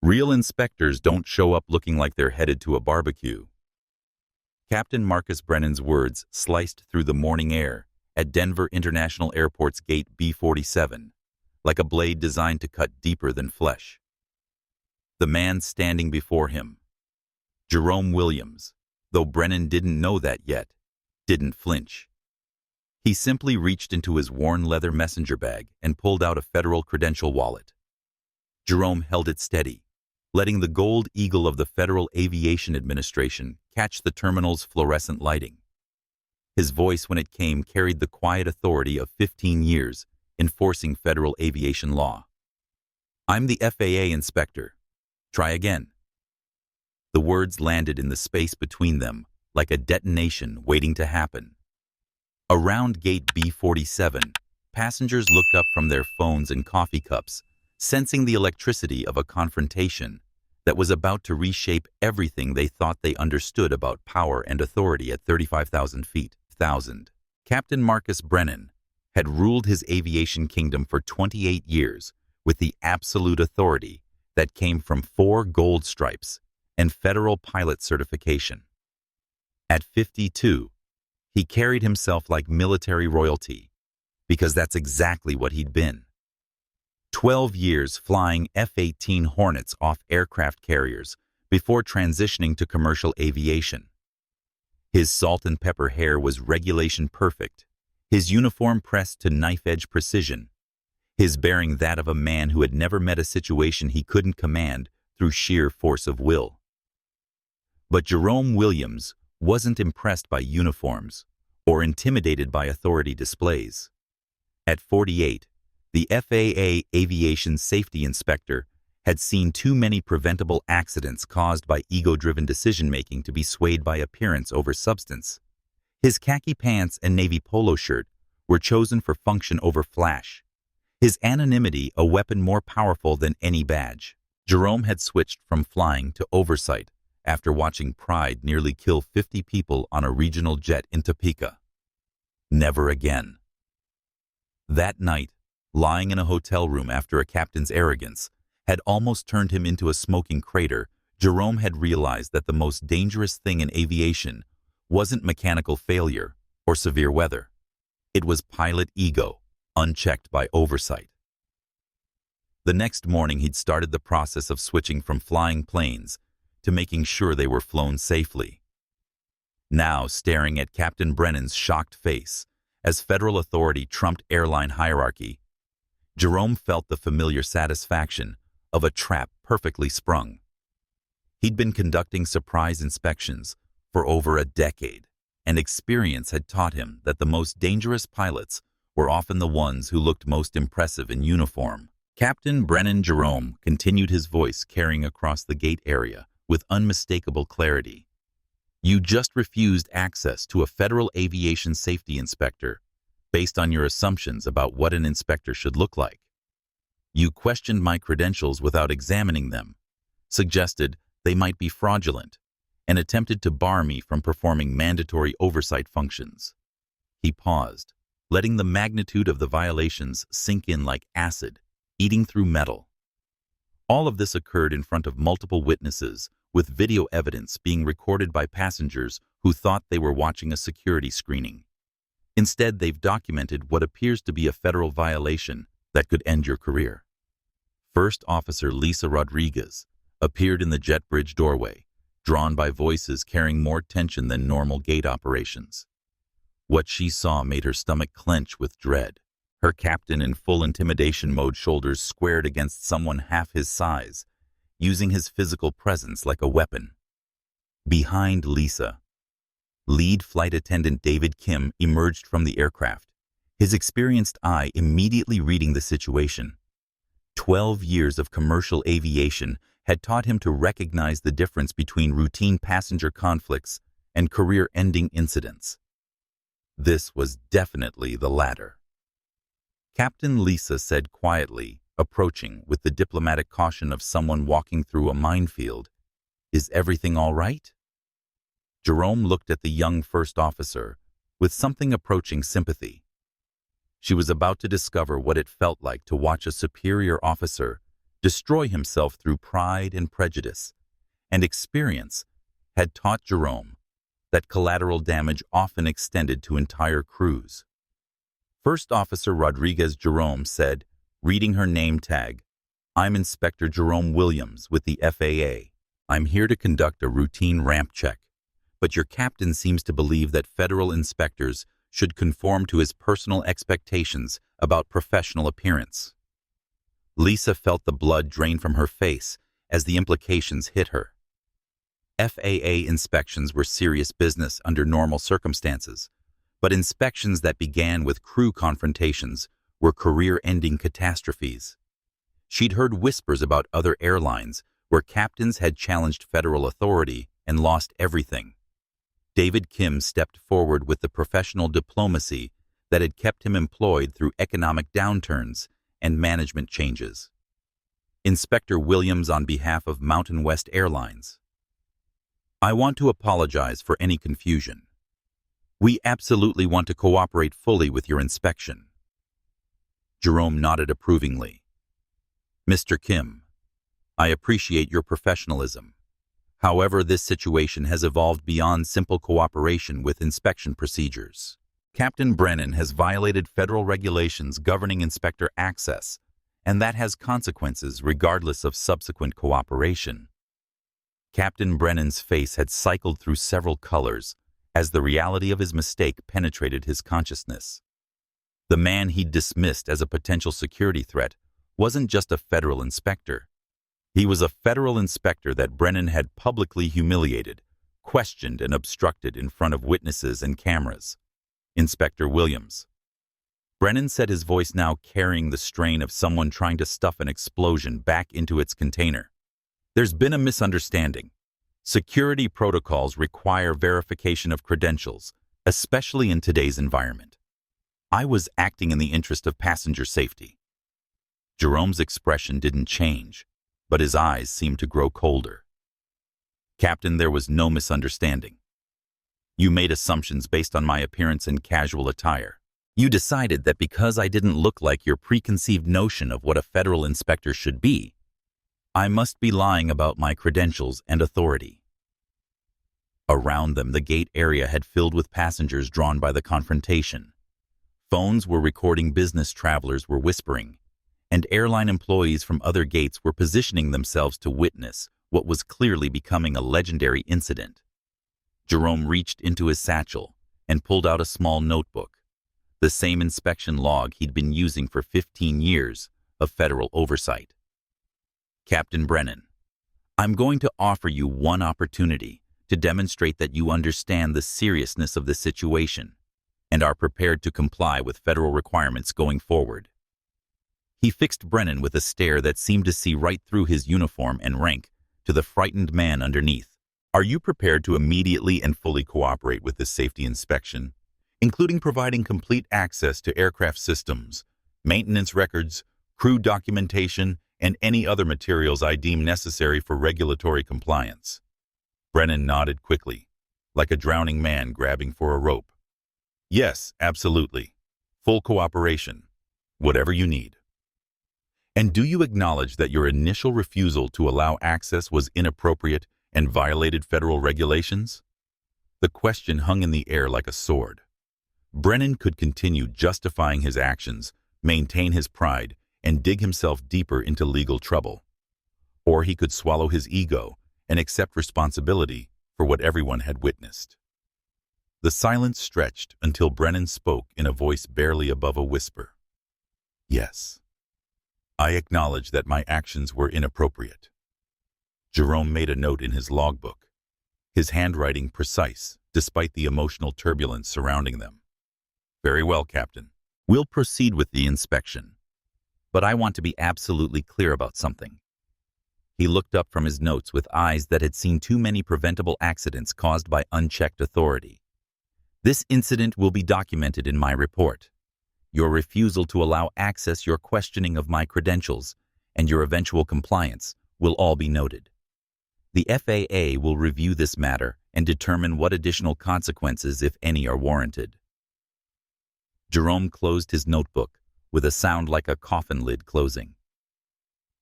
Real inspectors don't show up looking like they're headed to a barbecue. Captain Marcus Brennan's words sliced through the morning air at Denver International Airport's Gate B-47, like a blade designed to cut deeper than flesh. The man standing before him, Jerome Williams, though Brennan didn't know that yet, didn't flinch. He simply reached into his worn leather messenger bag and pulled out a federal credential wallet. Jerome held it steady, letting the gold eagle of the Federal Aviation Administration catch the terminal's fluorescent lighting. His voice, when it came, carried the quiet authority of 15 years enforcing federal aviation law. "I'm the FAA Inspector. Try again." The words landed in the space between them like a detonation waiting to happen. Around Gate B-47, passengers looked up from their phones and coffee cups, sensing the electricity of a confrontation that was about to reshape everything they thought they understood about power and authority at 35,000 feet. Captain Marcus Brennan had ruled his aviation kingdom for 28 years with the absolute authority that came from 4 gold stripes and federal pilot certification. At 52, he carried himself like military royalty, because that's exactly what he'd been. 12 years flying F-18 Hornets off aircraft carriers before transitioning to commercial aviation. His salt and pepper hair was regulation perfect, his uniform pressed to knife-edge precision, his bearing that of a man who had never met a situation he couldn't command through sheer force of will. But Jerome Williams wasn't impressed by uniforms or intimidated by authority displays. At 48, the FAA Aviation Safety Inspector had seen too many preventable accidents caused by ego-driven decision-making to be swayed by appearance over substance. His khaki pants and navy polo shirt were chosen for function over flash, his anonymity a weapon more powerful than any badge. Jerome had switched from flying to oversight after watching Pride nearly kill 50 people on a regional jet in Topeka. Never again. That night, lying in a hotel room after a captain's arrogance had almost turned him into a smoking crater, Jerome had realized that the most dangerous thing in aviation wasn't mechanical failure or severe weather. It was pilot ego, unchecked by oversight. The next morning, he'd started the process of switching from flying planes to making sure they were flown safely. Now, staring at Captain Brennan's shocked face as federal authority trumped airline hierarchy, Jerome felt the familiar satisfaction of a trap perfectly sprung. He'd been conducting surprise inspections for over a decade, and experience had taught him that the most dangerous pilots were often the ones who looked most impressive in uniform. Captain Brennan Jerome continued, his voice carrying across the gate area with unmistakable clarity. "You just refused access to a federal aviation safety inspector based on your assumptions about what an inspector should look like. You questioned my credentials without examining them, suggested they might be fraudulent, and attempted to bar me from performing mandatory oversight functions." He paused, letting the magnitude of the violations sink in like acid, eating through metal. All of this occurred in front of multiple witnesses, with video evidence being recorded by passengers who thought they were watching a security screening. Instead, they've documented what appears to be a federal violation that could end your career. First Officer Lisa Rodriguez appeared in the jet bridge doorway, drawn by voices carrying more tension than normal gate operations. What she saw made her stomach clench with dread. Her captain, in full intimidation mode, shoulders squared against someone half his size, using his physical presence like a weapon. Behind Lisa, lead flight attendant David Kim emerged from the aircraft, his experienced eye immediately reading the situation. 12 years of commercial aviation had taught him to recognize the difference between routine passenger conflicts and career-ending incidents. This was definitely the latter. Captain Lisa said quietly, approaching with the diplomatic caution of someone walking through a minefield, "Is everything all right?" Jerome looked at the young first officer with something approaching sympathy. She was about to discover what it felt like to watch a superior officer destroy himself through pride and prejudice, and experience had taught Jerome that collateral damage often extended to entire crews. First Officer Rodriguez Jerome said, reading her name tag, "I'm Inspector Jerome Williams with the FAA. I'm here to conduct a routine ramp check, but your captain seems to believe that federal inspectors should conform to his personal expectations about professional appearance." Lisa felt the blood drain from her face as the implications hit her. FAA inspections were serious business under normal circumstances, but inspections that began with crew confrontations were career-ending catastrophes. She'd heard whispers about other airlines where captains had challenged federal authority and lost everything. David Kim stepped forward with the professional diplomacy that had kept him employed through economic downturns and management changes. Inspector Williams on behalf of Mountain West Airlines. "I want to apologize for any confusion. We absolutely want to cooperate fully with your inspection." Jerome nodded approvingly. "Mr. Kim, I appreciate your professionalism. However, this situation has evolved beyond simple cooperation with inspection procedures. Captain Brennan has violated federal regulations governing inspector access, and that has consequences regardless of subsequent cooperation." Captain Brennan's face had cycled through several colors as the reality of his mistake penetrated his consciousness. The man he'd dismissed as a potential security threat wasn't just a federal inspector. He was a federal inspector that Brennan had publicly humiliated, questioned, and obstructed in front of witnesses and cameras. "Inspector Williams." Brennan said, his voice now carrying the strain of someone trying to stuff an explosion back into its container. "There's been a misunderstanding. Security protocols require verification of credentials, especially in today's environment. I was acting in the interest of passenger safety." Jerome's expression didn't change, but his eyes seemed to grow colder. "Captain, there was no misunderstanding. You made assumptions based on my appearance and casual attire. You decided that because I didn't look like your preconceived notion of what a federal inspector should be, I must be lying about my credentials and authority." Around them, the gate area had filled with passengers drawn by the confrontation. Phones were recording, business travelers were whispering, and airline employees from other gates were positioning themselves to witness what was clearly becoming a legendary incident. Jerome reached into his satchel and pulled out a small notebook, the same inspection log he'd been using for 15 years of federal oversight. "Captain Brennan, I'm going to offer you one opportunity to demonstrate that you understand the seriousness of the situation and are prepared to comply with federal requirements going forward." He fixed Brennan with a stare that seemed to see right through his uniform and rank to the frightened man underneath. "Are you prepared to immediately and fully cooperate with this safety inspection, including providing complete access to aircraft systems, maintenance records, crew documentation, and any other materials I deem necessary for regulatory compliance?" Brennan nodded quickly, like a drowning man grabbing for a rope. "Yes, absolutely. Full cooperation. Whatever you need." "And do you acknowledge that your initial refusal to allow access was inappropriate and violated federal regulations?" The question hung in the air like a sword. Brennan could continue justifying his actions, maintain his pride, and dig himself deeper into legal trouble. Or he could swallow his ego and accept responsibility for what everyone had witnessed. The silence stretched until Brennan spoke in a voice barely above a whisper. "Yes, I acknowledge that my actions were inappropriate." Jerome made a note in his logbook, his handwriting precise despite the emotional turbulence surrounding them. "Very well, Captain. We'll proceed with the inspection. But I want to be absolutely clear about something." He looked up from his notes with eyes that had seen too many preventable accidents caused by unchecked authority. "This incident will be documented in my report. Your refusal to allow access, your questioning of my credentials, and your eventual compliance will all be noted. The FAA will review this matter and determine what additional consequences, if any, are warranted." Jerome closed his notebook with a sound like a coffin lid closing.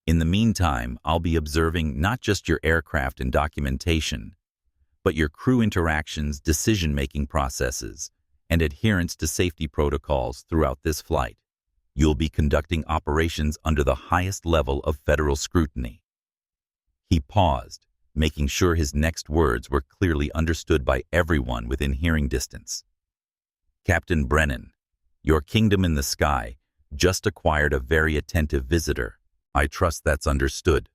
In the meantime, I'll be observing not just your aircraft and documentation, but your crew interactions, decision-making processes, and adherence to safety protocols throughout this flight. You'll be conducting operations under the highest level of federal scrutiny." He paused, making sure his next words were clearly understood by everyone within hearing distance. "Captain Brennan, your kingdom in the sky just acquired a very attentive visitor. I trust that's understood."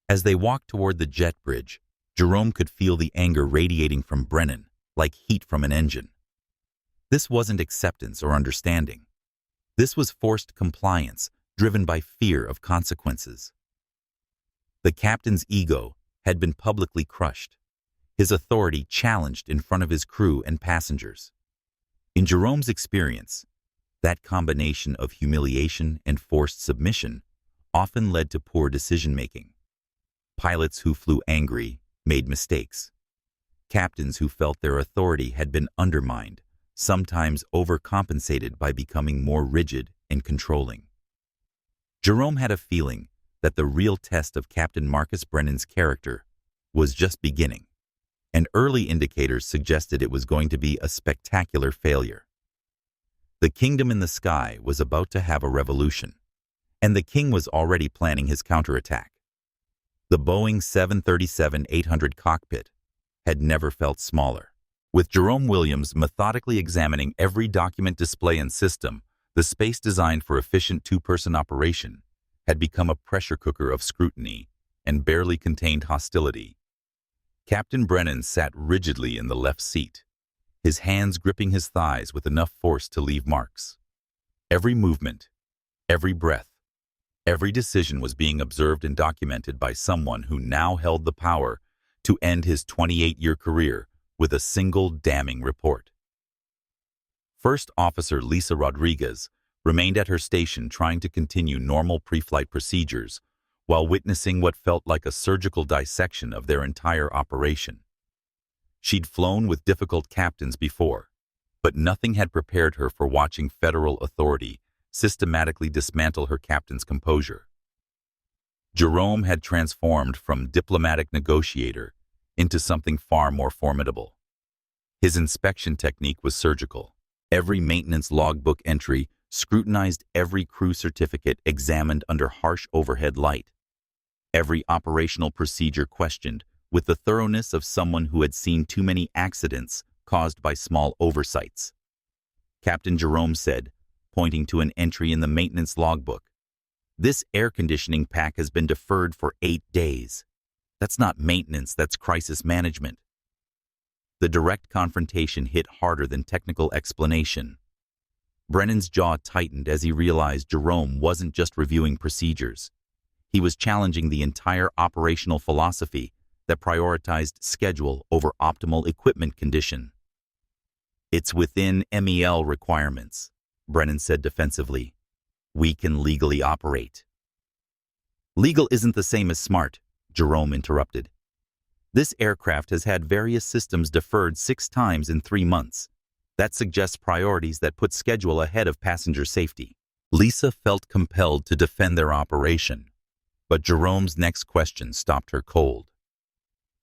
As they walked toward the jet bridge, Jerome could feel the anger radiating from Brennan, like heat from an engine. This wasn't acceptance or understanding. This was forced compliance, driven by fear of consequences. The captain's ego had been publicly crushed, his authority challenged in front of his crew and passengers. In Jerome's experience, that combination of humiliation and forced submission often led to poor decision-making. Pilots who flew angry made mistakes. Captains who felt their authority had been undermined sometimes overcompensated by becoming more rigid and controlling. Jerome had a feeling that the real test of Captain Marcus Brennan's character was just beginning, and early indicators suggested it was going to be a spectacular failure. The kingdom in the sky was about to have a revolution, and the king was already planning his counterattack. The Boeing 737-800 cockpit had never felt smaller. With Jerome Williams methodically examining every document, display, and system, the space designed for efficient two-person operation had become a pressure cooker of scrutiny and barely contained hostility. Captain Brennan sat rigidly in the left seat, his hands gripping his thighs with enough force to leave marks. Every movement, every breath, every decision was being observed and documented by someone who now held the power to end his 28-year career with a single damning report. First Officer Lisa Rodriguez remained at her station trying to continue normal pre-flight procedures while witnessing what felt like a surgical dissection of their entire operation. She'd flown with difficult captains before, but nothing had prepared her for watching federal authority systematically dismantle her captain's composure. Jerome had transformed from diplomatic negotiator into something far more formidable. His inspection technique was surgical. Every maintenance logbook entry scrutinized, every crew certificate examined under harsh overhead light, every operational procedure questioned with the thoroughness of someone who had seen too many accidents caused by small oversights. Captain Jerome said, pointing to an entry in the maintenance logbook, "This air conditioning pack has been deferred for 8 days. That's not maintenance, that's crisis management." The direct confrontation hit harder than technical explanation. Brennan's jaw tightened as he realized Jerome wasn't just reviewing procedures. He was challenging the entire operational philosophy that prioritized schedule over optimal equipment condition. "It's within MEL requirements," Brennan said defensively. "We can legally operate." "Legal isn't the same as smart," Jerome interrupted. "This aircraft has had various systems deferred 6 times in 3 months. That suggests priorities that put schedule ahead of passenger safety." Lisa felt compelled to defend their operation, but Jerome's next question stopped her cold.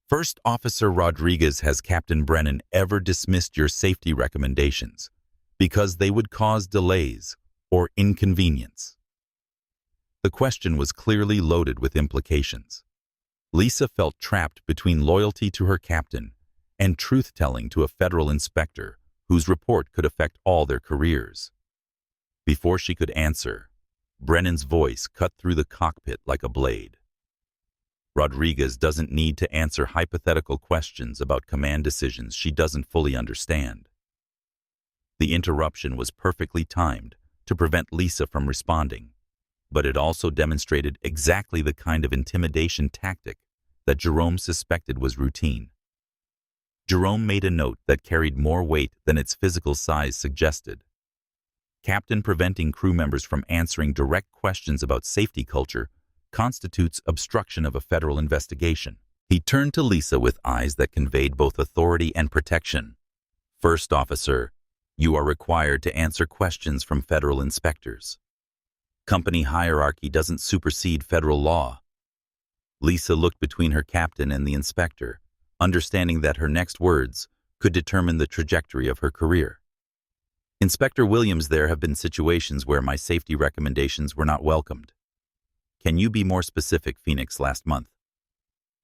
"First Officer Rodriguez, has Captain Brennan ever dismissed your safety recommendations because they would cause delays or inconvenience?" The question was clearly loaded with implications. Lisa felt trapped between loyalty to her captain and truth-telling to a federal inspector whose report could affect all their careers. Before she could answer, Brennan's voice cut through the cockpit like a blade. "Rodriguez doesn't need to answer hypothetical questions about command decisions she doesn't fully understand." The interruption was perfectly timed to prevent Lisa from responding, but it also demonstrated exactly the kind of intimidation tactic that Jerome suspected was routine. Jerome made a note that carried more weight than its physical size suggested. Captain preventing crew members from answering direct questions about safety culture constitutes obstruction of a federal investigation. He turned to Lisa with eyes that conveyed both authority and protection. "First Officer, you are required to answer questions from federal inspectors." Company hierarchy doesn't supersede federal law. Lisa looked between her captain and the inspector, understanding that her next words could determine the trajectory of her career. Inspector Williams, there have been situations where my safety recommendations were not welcomed. Can you be more specific, Phoenix? Last month,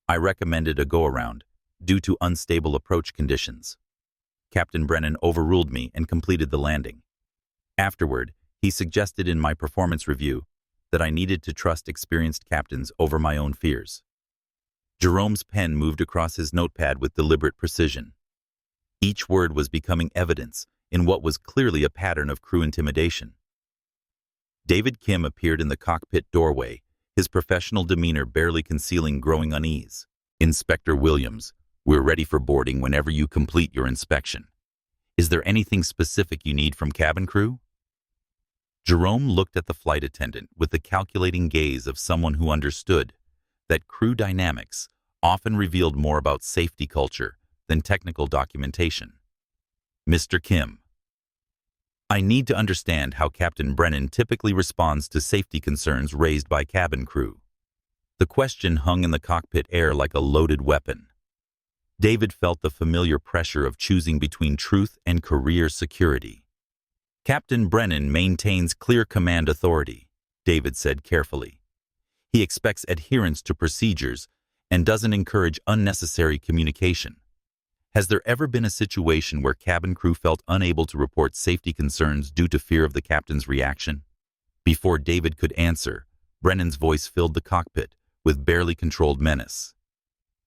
I recommended a go-around due to unstable approach conditions. Captain Brennan overruled me and completed the landing. Afterward, he suggested in my performance review that I needed to trust experienced captains over my own fears. Jerome's pen moved across his notepad with deliberate precision. Each word was becoming evidence in what was clearly a pattern of crew intimidation. David Kim appeared in the cockpit doorway, his professional demeanor barely concealing growing unease. Inspector Williams, we're ready for boarding whenever you complete your inspection. Is there anything specific you need from cabin crew? Jerome looked at the flight attendant with the calculating gaze of someone who understood that crew dynamics often revealed more about safety culture than technical documentation. Mr. Kim, I need to understand how Captain Brennan typically responds to safety concerns raised by cabin crew. The question hung in the cockpit air like a loaded weapon. David felt the familiar pressure of choosing between truth and career security. Captain Brennan maintains clear command authority, David said carefully. He expects adherence to procedures and doesn't encourage unnecessary communication. Has there ever been a situation where cabin crew felt unable to report safety concerns due to fear of the captain's reaction? Before David could answer, Brennan's voice filled the cockpit with barely controlled menace.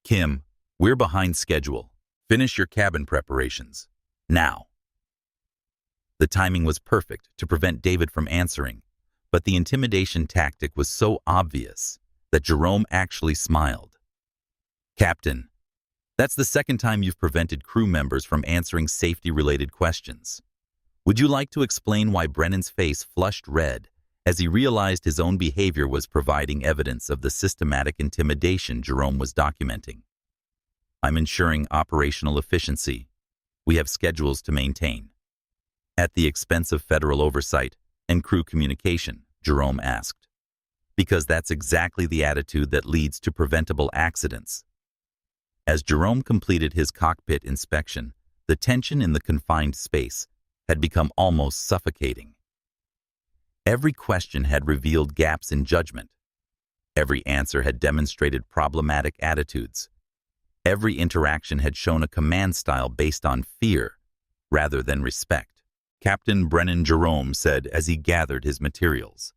Kim, we're behind schedule. Finish your cabin preparations. Now. The timing was perfect to prevent David from answering, but the intimidation tactic was so obvious that Jerome actually smiled. Captain, that's the second time you've prevented crew members from answering safety-related questions. Would you like to explain why Brennan's face flushed red as he realized his own behavior was providing evidence of the systematic intimidation Jerome was documenting? I'm ensuring operational efficiency. We have schedules to maintain. At the expense of federal oversight and crew communication, Jerome asked. Because that's exactly the attitude that leads to preventable accidents. As Jerome completed his cockpit inspection, the tension in the confined space had become almost suffocating. Every question had revealed gaps in judgment. Every answer had demonstrated problematic attitudes. Every interaction had shown a command style based on fear rather than respect. Captain Brennan Jerome said as he gathered his materials.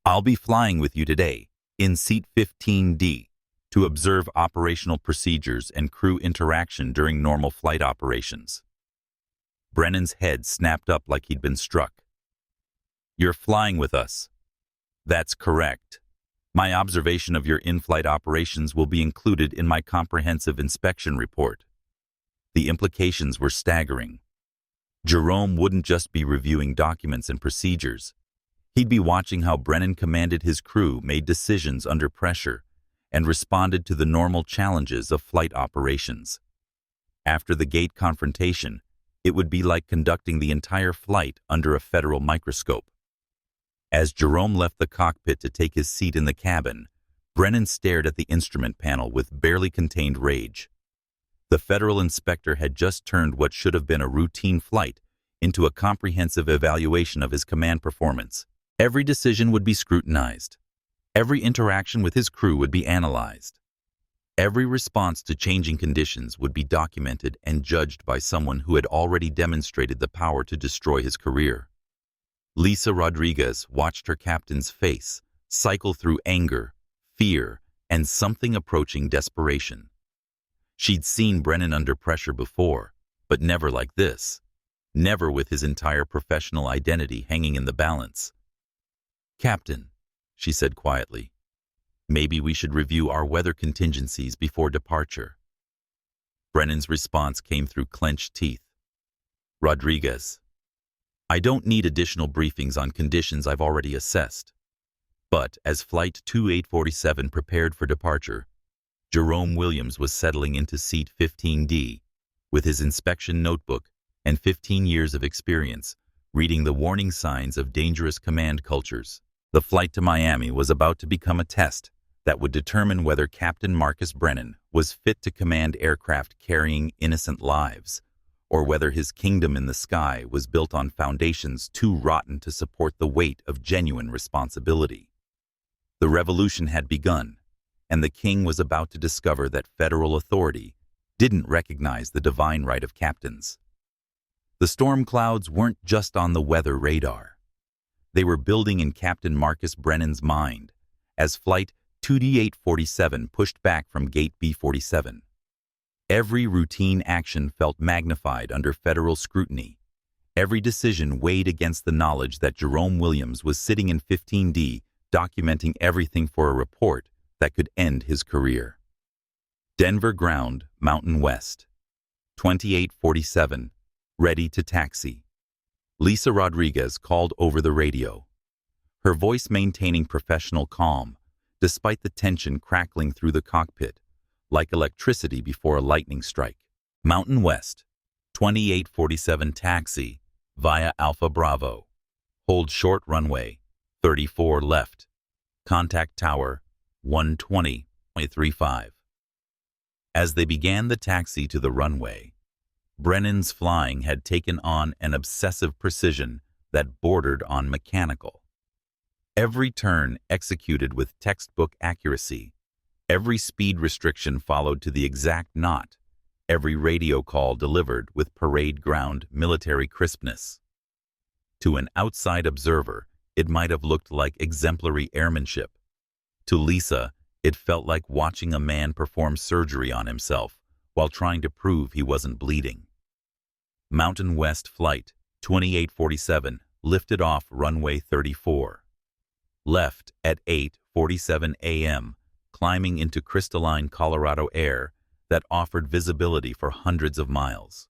I'll be flying with you today, in seat 15D, to observe operational procedures and crew interaction during normal flight operations. Brennan's head snapped up like he'd been struck. You're flying with us. That's correct. My observation of your in-flight operations will be included in my comprehensive inspection report. The implications were staggering. Jerome wouldn't just be reviewing documents and procedures. He'd be watching how Brennan commanded his crew, made decisions under pressure, and responded to the normal challenges of flight operations. After the gate confrontation, it would be like conducting the entire flight under a federal microscope. As Jerome left the cockpit to take his seat in the cabin, Brennan stared at the instrument panel with barely contained rage. The federal inspector had just turned what should have been a routine flight into a comprehensive evaluation of his command performance. Every decision would be scrutinized. Every interaction with his crew would be analyzed. Every response to changing conditions would be documented and judged by someone who had already demonstrated the power to destroy his career. Lisa Rodriguez watched her captain's face cycle through anger, fear, and something approaching desperation. She'd seen Brennan under pressure before, but never like this. Never with his entire professional identity hanging in the balance. Captain, she said quietly, maybe we should review our weather contingencies before departure. Brennan's response came through clenched teeth. Rodriguez, I don't need additional briefings on conditions I've already assessed. But as Flight 2847 prepared for departure, Jerome Williams was settling into seat 15D with his inspection notebook and 15 years of experience reading the warning signs of dangerous command cultures. The flight to Miami was about to become a test that would determine whether Captain Marcus Brennan was fit to command aircraft carrying innocent lives, or whether his kingdom in the sky was built on foundations too rotten to support the weight of genuine responsibility. The revolution had begun, and the king was about to discover that federal authority didn't recognize the divine right of captains. The storm clouds weren't just on the weather radar. They were building in Captain Marcus Brennan's mind as Flight 2D-847 pushed back from Gate B-47. Every routine action felt magnified under federal scrutiny. Every decision weighed against the knowledge that Jerome Williams was sitting in 15D documenting everything for a report that could end his career. Denver ground, Mountain West. 2847, ready to taxi. Lisa Rodriguez called over the radio, her voice maintaining professional calm, despite the tension crackling through the cockpit, like electricity before a lightning strike. Mountain West, 2847 taxi, via Alpha Bravo. Hold short runway, 34 left. Contact tower, 120.35. As they began the taxi to the runway, Brennan's flying had taken on an obsessive precision that bordered on mechanical. Every turn executed with textbook accuracy, every speed restriction followed to the exact knot, every radio call delivered with parade ground military crispness. To an outside observer, it might have looked like exemplary airmanship. To Lisa, it felt like watching a man perform surgery on himself while trying to prove he wasn't bleeding. Mountain West Flight 2847 lifted off runway 34. Left at 8:47 a.m., climbing into crystalline Colorado air that offered visibility for hundreds of miles.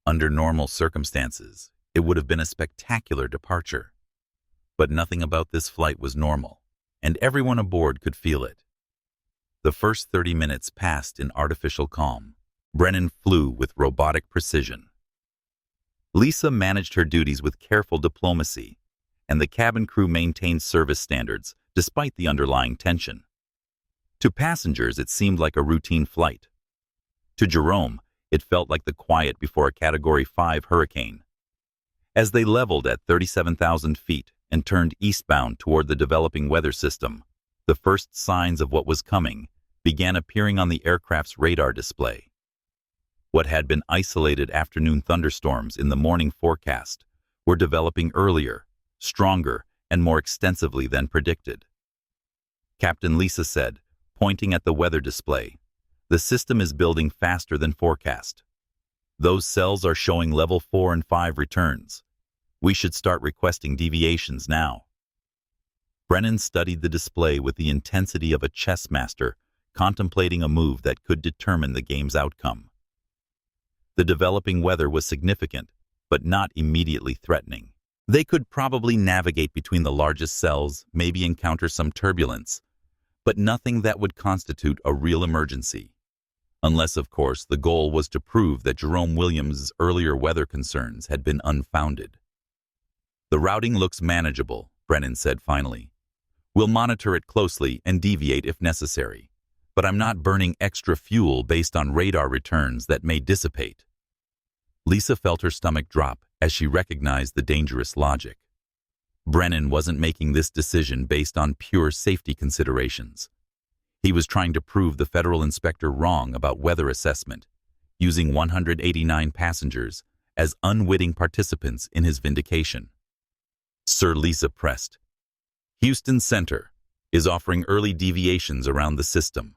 Under normal circumstances, it would have been a spectacular departure. But nothing about this flight was normal, and everyone aboard could feel it. The first 30 minutes passed in artificial calm. Brennan flew with robotic precision. Lisa managed her duties with careful diplomacy, and the cabin crew maintained service standards despite the underlying tension. To passengers, it seemed like a routine flight. To Jerome, it felt like the quiet before a Category 5 hurricane. As they leveled at 37,000 feet and turned eastbound toward the developing weather system, the first signs of what was coming began appearing on the aircraft's radar display. What had been isolated afternoon thunderstorms in the morning forecast were developing earlier, stronger, and more extensively than predicted. Captain Lisa said, pointing at the weather display, "The system is building faster than forecast. Those cells are showing level 4 and 5 returns. We should start requesting deviations now." Brennan studied the display with the intensity of a chess master contemplating a move that could determine the game's outcome. The developing weather was significant, but not immediately threatening. They could probably navigate between the largest cells, maybe encounter some turbulence, but nothing that would constitute a real emergency. Unless, of course, the goal was to prove that Jerome Williams' earlier weather concerns had been unfounded. "The routing looks manageable," Brennan said finally. "We'll monitor it closely and deviate if necessary, but I'm not burning extra fuel based on radar returns that may dissipate." Lisa felt her stomach drop as she recognized the dangerous logic. Brennan wasn't making this decision based on pure safety considerations. He was trying to prove the federal inspector wrong about weather assessment, using 189 passengers as unwitting participants in his vindication. Sir, Lisa pressed, "Houston Center is offering early deviations around the system.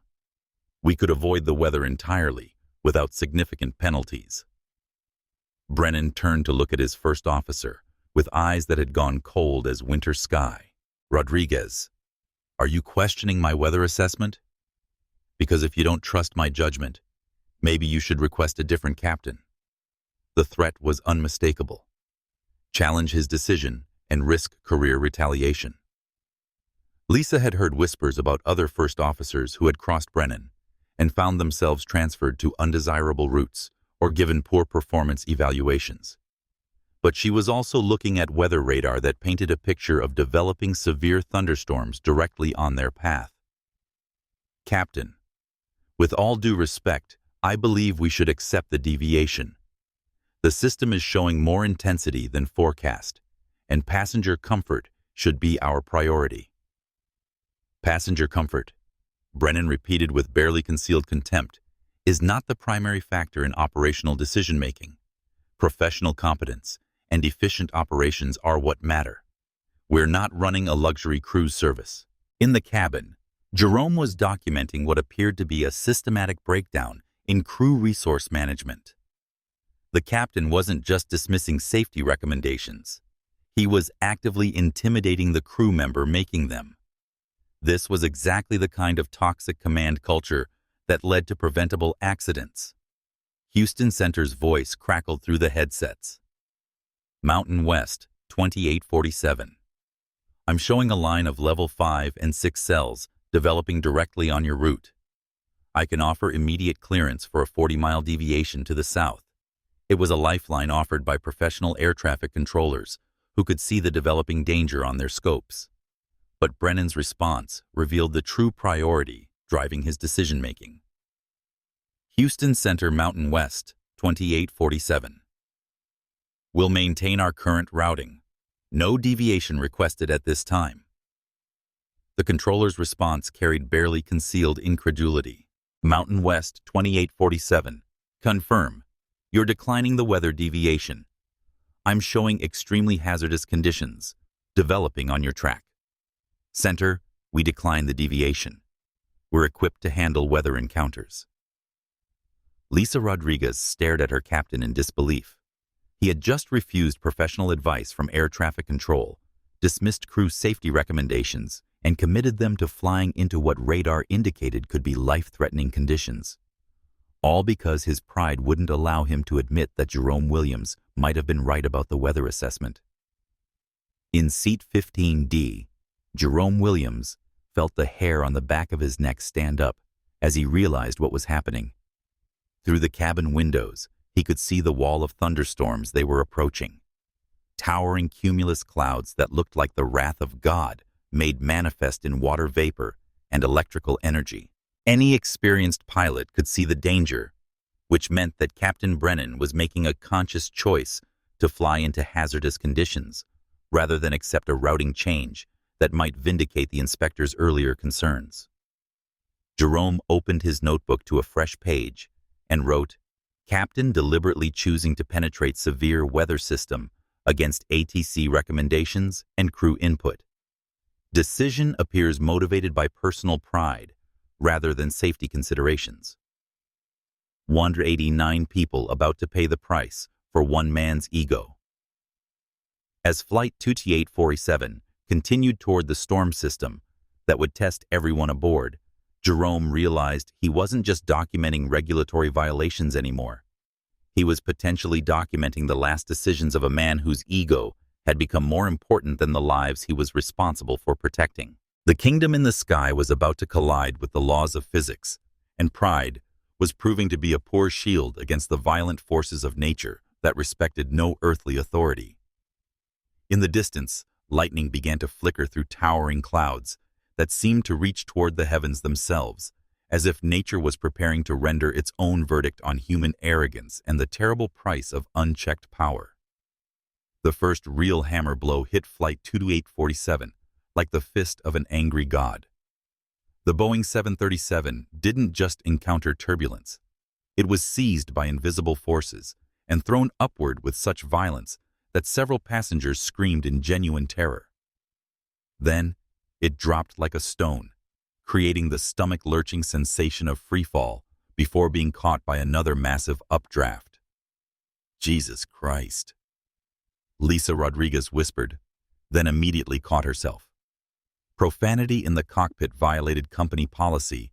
We could avoid the weather entirely without significant penalties." Brennan turned to look at his first officer with eyes that had gone cold as winter sky. "Rodriguez, are you questioning my weather assessment? Because if you don't trust my judgment, maybe you should request a different captain." The threat was unmistakable. Challenge his decision and risk career retaliation. Lisa had heard whispers about other first officers who had crossed Brennan and found themselves transferred to undesirable routes or given poor performance evaluations. But she was also looking at weather radar that painted a picture of developing severe thunderstorms directly on their path. "Captain, with all due respect, I believe we should accept the deviation. The system is showing more intensity than forecast, and passenger comfort should be our priority." Passenger comfort, Brennan repeated with barely concealed contempt, is not the primary factor in operational decision-making. Professional competence and efficient operations are what matter. We're not running a luxury cruise service. In the cabin, Jerome was documenting what appeared to be a systematic breakdown in crew resource management. The captain wasn't just dismissing safety recommendations. He was actively intimidating the crew member making them. This was exactly the kind of toxic command culture that led to preventable accidents. Houston Center's voice crackled through the headsets. "Mountain West, 2847. I'm showing a line of level 5 and 6 cells developing directly on your route. I can offer immediate clearance for a 40-mile deviation to the south." It was a lifeline offered by professional air traffic controllers who could see the developing danger on their scopes. But Brennan's response revealed the true priority driving his decision-making. "Houston Center, Mountain West, 2847. We'll maintain our current routing. No deviation requested at this time." The controller's response carried barely concealed incredulity. "Mountain West, 2847. Confirm. You're declining the weather deviation. I'm showing extremely hazardous conditions developing on your track. Center, we decline the deviation. We're equipped to handle weather encounters." Lisa Rodriguez stared at her captain in disbelief. He had just refused professional advice from air traffic control, dismissed crew safety recommendations, and committed them to flying into what radar indicated could be life-threatening conditions. All because his pride wouldn't allow him to admit that Jerome Williams might have been right about the weather assessment. In seat 15D, Jerome Williams felt the hair on the back of his neck stand up as he realized what was happening. Through the cabin windows, he could see the wall of thunderstorms they were approaching. Towering cumulus clouds that looked like the wrath of God, made manifest in water vapor and electrical energy. Any experienced pilot could see the danger, which meant that Captain Brennan was making a conscious choice to fly into hazardous conditions, rather than accept a routing change that might vindicate the inspector's earlier concerns. Jerome opened his notebook to a fresh page and wrote, "Captain deliberately choosing to penetrate severe weather system against ATC recommendations and crew input. Decision appears motivated by personal pride rather than safety considerations. 189 people about to pay the price for one man's ego." As Flight 2T847 continued toward the storm system that would test everyone aboard, Jerome realized he wasn't just documenting regulatory violations anymore. He was potentially documenting the last decisions of a man whose ego had become more important than the lives he was responsible for protecting. The kingdom in the sky was about to collide with the laws of physics, and pride was proving to be a poor shield against the violent forces of nature that respected no earthly authority. In the distance, lightning began to flicker through towering clouds that seemed to reach toward the heavens themselves, as if nature was preparing to render its own verdict on human arrogance and the terrible price of unchecked power. The first real hammer blow hit Flight 22847 like the fist of an angry god. The Boeing 737 didn't just encounter turbulence. It was seized by invisible forces and thrown upward with such violence that several passengers screamed in genuine terror. Then, it dropped like a stone, creating the stomach-lurching sensation of freefall before being caught by another massive updraft. "Jesus Christ," Lisa Rodriguez whispered, then immediately caught herself. Profanity in the cockpit violated company policy,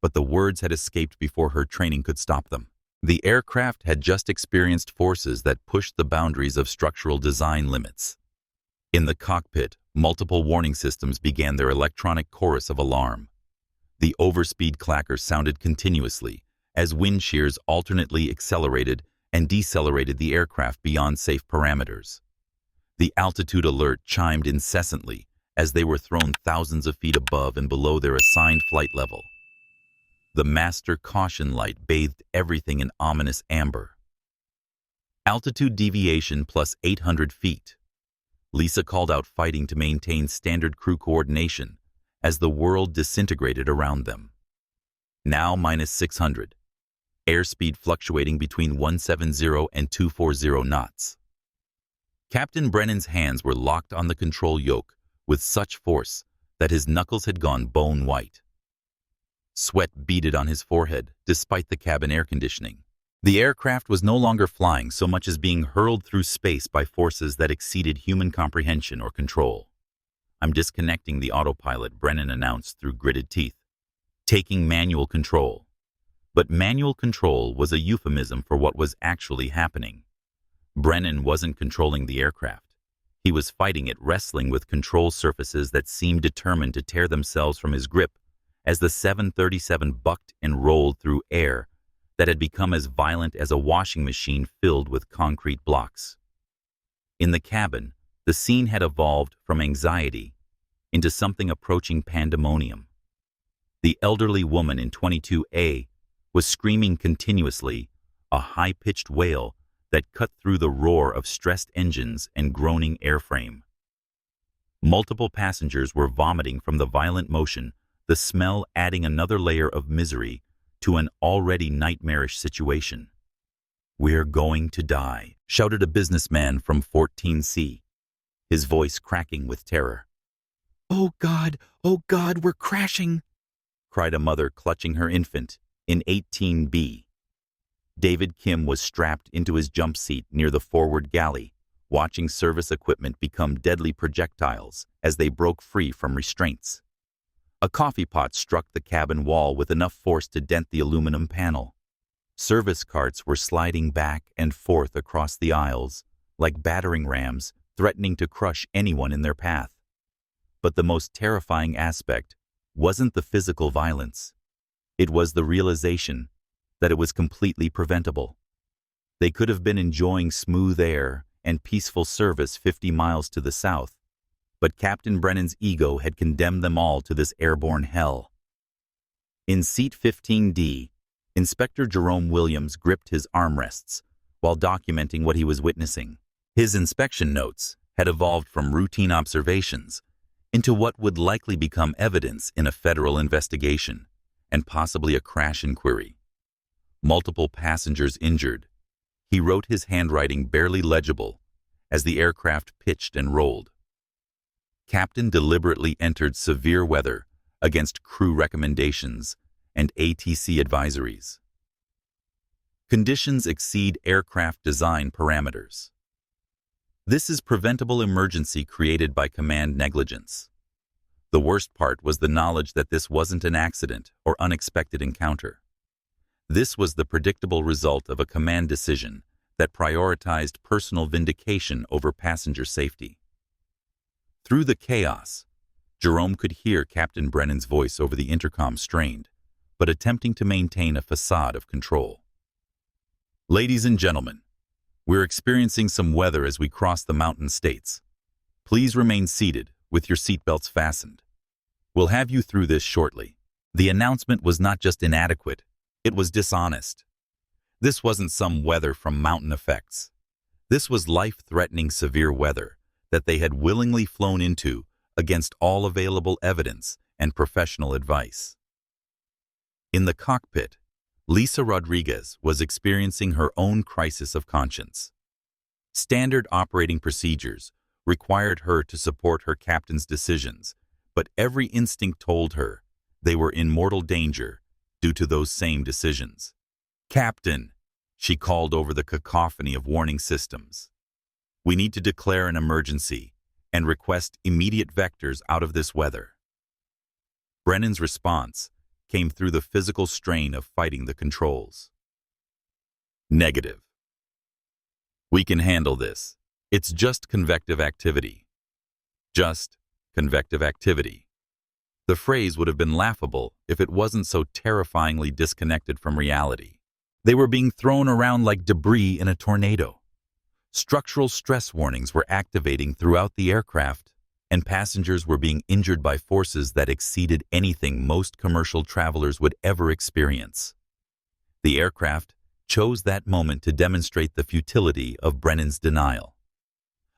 but the words had escaped before her training could stop them. The aircraft had just experienced forces that pushed the boundaries of structural design limits. In the cockpit, multiple warning systems began their electronic chorus of alarm. The overspeed clacker sounded continuously as wind shears alternately accelerated and decelerated the aircraft beyond safe parameters. The altitude alert chimed incessantly as they were thrown thousands of feet above and below their assigned flight level. The master caution light bathed everything in ominous amber. Altitude deviation plus 800 feet. Lisa called out fighting to maintain standard crew coordination as the world disintegrated around them. Now minus 600. Airspeed fluctuating between 170 and 240 knots. Captain Brennan's hands were locked on the control yoke with such force that his knuckles had gone bone white. Sweat beaded on his forehead despite the cabin air conditioning. The aircraft was no longer flying so much as being hurled through space by forces that exceeded human comprehension or control. "I'm disconnecting the autopilot," Brennan announced through gritted teeth. "Taking manual control." But manual control was a euphemism for what was actually happening. Brennan wasn't controlling the aircraft. He was fighting it, wrestling with control surfaces that seemed determined to tear themselves from his grip as the 737 bucked and rolled through air that had become as violent as a washing machine filled with concrete blocks. In the cabin, the scene had evolved from anxiety into something approaching pandemonium. The elderly woman in 22A was screaming continuously, a high-pitched wail that cut through the roar of stressed engines and groaning airframe. Multiple passengers were vomiting from the violent motion, the smell adding another layer of misery to an already nightmarish situation. "We're going to die," shouted a businessman from 14C, his voice cracking with terror. Oh God, we're crashing," cried a mother clutching her infant in 18B. David Kim was strapped into his jump seat near the forward galley, watching service equipment become deadly projectiles as they broke free from restraints. A coffee pot struck the cabin wall with enough force to dent the aluminum panel. Service carts were sliding back and forth across the aisles, like battering rams, threatening to crush anyone in their path. But the most terrifying aspect wasn't the physical violence. It was the realization that it was completely preventable. They could have been enjoying smooth air and peaceful service 50 miles to the south, but Captain Brennan's ego had condemned them all to this airborne hell. In seat 15D, Inspector Jerome Williams gripped his armrests while documenting what he was witnessing. His inspection notes had evolved from routine observations into what would likely become evidence in a federal investigation and possibly a crash inquiry. Multiple passengers injured. He wrote his handwriting barely legible as the aircraft pitched and rolled. Captain deliberately entered severe weather against crew recommendations and ATC advisories. Conditions exceed aircraft design parameters. This is preventable emergency created by command negligence. The worst part was the knowledge that this wasn't an accident or unexpected encounter. This was the predictable result of a command decision that prioritized personal vindication over passenger safety. Through the chaos, Jerome could hear Captain Brennan's voice over the intercom, strained, but attempting to maintain a facade of control. "Ladies and gentlemen, we're experiencing some weather as we cross the mountain states. Please remain seated with your seatbelts fastened. We'll have you through this shortly." The announcement was not just inadequate, it was dishonest. This wasn't some weather from mountain effects. This was life-threatening severe weather that they had willingly flown into against all available evidence and professional advice. In the cockpit, Lisa Rodriguez was experiencing her own crisis of conscience. Standard operating procedures required her to support her captain's decisions, but every instinct told her they were in mortal danger due to those same decisions. "Captain," she called over the cacophony of warning systems, "we need to declare an emergency and request immediate vectors out of this weather." Brennan's response came through the physical strain of fighting the controls. "Negative. We can handle this. It's just convective activity." Just convective activity. The phrase would have been laughable if it wasn't so terrifyingly disconnected from reality. They were being thrown around like debris in a tornado. Structural stress warnings were activating throughout the aircraft, and passengers were being injured by forces that exceeded anything most commercial travelers would ever experience. The aircraft chose that moment to demonstrate the futility of Brennan's denial.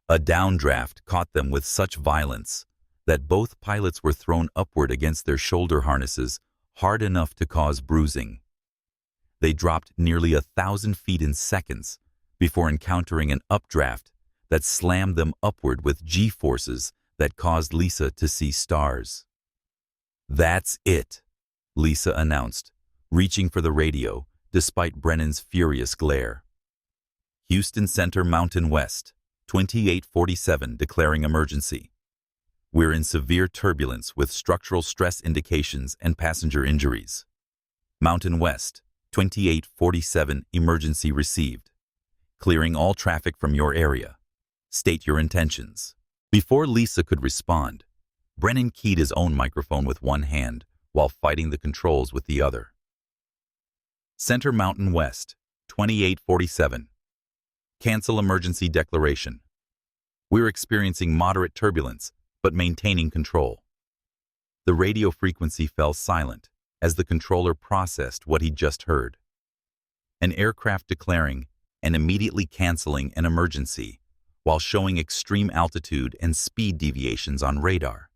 A downdraft caught them with such violence that both pilots were thrown upward against their shoulder harnesses, hard enough to cause bruising. They dropped nearly 1,000 feet in seconds before encountering an updraft that slammed them upward with G-forces that caused Lisa to see stars. "That's it," Lisa announced, reaching for the radio despite Brennan's furious glare. "Houston Center Mountain West, 2847 declaring emergency. We're in severe turbulence with structural stress indications and passenger injuries. Mountain West, 2847 emergency received. Clearing all traffic from your area. State your intentions." Before Lisa could respond, Brennan keyed his own microphone with one hand while fighting the controls with the other. "Center Mountain West, 2847. Cancel emergency declaration. We're experiencing moderate turbulence, but maintaining control." The radio frequency fell silent as the controller processed what he'd just heard. An aircraft declaring and immediately canceling an emergency while showing extreme altitude and speed deviations on radar.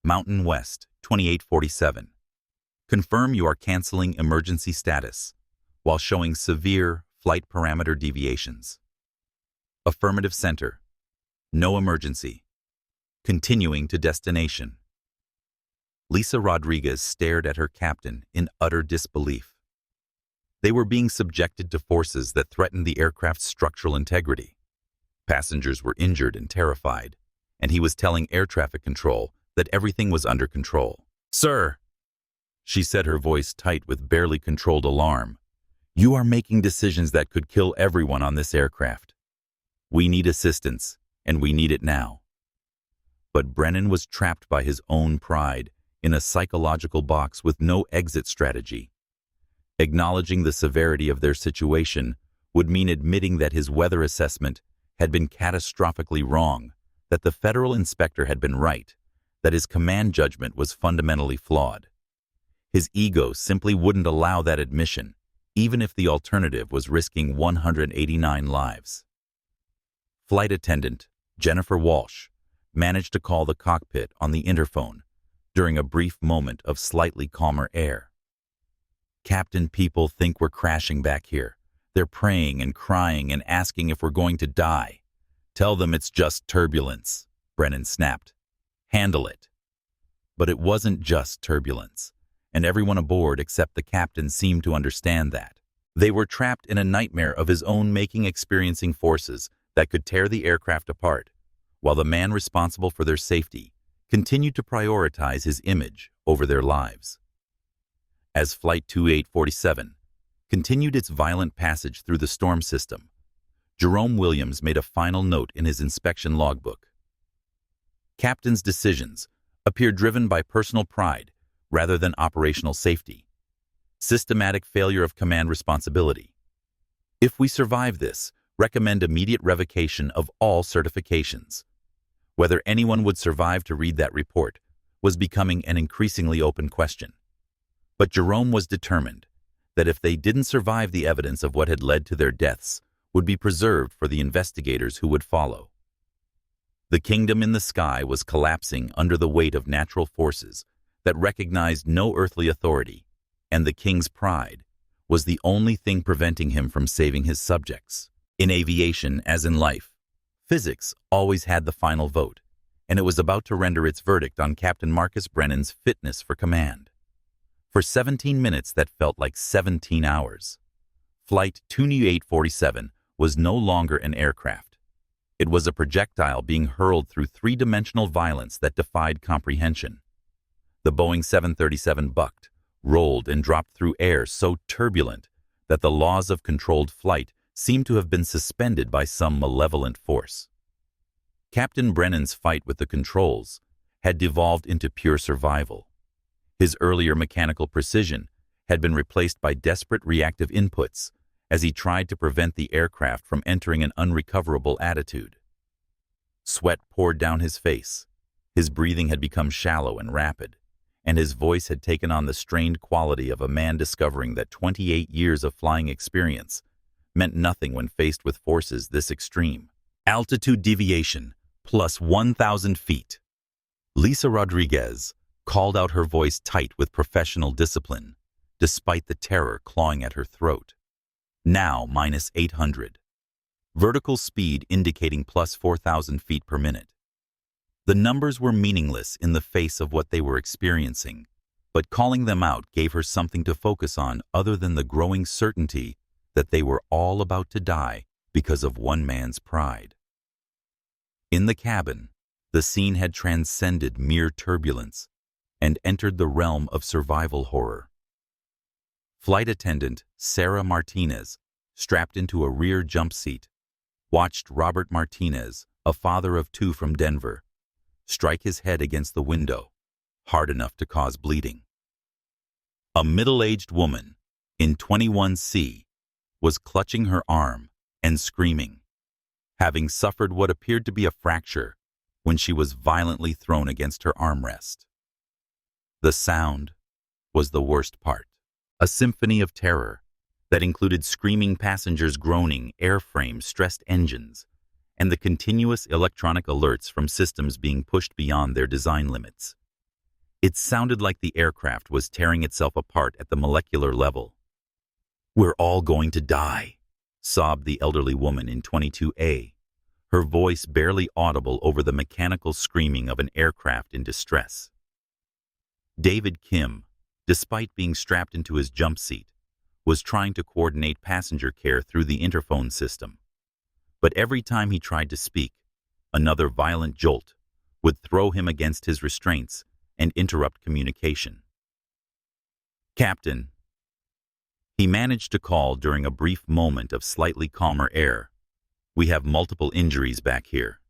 "Mountain West, 2847. Confirm you are canceling emergency status while showing severe flight parameter deviations. Affirmative Center. No emergency. Continuing to destination." Lisa Rodriguez stared at her captain in utter disbelief. They were being subjected to forces that threatened the aircraft's structural integrity. Passengers were injured and terrified, and he was telling air traffic control that everything was under control. "Sir," she said, her voice tight with barely controlled alarm, "you are making decisions that could kill everyone on this aircraft. We need assistance, and we need it now." But Brennan was trapped by his own pride in a psychological box with no exit strategy. Acknowledging the severity of their situation would mean admitting that his weather assessment had been catastrophically wrong, that the federal inspector had been right, that his command judgment was fundamentally flawed. His ego simply wouldn't allow that admission, even if the alternative was risking 189 lives. Flight attendant Jennifer Walsh managed to call the cockpit on the interphone during a brief moment of slightly calmer air. "Captain, people think we're crashing back here. They're praying and crying and asking if we're going to die. Tell them it's just turbulence," Brennan snapped. "Handle it." But it wasn't just turbulence, and everyone aboard except the captain seemed to understand that. They were trapped in a nightmare of his own making, experiencing forces that could tear the aircraft apart, while the man responsible for their safety continued to prioritize his image over their lives. As Flight 2847 continued its violent passage through the storm system, Jerome Williams made a final note in his inspection logbook. "Captain's decisions appear driven by personal pride rather than operational safety. Systematic failure of command responsibility. If we survive this, recommend immediate revocation of all certifications." Whether anyone would survive to read that report was becoming an increasingly open question. But Jerome was determined that if they didn't survive, the evidence of what had led to their deaths would be preserved for the investigators who would follow. The kingdom in the sky was collapsing under the weight of natural forces that recognized no earthly authority, and the king's pride was the only thing preventing him from saving his subjects. In aviation, as in life, physics always had the final vote, and it was about to render its verdict on Captain Marcus Brennan's fitness for command. For 17 minutes that felt like 17 hours. Flight 2847 was no longer an aircraft. It was a projectile being hurled through three-dimensional violence that defied comprehension. The Boeing 737 bucked, rolled, and dropped through air so turbulent that the laws of controlled flight seemed to have been suspended by some malevolent force. Captain Brennan's fight with the controls had devolved into pure survival. His earlier mechanical precision had been replaced by desperate reactive inputs as he tried to prevent the aircraft from entering an unrecoverable attitude. Sweat poured down his face. His breathing had become shallow and rapid, and his voice had taken on the strained quality of a man discovering that 28 years of flying experience meant nothing when faced with forces this extreme. Altitude deviation, plus 1,000 feet. Lisa Rodriguez called out, her voice tight with professional discipline, despite the terror clawing at her throat. Now minus 800. Vertical speed indicating plus 4,000 feet per minute. The numbers were meaningless in the face of what they were experiencing, but calling them out gave her something to focus on other than the growing certainty that they were all about to die because of one man's pride. In the cabin, the scene had transcended mere turbulence and entered the realm of survival horror. Flight attendant Sarah Martinez, strapped into a rear jump seat, watched Robert Martinez, a father of 2 from Denver, strike his head against the window, hard enough to cause bleeding. A middle-aged woman in 21C was clutching her arm and screaming, having suffered what appeared to be a fracture when she was violently thrown against her armrest. The sound was the worst part, a symphony of terror that included screaming passengers, groaning airframes, stressed engines, and the continuous electronic alerts from systems being pushed beyond their design limits. It sounded like the aircraft was tearing itself apart at the molecular level. "We're all going to die," sobbed the elderly woman in 22A, her voice barely audible over the mechanical screaming of an aircraft in distress. David Kim, despite being strapped into his jump seat, was trying to coordinate passenger care through the interphone system. But every time he tried to speak, another violent jolt would throw him against his restraints and interrupt communication. "Captain," he managed to call during a brief moment of slightly calmer air, "we have multiple injuries back here.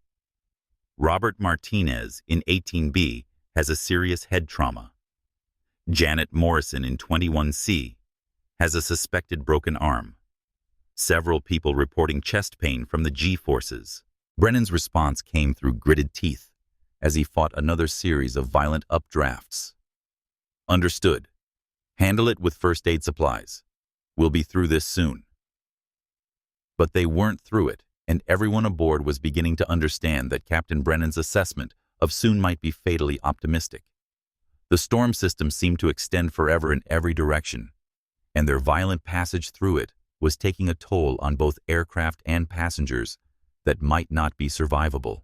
Robert Martinez in 18B has a serious head trauma. Janet Morrison in 21C has a suspected broken arm. Several people reporting chest pain from the G-forces." Brennan's response came through gritted teeth as he fought another series of violent updrafts. "Understood. Handle it with first aid supplies. We'll be through this soon." But they weren't through it, and everyone aboard was beginning to understand that Captain Brennan's assessment of soon might be fatally optimistic. The storm system seemed to extend forever in every direction, and their violent passage through it was taking a toll on both aircraft and passengers that might not be survivable.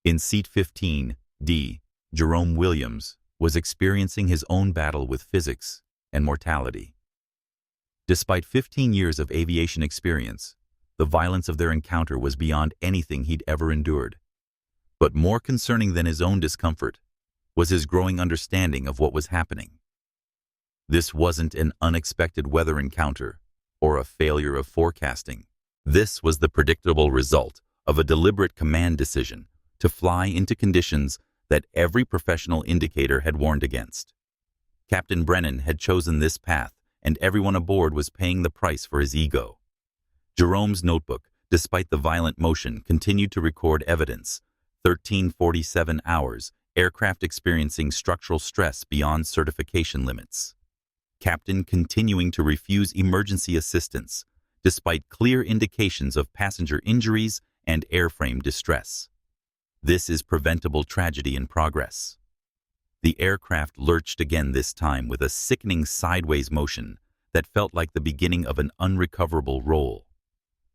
In seat 15D, Jerome Williams was experiencing his own battle with physics and mortality. Despite 15 years of aviation experience, the violence of their encounter was beyond anything he'd ever endured. But more concerning than his own discomfort was his growing understanding of what was happening. This wasn't an unexpected weather encounter or a failure of forecasting. This was the predictable result of a deliberate command decision to fly into conditions that every professional indicator had warned against. Captain Brennan had chosen this path, and everyone aboard was paying the price for his ego. Jerome's notebook, despite the violent motion, continued to record evidence. 1347 hours, aircraft experiencing structural stress beyond certification limits. Captain continuing to refuse emergency assistance, despite clear indications of passenger injuries and airframe distress. This is preventable tragedy in progress. The aircraft lurched again, this time with a sickening sideways motion that felt like the beginning of an unrecoverable roll.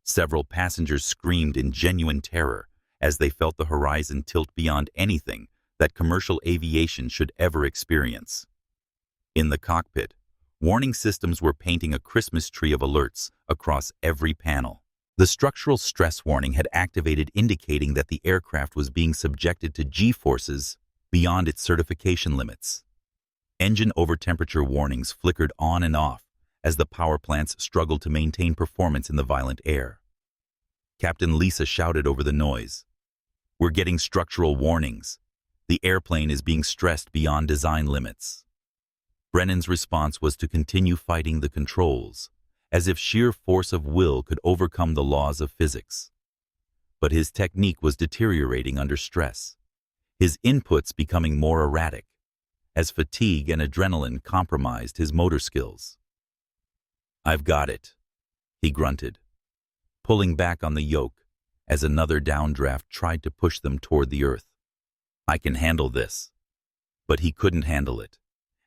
Several passengers screamed in genuine terror as they felt the horizon tilt beyond anything that commercial aviation should ever experience. In the cockpit, warning systems were painting a Christmas tree of alerts across every panel. The structural stress warning had activated, indicating that the aircraft was being subjected to G-forces beyond its certification limits. Engine overtemperature warnings flickered on and off as the power plants struggled to maintain performance in the violent air. Captain Lisa shouted over the noise, "We're getting structural warnings. The airplane is being stressed beyond design limits." Brennan's response was to continue fighting the controls, as if sheer force of will could overcome the laws of physics. But his technique was deteriorating under stress, his inputs becoming more erratic, as fatigue and adrenaline compromised his motor skills. "I've got it," he grunted, pulling back on the yoke as another downdraft tried to push them toward the earth. "I can handle this." But he couldn't handle it,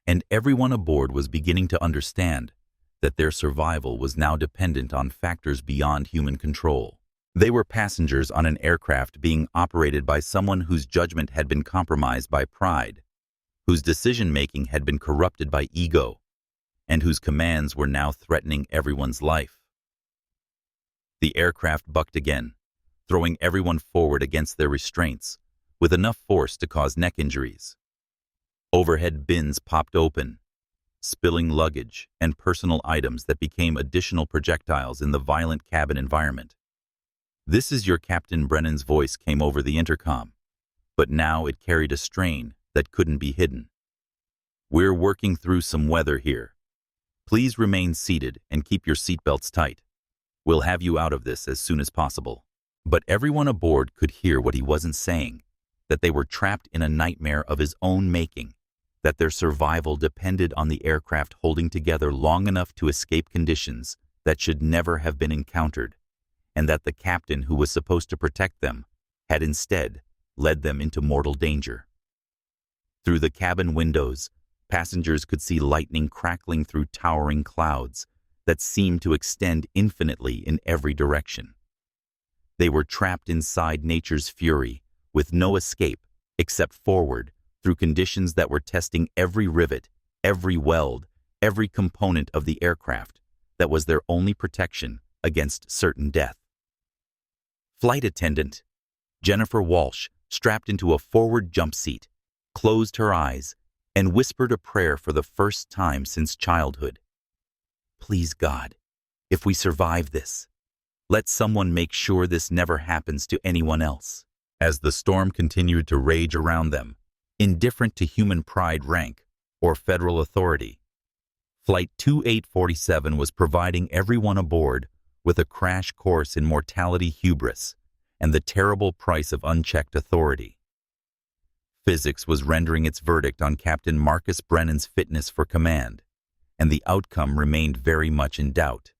and everyone aboard was beginning to understand that their survival was now dependent on factors beyond human control. They were passengers on an aircraft being operated by someone whose judgment had been compromised by pride, whose decision-making had been corrupted by ego, and whose commands were now threatening everyone's life. The aircraft bucked again, throwing everyone forward against their restraints, with enough force to cause neck injuries. Overhead bins popped open, spilling luggage and personal items that became additional projectiles in the violent cabin environment. "This is your Captain Brennan's voice," came over the intercom, but now it carried a strain that couldn't be hidden. "We're working through some weather here. Please remain seated and keep your seatbelts tight. We'll have you out of this as soon as possible." But everyone aboard could hear what he wasn't saying, that they were trapped in a nightmare of his own making, that their survival depended on the aircraft holding together long enough to escape conditions that should never have been encountered, and that the captain who was supposed to protect them had instead led them into mortal danger. Through the cabin windows, passengers could see lightning crackling through towering clouds that seemed to extend infinitely in every direction. They were trapped inside nature's fury, with no escape except forward through conditions that were testing every rivet, every weld, every component of the aircraft that was their only protection against certain death. Flight attendant Jennifer Walsh, strapped into a forward jump seat, closed her eyes and whispered a prayer for the first time since childhood. "Please God, if we survive this, let someone make sure this never happens to anyone else." As the storm continued to rage around them, indifferent to human pride, rank, or federal authority, Flight 2847 was providing everyone aboard with a crash course in mortality hubris and the terrible price of unchecked authority. Physics was rendering its verdict on Captain Marcus Brennan's fitness for command, and the outcome remained very much in doubt.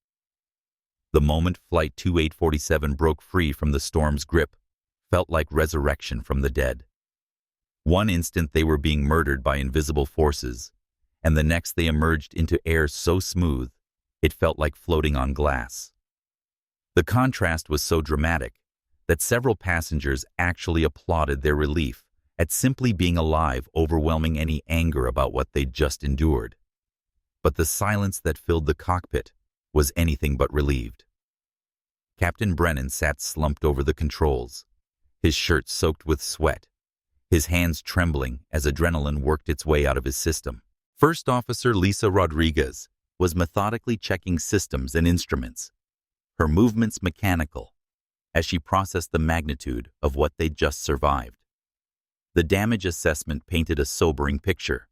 The moment Flight 2847 broke free from the storm's grip felt like resurrection from the dead. One instant they were being murdered by invisible forces, and the next they emerged into air so smooth it felt like floating on glass. The contrast was so dramatic that several passengers actually applauded their relief at simply being alive, overwhelming any anger about what they'd just endured. But the silence that filled the cockpit was anything but relieved. Captain Brennan sat slumped over the controls, his shirt soaked with sweat, his hands trembling as adrenaline worked its way out of his system. First Officer Lisa Rodriguez was methodically checking systems and instruments, her movements mechanical, as she processed the magnitude of what they'd just survived. The damage assessment painted a sobering picture.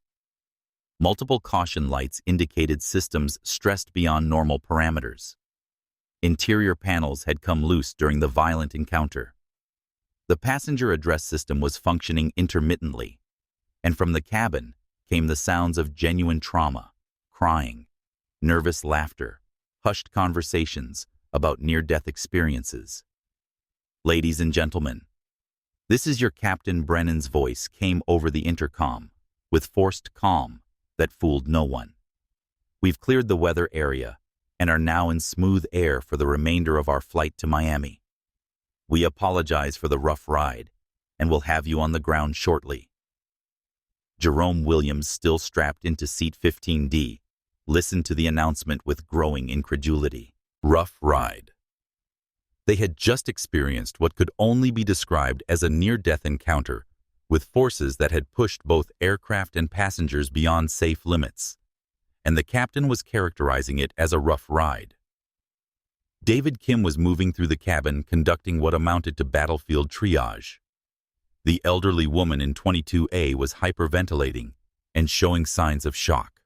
Multiple caution lights indicated systems stressed beyond normal parameters. Interior panels had come loose during the violent encounter. The passenger address system was functioning intermittently, and from the cabin came the sounds of genuine trauma, crying, nervous laughter, hushed conversations about near-death experiences. "Ladies and gentlemen, this is your Captain Brennan's voice," came over the intercom, with forced calm that fooled no one. "We've cleared the weather area and are now in smooth air for the remainder of our flight to Miami. We apologize for the rough ride, and we'll have you on the ground shortly." Jerome Williams, still strapped into seat 15D, listened to the announcement with growing incredulity. Rough ride. They had just experienced what could only be described as a near-death encounter with forces that had pushed both aircraft and passengers beyond safe limits, and the captain was characterizing it as a rough ride. David Kim was moving through the cabin conducting what amounted to battlefield triage. The elderly woman in 22A was hyperventilating and showing signs of shock.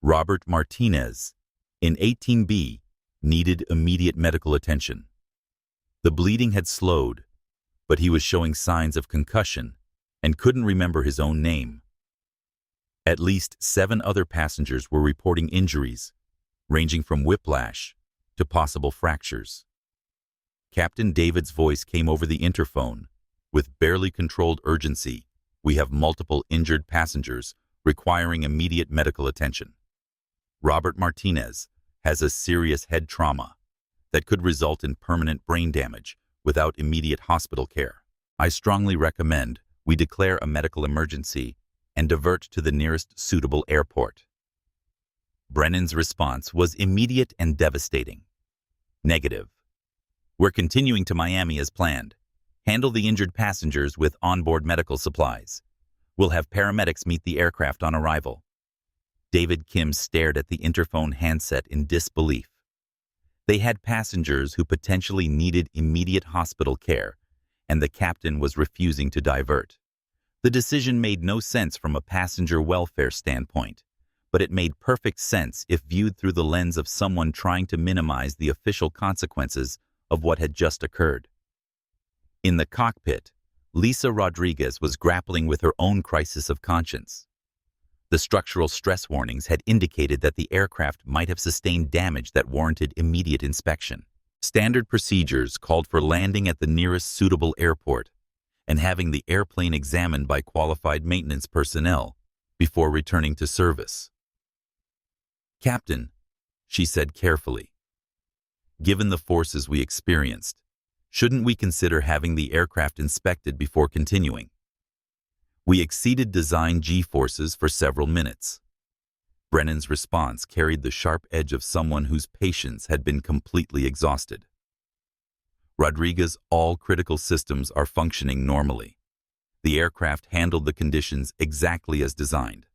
Robert Martinez, in 18B, needed immediate medical attention. The bleeding had slowed, but he was showing signs of concussion and couldn't remember his own name. At least 7 other passengers were reporting injuries, ranging from whiplash to possible fractures. Captain David's voice came over the interphone with barely controlled urgency. We have multiple injured passengers requiring immediate medical attention. Robert Martinez has a serious head trauma that could result in permanent brain damage without immediate hospital care. I strongly recommend we declare a medical emergency and divert to the nearest suitable airport. Brennan's response was immediate and devastating. Negative. We're continuing to Miami as planned. Handle the injured passengers with onboard medical supplies. We'll have paramedics meet the aircraft on arrival. David Kim stared at the interphone handset in disbelief. They had passengers who potentially needed immediate hospital care, and the captain was refusing to divert. The decision made no sense from a passenger welfare standpoint, but it made perfect sense if viewed through the lens of someone trying to minimize the official consequences of what had just occurred. In the cockpit, Lisa Rodriguez was grappling with her own crisis of conscience. The structural stress warnings had indicated that the aircraft might have sustained damage that warranted immediate inspection. Standard procedures called for landing at the nearest suitable airport and having the airplane examined by qualified maintenance personnel before returning to service. "Captain," she said carefully, "given the forces we experienced, shouldn't we consider having the aircraft inspected before continuing? We exceeded design G-forces for several minutes." Brennan's response carried the sharp edge of someone whose patience had been completely exhausted. "Rodriguez, all critical systems are functioning normally. The aircraft handled the conditions exactly as designed.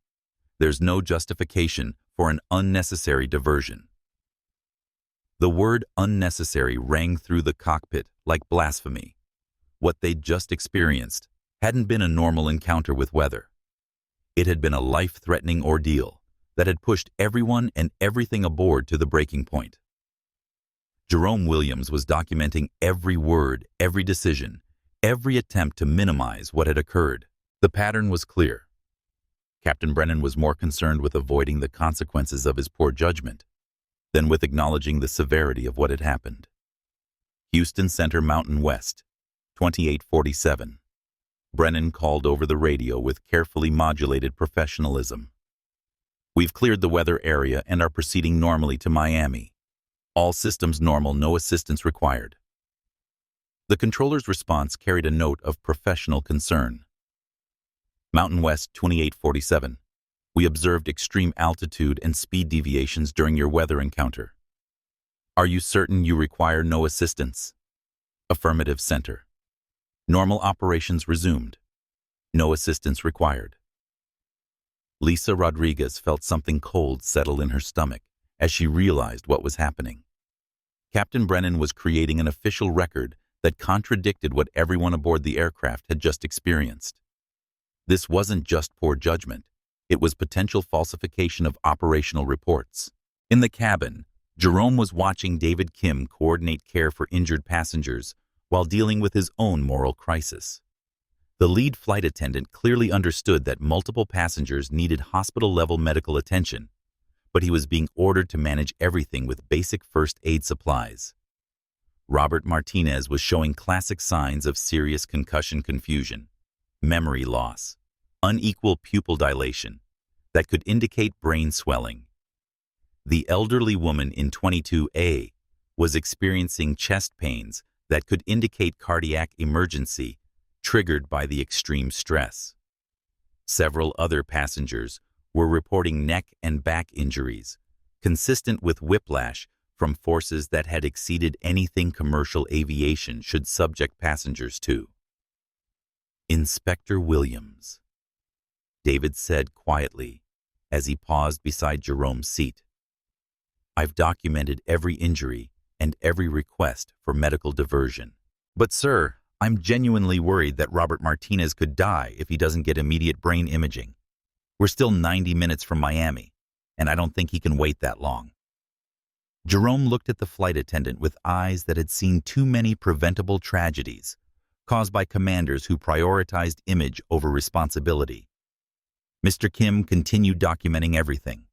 There's no justification for an unnecessary diversion." The word unnecessary rang through the cockpit like blasphemy. What they'd just experienced hadn't been a normal encounter with weather. It had been a life-threatening ordeal that had pushed everyone and everything aboard to the breaking point. Jerome Williams was documenting every word, every decision, every attempt to minimize what had occurred. The pattern was clear. Captain Brennan was more concerned with avoiding the consequences of his poor judgment than with acknowledging the severity of what had happened. Houston Center, Mountain West, 2847. Brennan called over the radio with carefully modulated professionalism. "We've cleared the weather area and are proceeding normally to Miami. All systems normal, no assistance required." The controller's response carried a note of professional concern. "Mountain West, 2847. We observed extreme altitude and speed deviations during your weather encounter. Are you certain you require no assistance?" "Affirmative, Center. Normal operations resumed. No assistance required." Lisa Rodriguez felt something cold settle in her stomach as she realized what was happening. Captain Brennan was creating an official record that contradicted what everyone aboard the aircraft had just experienced. This wasn't just poor judgment. It was potential falsification of operational reports. In the cabin, Jerome was watching David Kim coordinate care for injured passengers while dealing with his own moral crisis. The lead flight attendant clearly understood that multiple passengers needed hospital-level medical attention, but he was being ordered to manage everything with basic first aid supplies. Robert Martinez was showing classic signs of serious concussion confusion, memory loss, unequal pupil dilation that could indicate brain swelling. The elderly woman in 22A was experiencing chest pains that could indicate cardiac emergency triggered by the extreme stress. Several other passengers were reporting neck and back injuries, consistent with whiplash from forces that had exceeded anything commercial aviation should subject passengers to. "Inspector Williams," David said quietly as he paused beside Jerome's seat. "I've documented every injury and every request for medical diversion. But sir, I'm genuinely worried that Robert Martinez could die if he doesn't get immediate brain imaging. We're still 90 minutes from Miami. and I don't think he can wait that long. Jerome looked at the flight attendant with eyes that had seen too many preventable tragedies caused by commanders who prioritized image over responsibility. Mr. Kim continued documenting everything.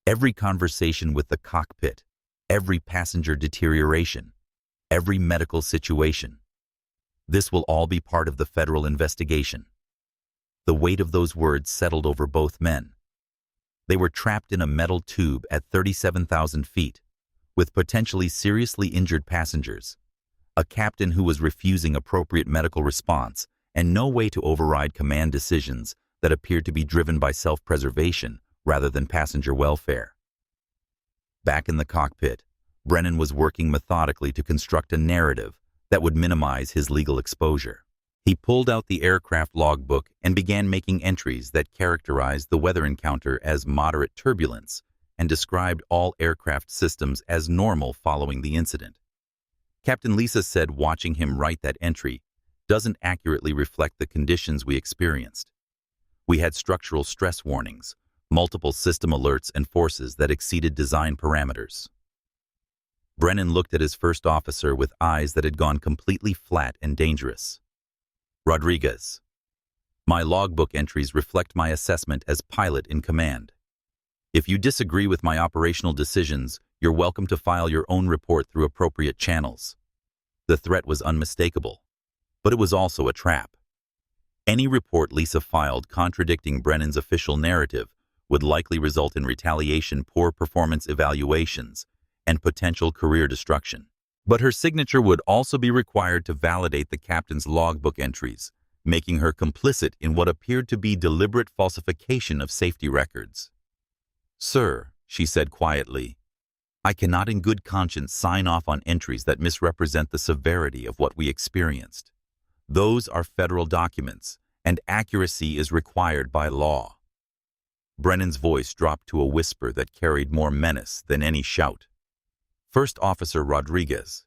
Every conversation with the cockpit, every passenger deterioration, every medical situation. This will all be part of the federal investigation. The weight of those words settled over both men. They were trapped in a metal tube at 37,000 feet, with potentially seriously injured passengers, a captain who was refusing appropriate medical response, and no way to override command decisions that appeared to be driven by self-preservation rather than passenger welfare. Back in the cockpit, Brennan was working methodically to construct a narrative that would minimize his legal exposure. He pulled out the aircraft logbook and began making entries that characterized the weather encounter as moderate turbulence and described all aircraft systems as normal following the incident. Captain Lisa said watching him write that entry doesn't accurately reflect the conditions we experienced. We had structural stress warnings, multiple system alerts, and forces that exceeded design parameters. Brennan looked at his first officer with eyes that had gone completely flat and dangerous. Rodriguez, my logbook entries reflect my assessment as pilot in command. If you disagree with my operational decisions, you're welcome to file your own report through appropriate channels. The threat was unmistakable, but it was also a trap. Any report Lisa filed contradicting Brennan's official narrative would likely result in retaliation, poor performance evaluations, and potential career destruction. But her signature would also be required to validate the captain's logbook entries, making her complicit in what appeared to be deliberate falsification of safety records. "Sir," she said quietly, "I cannot in good conscience sign off on entries that misrepresent the severity of what we experienced. Those are federal documents, and accuracy is required by law." Brennan's voice dropped to a whisper that carried more menace than any shout. "First Officer Rodriguez,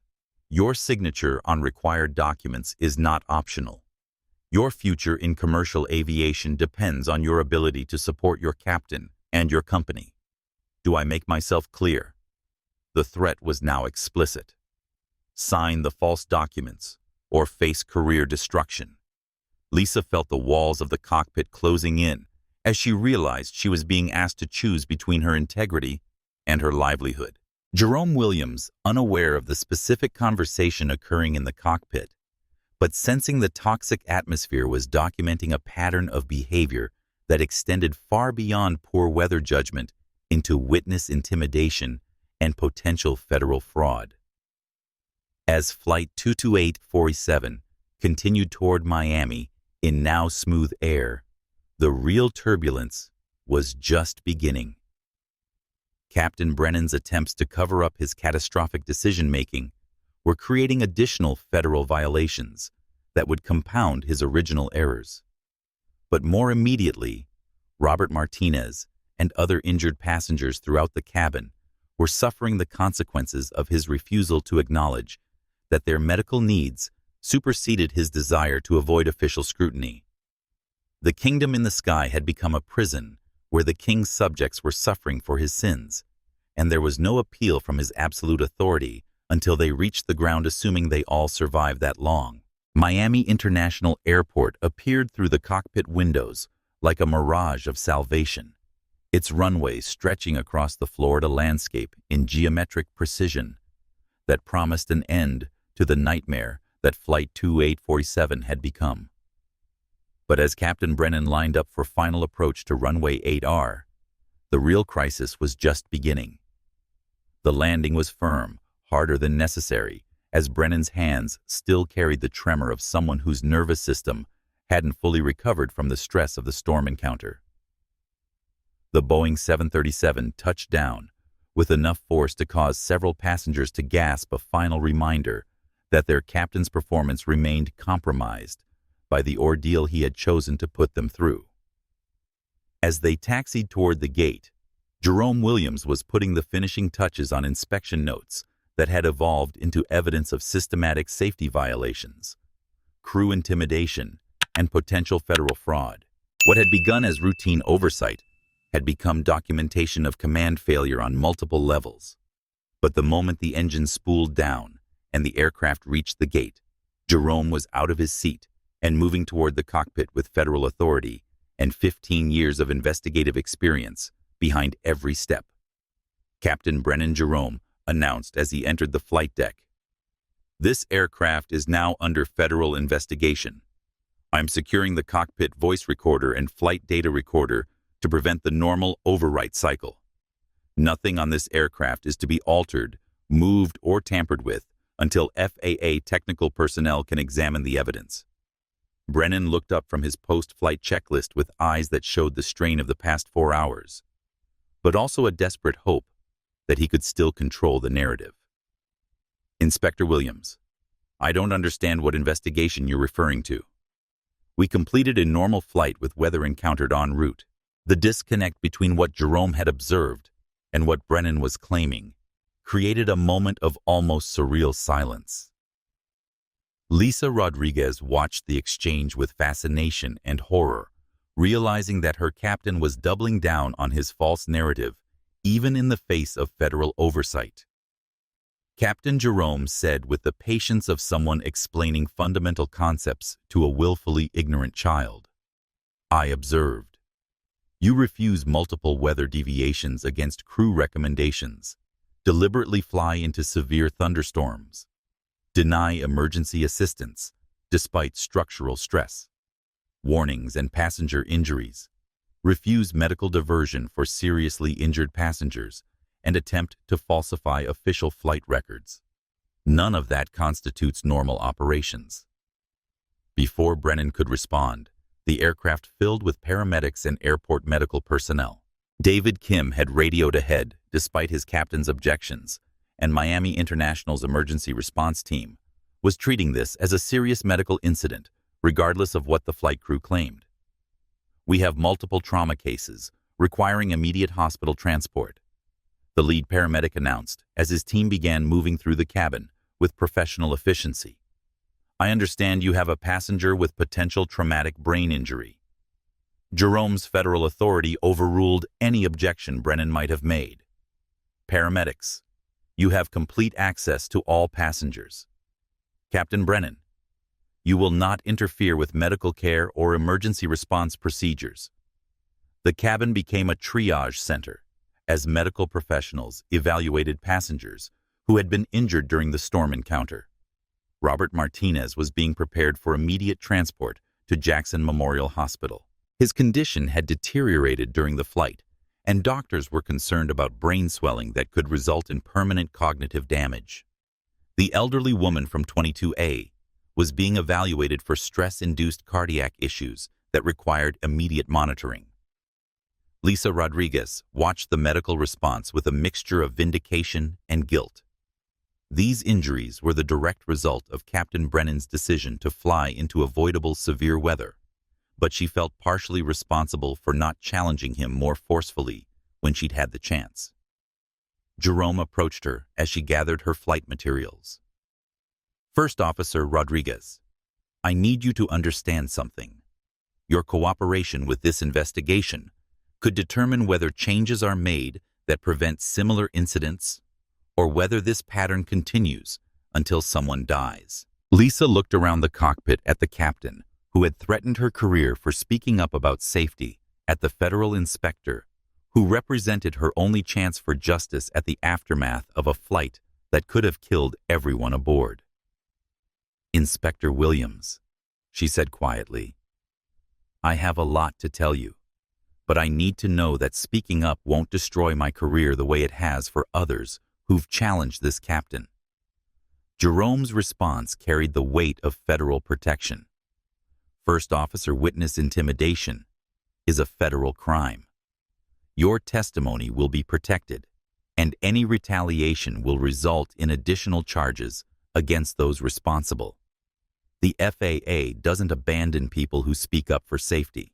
your signature on required documents is not optional. Your future in commercial aviation depends on your ability to support your captain and your company. Do I make myself clear?" The threat was now explicit. Sign the false documents or face career destruction. Lisa felt the walls of the cockpit closing in as she realized she was being asked to choose between her integrity and her livelihood. Jerome Williams, unaware of the specific conversation occurring in the cockpit, but sensing the toxic atmosphere, was documenting a pattern of behavior that extended far beyond poor weather judgment into witness intimidation and potential federal fraud. As Flight 22847 continued toward Miami in now smooth air, the real turbulence was just beginning. Captain Brennan's attempts to cover up his catastrophic decision-making were creating additional federal violations that would compound his original errors. But more immediately, Robert Martinez and other injured passengers throughout the cabin were suffering the consequences of his refusal to acknowledge that their medical needs superseded his desire to avoid official scrutiny. The kingdom in the sky had become a prison where the king's subjects were suffering for his sins, and there was no appeal from his absolute authority until they reached the ground, assuming they all survived that long. Miami International Airport appeared through the cockpit windows like a mirage of salvation, its runways stretching across the Florida landscape in geometric precision that promised an end to the nightmare that Flight 2847 had become. But as Captain Brennan lined up for final approach to runway 8R, the real crisis was just beginning. The landing was firm, harder than necessary, as Brennan's hands still carried the tremor of someone whose nervous system hadn't fully recovered from the stress of the storm encounter. The Boeing 737 touched down with enough force to cause several passengers to gasp, a final reminder that their captain's performance remained compromised by the ordeal he had chosen to put them through. As they taxied toward the gate, Jerome Williams was putting the finishing touches on inspection notes that had evolved into evidence of systematic safety violations, crew intimidation, and potential federal fraud. What had begun as routine oversight had become documentation of command failure on multiple levels. But the moment the engine spooled down and the aircraft reached the gate, Jerome was out of his seat and moving toward the cockpit with federal authority and 15 years of investigative experience behind every step. Captain Brennan Jerome announced as he entered the flight deck, "This aircraft is now under federal investigation. I'm securing the cockpit voice recorder and flight data recorder to prevent the normal overwrite cycle. Nothing on this aircraft is to be altered, moved, or tampered with until FAA technical personnel can examine the evidence." Brennan looked up from his post-flight checklist with eyes that showed the strain of the past 4 hours, but also a desperate hope that he could still control the narrative. "Inspector Williams, I don't understand what investigation you're referring to. We completed a normal flight with weather encountered en route. The disconnect between what Jerome had observed and what Brennan was claiming created a moment of almost surreal silence." Lisa Rodriguez watched the exchange with fascination and horror, realizing that her captain was doubling down on his false narrative, even in the face of federal oversight. Captain Jerome said with the patience of someone explaining fundamental concepts to a willfully ignorant child, "I observed. You refuse multiple weather deviations against crew recommendations, deliberately fly into severe thunderstorms, deny emergency assistance despite structural stress, warnings and passenger injuries, refuse medical diversion for seriously injured passengers, and attempt to falsify official flight records. None of that constitutes normal operations." Before Brennan could respond, the aircraft filled with paramedics and airport medical personnel. David Kim had radioed ahead, despite his captain's objections, and Miami International's emergency response team was treating this as a serious medical incident, regardless of what the flight crew claimed. "We have multiple trauma cases requiring immediate hospital transport," the lead paramedic announced as his team began moving through the cabin with professional efficiency. "I understand you have a passenger with potential traumatic brain injury." Jerome's federal authority overruled any objection Brennan might have made. "Paramedics, you have complete access to all passengers. Captain Brennan, you will not interfere with medical care or emergency response procedures." The cabin became a triage center as medical professionals evaluated passengers who had been injured during the storm encounter. Robert Martinez was being prepared for immediate transport to Jackson Memorial Hospital. His condition had deteriorated during the flight, and doctors were concerned about brain swelling that could result in permanent cognitive damage. The elderly woman from 22A was being evaluated for stress-induced cardiac issues that required immediate monitoring. Lisa Rodriguez watched the medical response with a mixture of vindication and guilt. These injuries were the direct result of Captain Brennan's decision to fly into avoidable severe weather, but she felt partially responsible for not challenging him more forcefully when she'd had the chance. Jerome approached her as she gathered her flight materials. "First Officer Rodriguez, I need you to understand something. Your cooperation with this investigation could determine whether changes are made that prevent similar incidents or whether this pattern continues until someone dies." Lisa looked around the cockpit at the captain, who had threatened her career for speaking up about safety, at the federal inspector, who represented her only chance for justice at the aftermath of a flight that could have killed everyone aboard. "Inspector Williams," she said quietly, "I have a lot to tell you, but I need to know that speaking up won't destroy my career the way it has for others who've challenged this captain." Jerome's response carried the weight of federal protection. First Officer witness intimidation is a federal crime. Your testimony will be protected, and any retaliation will result in additional charges against those responsible. The FAA doesn't abandon people who speak up for safety.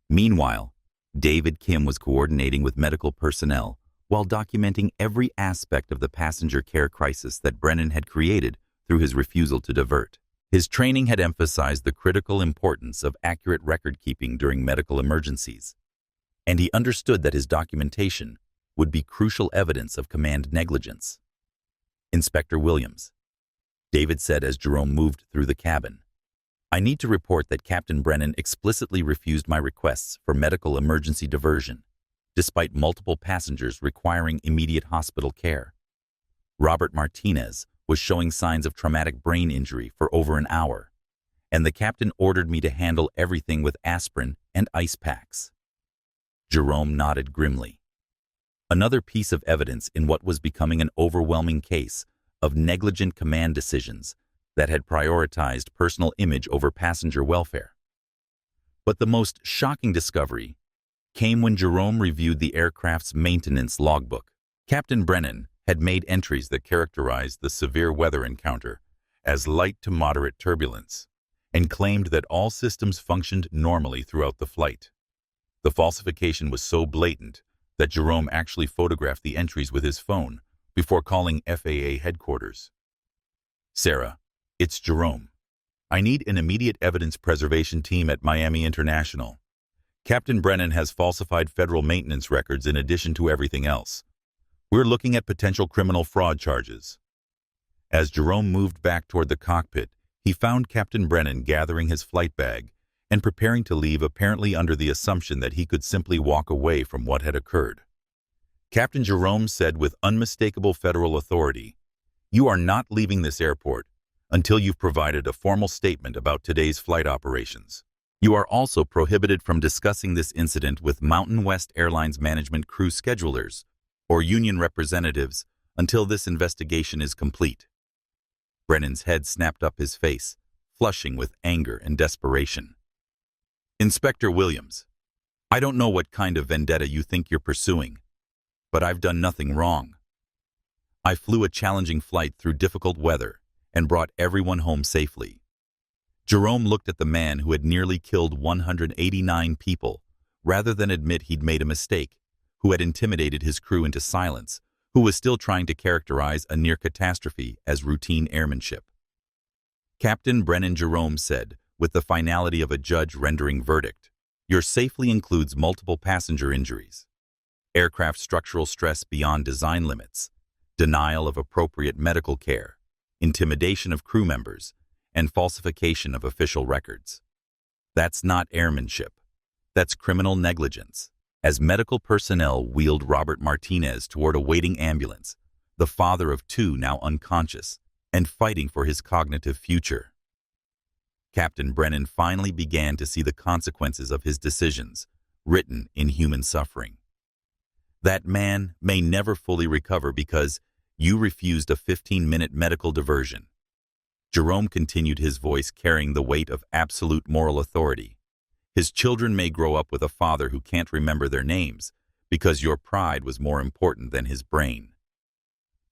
Meanwhile, David Kim was coordinating with medical personnel while documenting every aspect of the passenger care crisis that Brennan had created through his refusal to divert. His training had emphasized the critical importance of accurate record-keeping during medical emergencies. and he understood that his documentation would be crucial evidence of command negligence. Inspector Williams, David said as Jerome moved through the cabin, I need to report that Captain Brennan explicitly refused my requests for medical emergency diversion, despite multiple passengers requiring immediate hospital care. Robert Martinez was showing signs of traumatic brain injury for over an hour, and the captain ordered me to handle everything with aspirin and ice packs. Jerome nodded grimly. Another piece of evidence in what was becoming an overwhelming case of negligent command decisions that had prioritized personal image over passenger welfare. But the most shocking discovery came when Jerome reviewed the aircraft's maintenance logbook. Captain Brennan had made entries that characterized the severe weather encounter as light to moderate turbulence and claimed that all systems functioned normally throughout the flight. The falsification was so blatant that Jerome actually photographed the entries with his phone before calling FAA headquarters. Sarah, it's Jerome. I need an immediate evidence preservation team at Miami International. Captain Brennan has falsified federal maintenance records in addition to everything else. We're looking at potential criminal fraud charges. As Jerome moved back toward the cockpit, he found Captain Brennan gathering his flight bag and preparing to leave, apparently under the assumption that he could simply walk away from what had occurred. Captain Jerome said with unmistakable federal authority, "You are not leaving this airport until you've provided a formal statement about today's flight operations. You are also prohibited from discussing this incident with Mountain West Airlines management crew schedulers or union representatives until this investigation is complete." Brennan's head snapped up his face, flushing with anger and desperation. Inspector Williams, I don't know what kind of vendetta you think you're pursuing, but I've done nothing wrong. I flew a challenging flight through difficult weather and brought everyone home safely. Jerome looked at the man who had nearly killed 189 people, rather than admit he'd made a mistake, who had intimidated his crew into silence, who was still trying to characterize a near catastrophe as routine airmanship. Captain Brennan, Jerome said, with the finality of a judge rendering verdict, your safely includes multiple passenger injuries, aircraft structural stress beyond design limits, denial of appropriate medical care, intimidation of crew members, and falsification of official records. That's not airmanship. That's criminal negligence. As medical personnel wheeled Robert Martinez toward a waiting ambulance, the father of two now unconscious and fighting for his cognitive future, Captain Brennan finally began to see the consequences of his decisions, written in human suffering. That man may never fully recover because you refused a 15-minute medical diversion. Jerome continued, his voice carrying the weight of absolute moral authority. His children may grow up with a father who can't remember their names because your pride was more important than his brain.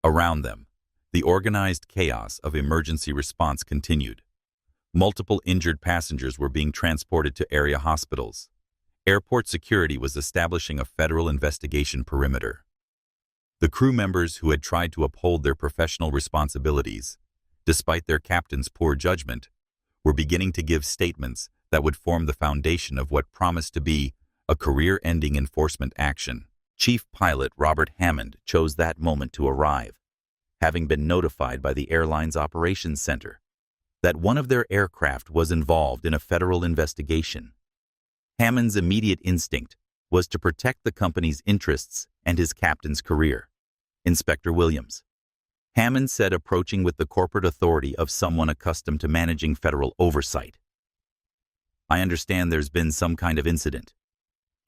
Around them, the organized chaos of emergency response continued. Multiple injured passengers were being transported to area hospitals. Airport security was establishing a federal investigation perimeter. The crew members who had tried to uphold their professional responsibilities, despite their captain's poor judgment, were beginning to give statements that would form the foundation of what promised to be a career-ending enforcement action. Chief Pilot Robert Hammond chose that moment to arrive, having been notified by the airline's operations center that one of their aircraft was involved in a federal investigation. Hammond's immediate instinct was to protect the company's interests and his captain's career. Inspector Williams, Hammond said, approaching with the corporate authority of someone accustomed to managing federal oversight. I understand there's been some kind of incident.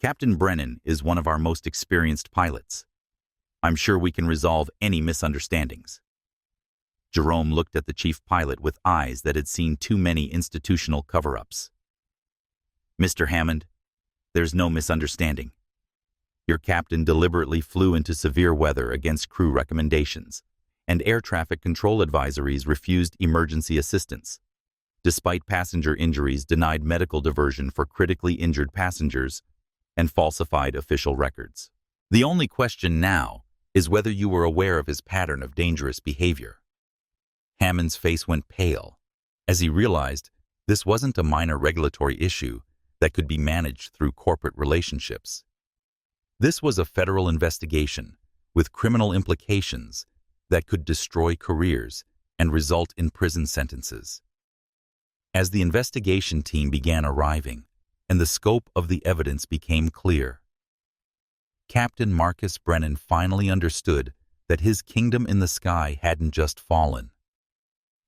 Captain Brennan is one of our most experienced pilots. I'm sure we can resolve any misunderstandings. Jerome looked at the chief pilot with eyes that had seen too many institutional cover-ups. Mr. Hammond, there's no misunderstanding. Your captain deliberately flew into severe weather against crew recommendations, and air traffic control advisories refused emergency assistance. Despite passenger injuries, denied medical diversion for critically injured passengers, and falsified official records. The only question now is whether you were aware of his pattern of dangerous behavior. Hammond's face went pale as he realized this wasn't a minor regulatory issue that could be managed through corporate relationships. This was a federal investigation with criminal implications that could destroy careers and result in prison sentences. As the investigation team began arriving and the scope of the evidence became clear, Captain Marcus Brennan finally understood that his kingdom in the sky hadn't just fallen.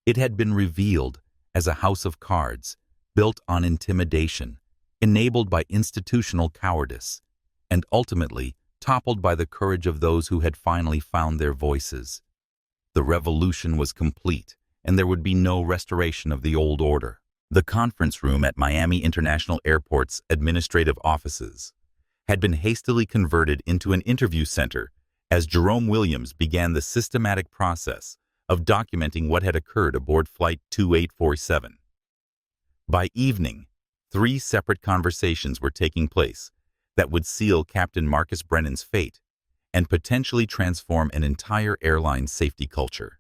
It had been revealed as a house of cards built on intimidation, enabled by institutional cowardice, and ultimately toppled by the courage of those who had finally found their voices. The revolution was complete, and there would be no restoration of the old order. The conference room at Miami International Airport's administrative offices had been hastily converted into an interview center as Jerome Williams began the systematic process of documenting what had occurred aboard Flight 2847. By evening, 3 separate conversations were taking place that would seal Captain Marcus Brennan's fate and potentially transform an entire airline safety culture.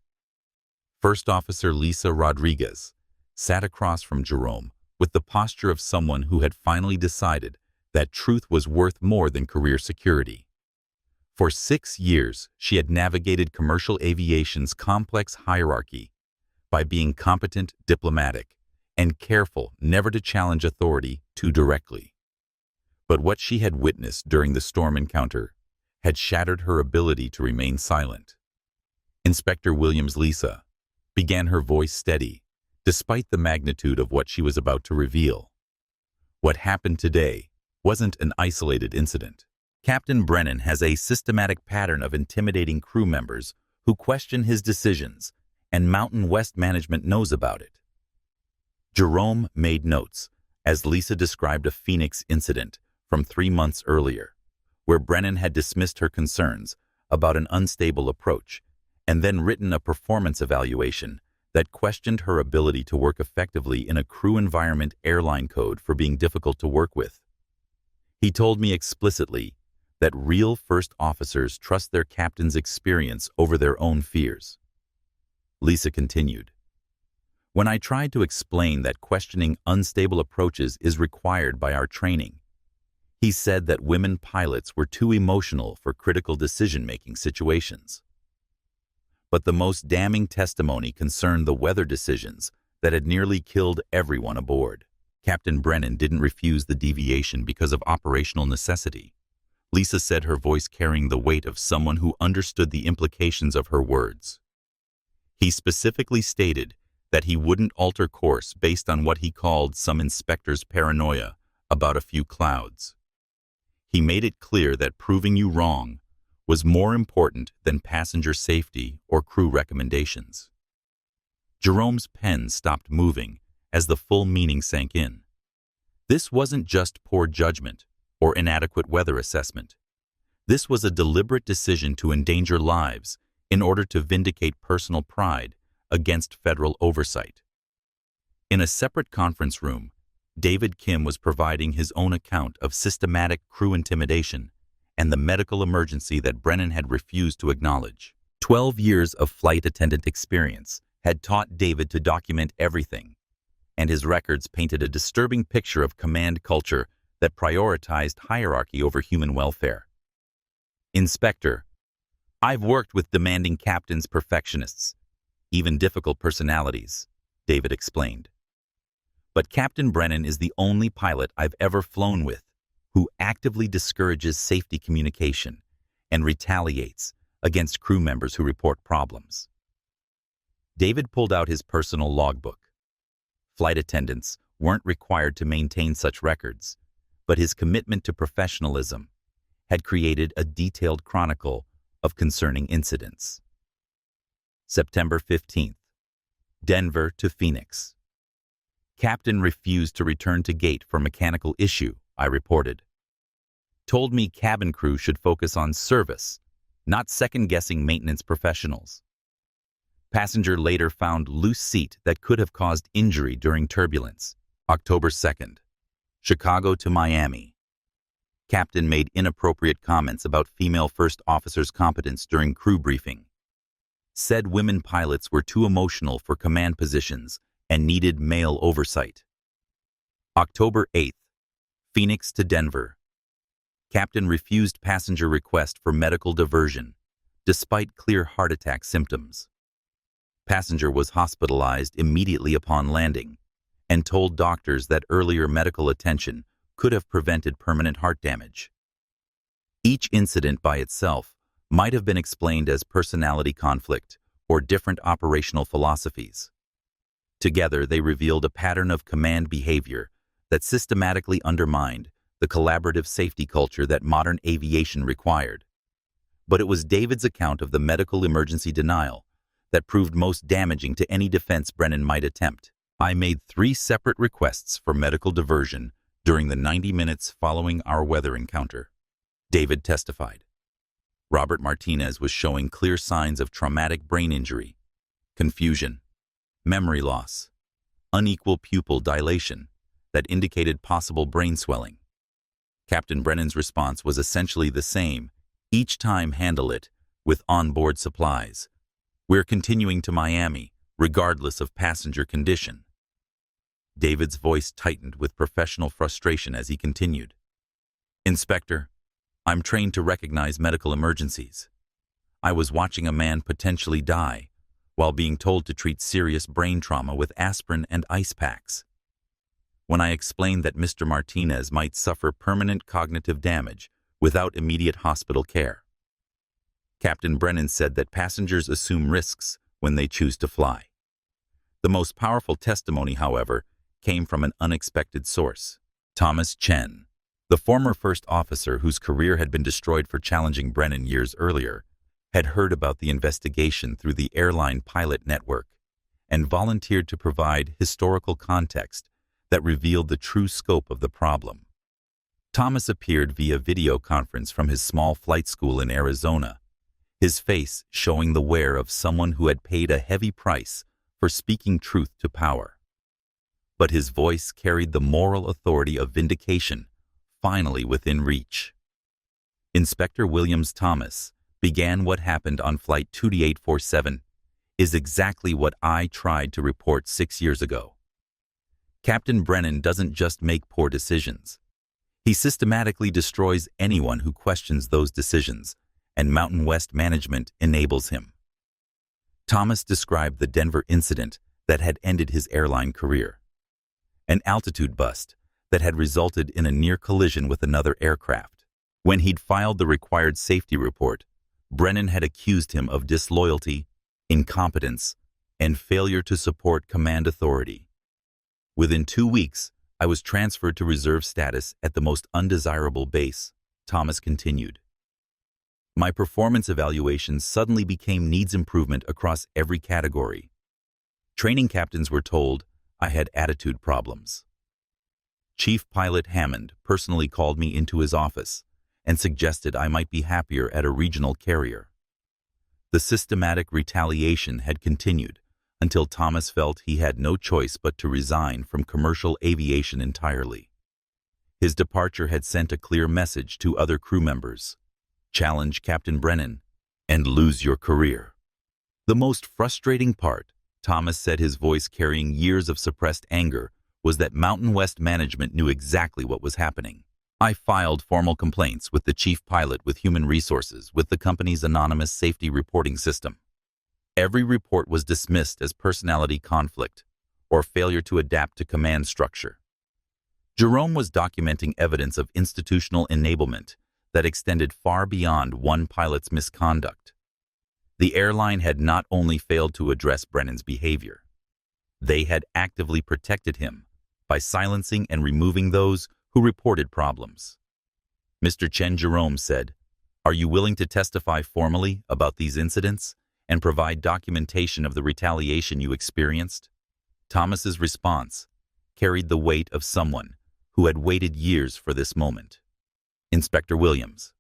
First Officer Lisa Rodriguez sat across from Jerome with the posture of someone who had finally decided that truth was worth more than career security. For 6 years, she had navigated commercial aviation's complex hierarchy by being competent, diplomatic, and careful never to challenge authority too directly. But what she had witnessed during the storm encounter had shattered her ability to remain silent. Inspector Williams' Lisa began, her voice steady, despite the magnitude of what she was about to reveal. What happened today wasn't an isolated incident. Captain Brennan has a systematic pattern of intimidating crew members who question his decisions, and Mountain West management knows about it. Jerome made notes as Lisa described a Phoenix incident from 3 months earlier, where Brennan had dismissed her concerns about an unstable approach and then written a performance evaluation that questioned her ability to work effectively in a crew environment airline code for being difficult to work with. He told me explicitly that real first officers trust their captain's experience over their own fears. Lisa continued, "When I tried to explain that questioning unstable approaches is required by our training, he said that women pilots were too emotional for critical decision-making situations." But the most damning testimony concerned the weather decisions that had nearly killed everyone aboard. Captain Brennan didn't refuse the deviation because of operational necessity. Lisa said, her voice carrying the weight of someone who understood the implications of her words. He specifically stated that he wouldn't alter course based on what he called some inspector's paranoia about a few clouds. He made it clear that proving you wrong was more important than passenger safety or crew recommendations. Jerome's pen stopped moving as the full meaning sank in. This wasn't just poor judgment or inadequate weather assessment. This was a deliberate decision to endanger lives in order to vindicate personal pride against federal oversight. In a separate conference room, David Kim was providing his own account of systematic crew intimidation and the medical emergency that Brennan had refused to acknowledge. 12 years of flight attendant experience had taught David to document everything, and his records painted a disturbing picture of command culture that prioritized hierarchy over human welfare. "Inspector, I've worked with demanding captains, perfectionists, even difficult personalities," David explained. "But Captain Brennan is the only pilot I've ever flown with who actively discourages safety communication and retaliates against crew members who report problems." David pulled out his personal logbook. Flight attendants weren't required to maintain such records, but his commitment to professionalism had created a detailed chronicle of concerning incidents. September 15th, Denver to Phoenix. "Captain refused to return to gate for mechanical issue," I reported. "Told me cabin crew should focus on service, not second-guessing maintenance professionals." Passenger later found loose seat that could have caused injury during turbulence. October 2nd, Chicago to Miami. Captain made inappropriate comments about female first officers' competence during crew briefing. Said women pilots were too emotional for command positions and needed male oversight. October 8th, Phoenix to Denver. Captain refused passenger request for medical diversion, despite clear heart attack symptoms. Passenger was hospitalized immediately upon landing and told doctors that earlier medical attention could have prevented permanent heart damage. Each incident by itself might have been explained as personality conflict or different operational philosophies. Together, they revealed a pattern of command behavior that systematically undermined the collaborative safety culture that modern aviation required. But it was David's account of the medical emergency denial that proved most damaging to any defense Brennan might attempt. I made 3 separate requests for medical diversion during the 90 minutes following our weather encounter, David testified. Robert Martinez was showing clear signs of traumatic brain injury, confusion, memory loss, unequal pupil dilation that indicated possible brain swelling. Captain Brennan's response was essentially the same. Each time handle it with onboard supplies. We're continuing to Miami, regardless of passenger condition. David's voice tightened with professional frustration as he continued. Inspector, I'm trained to recognize medical emergencies. I was watching a man potentially die while being told to treat serious brain trauma with aspirin and ice packs. When I explained that Mr. Martinez might suffer permanent cognitive damage without immediate hospital care, Captain Brennan said that passengers assume risks when they choose to fly. The most powerful testimony, however, came from an unexpected source. Thomas Chen, the former first officer whose career had been destroyed for challenging Brennan years earlier, had heard about the investigation through the airline pilot network and volunteered to provide historical context that revealed the true scope of the problem. Thomas appeared via video conference from his small flight school in Arizona, his face showing the wear of someone who had paid a heavy price for speaking truth to power. But his voice carried the moral authority of vindication, finally within reach. Inspector Williams Thomas began what happened on Flight 2847 is exactly what I tried to report 6 years ago. Captain Brennan doesn't just make poor decisions. He systematically destroys anyone who questions those decisions, and Mountain West management enables him. Thomas described the Denver incident that had ended his airline career, an altitude bust that had resulted in a near collision with another aircraft. When he'd filed the required safety report, Brennan had accused him of disloyalty, incompetence, and failure to support command authority. Within 2 weeks, I was transferred to reserve status at the most undesirable base, Thomas continued. My performance evaluations suddenly became needs improvement across every category. Training captains were told I had attitude problems. Chief Pilot Hammond personally called me into his office and suggested I might be happier at a regional carrier. The systematic retaliation had continued until Thomas felt he had no choice but to resign from commercial aviation entirely. His departure had sent a clear message to other crew members: challenge Captain Brennan and lose your career. The most frustrating part, Thomas said, his voice carrying years of suppressed anger, was that Mountain West management knew exactly what was happening. I filed formal complaints with the chief pilot with human resources with the company's anonymous safety reporting system. Every report was dismissed as personality conflict or failure to adapt to command structure. Jerome was documenting evidence of institutional enablement that extended far beyond one pilot's misconduct. The airline had not only failed to address Brennan's behavior, they had actively protected him by silencing and removing those who reported problems. Mr. Chen Jerome said, "Are you willing to testify formally about these incidents and provide documentation of the retaliation you experienced?" Thomas's response carried the weight of someone who had waited years for this moment. Inspector Williams,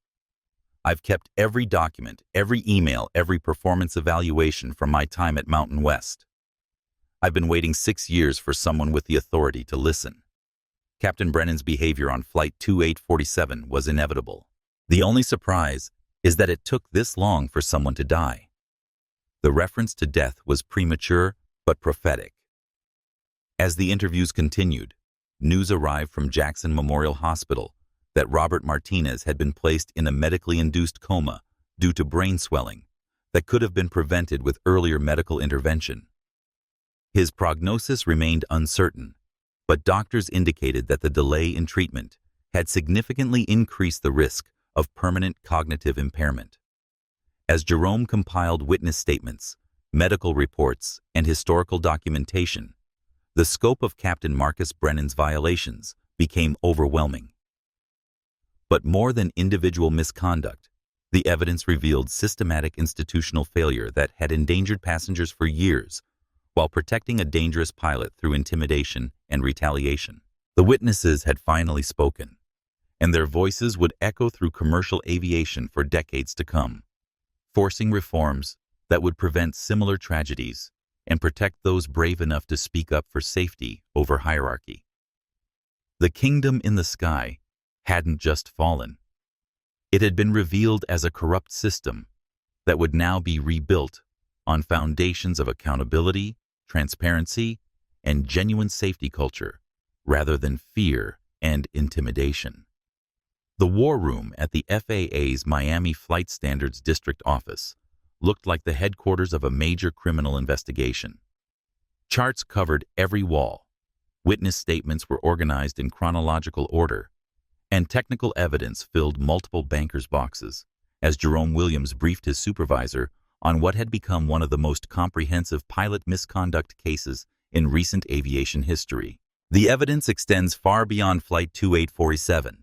I've kept every document, every email, every performance evaluation from my time at Mountain West. I've been waiting 6 years for someone with the authority to listen. Captain Brennan's behavior on Flight 2847 was inevitable. The only surprise is that it took this long for someone to die. The reference to death was premature but prophetic. As the interviews continued, news arrived from Jackson Memorial Hospital that Robert Martinez had been placed in a medically induced coma due to brain swelling that could have been prevented with earlier medical intervention. His prognosis remained uncertain, but doctors indicated that the delay in treatment had significantly increased the risk of permanent cognitive impairment. As Jerome compiled witness statements, medical reports, and historical documentation, the scope of Captain Marcus Brennan's violations became overwhelming. But more than individual misconduct, the evidence revealed systematic institutional failure that had endangered passengers for years while protecting a dangerous pilot through intimidation and retaliation. The witnesses had finally spoken, and their voices would echo through commercial aviation for decades to come, forcing reforms that would prevent similar tragedies and protect those brave enough to speak up for safety over hierarchy. The kingdom in the sky hadn't just fallen. It had been revealed as a corrupt system that would now be rebuilt on foundations of accountability, transparency, and genuine safety culture, rather than fear and intimidation. The war room at the FAA's Miami Flight Standards District Office looked like the headquarters of a major criminal investigation. Charts covered every wall, witness statements were organized in chronological order, and technical evidence filled multiple bankers' boxes as Jerome Williams briefed his supervisor on what had become one of the most comprehensive pilot misconduct cases in recent aviation history. The evidence extends far beyond Flight 2847.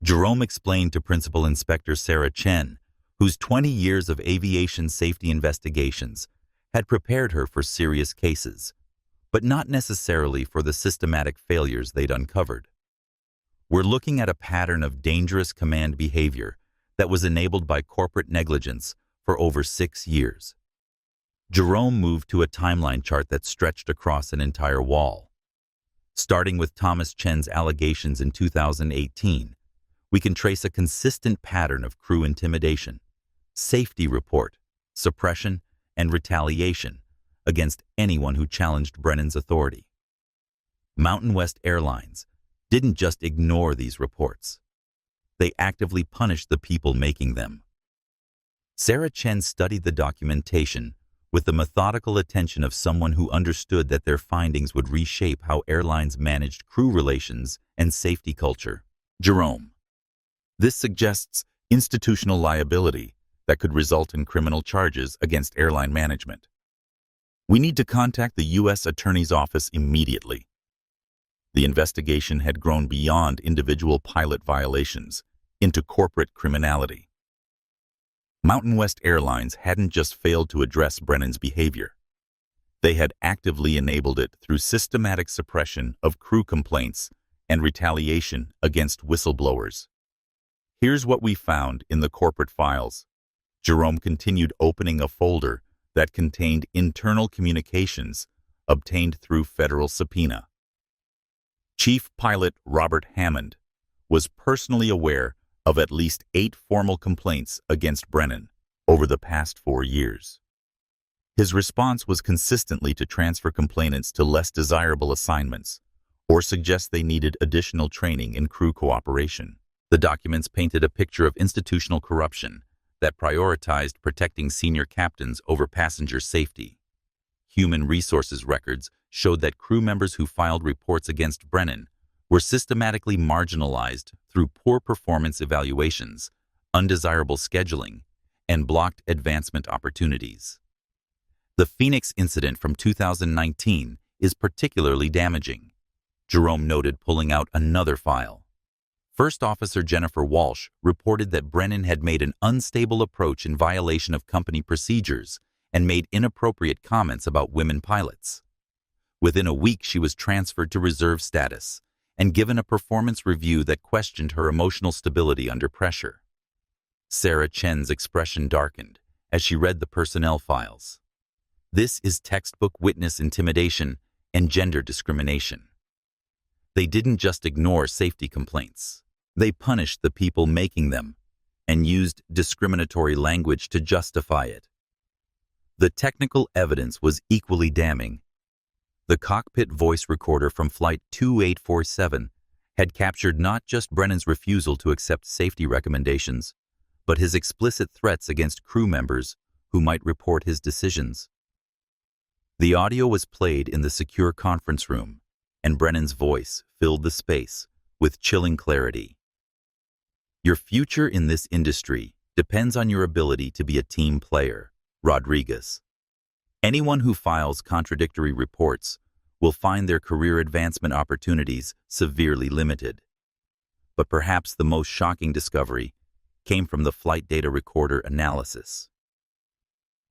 Jerome explained to Principal Inspector Sarah Chen, whose 20 years of aviation safety investigations had prepared her for serious cases, but not necessarily for the systematic failures they'd uncovered. We're looking at a pattern of dangerous command behavior that was enabled by corporate negligence for over 6 years. Jerome moved to a timeline chart that stretched across an entire wall. Starting with Thomas Chen's allegations in 2018, we can trace a consistent pattern of crew intimidation, safety report, suppression, and retaliation against anyone who challenged Brennan's authority. Mountain West Airlines didn't just ignore these reports. They actively punished the people making them. Sarah Chen studied the documentation with the methodical attention of someone who understood that their findings would reshape how airlines managed crew relations and safety culture. Jerome: this suggests institutional liability that could result in criminal charges against airline management. We need to contact the U.S. Attorney's Office immediately. The investigation had grown beyond individual pilot violations into corporate criminality. Mountain West Airlines hadn't just failed to address Brennan's behavior. They had actively enabled it through systematic suppression of crew complaints and retaliation against whistleblowers. Here's what we found in the corporate files. Jerome continued opening a folder that contained internal communications obtained through federal subpoena. Chief Pilot Robert Hammond was personally aware of at least 8 formal complaints against Brennan over the past 4 years. His response was consistently to transfer complainants to less desirable assignments or suggest they needed additional training in crew cooperation. The documents painted a picture of institutional corruption that prioritized protecting senior captains over passenger safety. Human resources records showed that crew members who filed reports against Brennan were systematically marginalized through poor performance evaluations, undesirable scheduling, and blocked advancement opportunities. The Phoenix incident from 2019 is particularly damaging, Jerome noted, pulling out another file. First Officer Jennifer Walsh reported that Brennan had made an unstable approach in violation of company procedures and made inappropriate comments about women pilots. Within a week, she was transferred to reserve status and given a performance review that questioned her emotional stability under pressure. Sarah Chen's expression darkened as she read the personnel files. This is textbook witness intimidation and gender discrimination. They didn't just ignore safety complaints. They punished the people making them and used discriminatory language to justify it. The technical evidence was equally damning. The cockpit voice recorder from Flight 2847 had captured not just Brennan's refusal to accept safety recommendations, but his explicit threats against crew members who might report his decisions. The audio was played in the secure conference room, and Brennan's voice filled the space with chilling clarity. "Your future in this industry depends on your ability to be a team player, Rodriguez. Anyone who files contradictory reports will find their career advancement opportunities severely limited." But perhaps the most shocking discovery came from the flight data recorder analysis.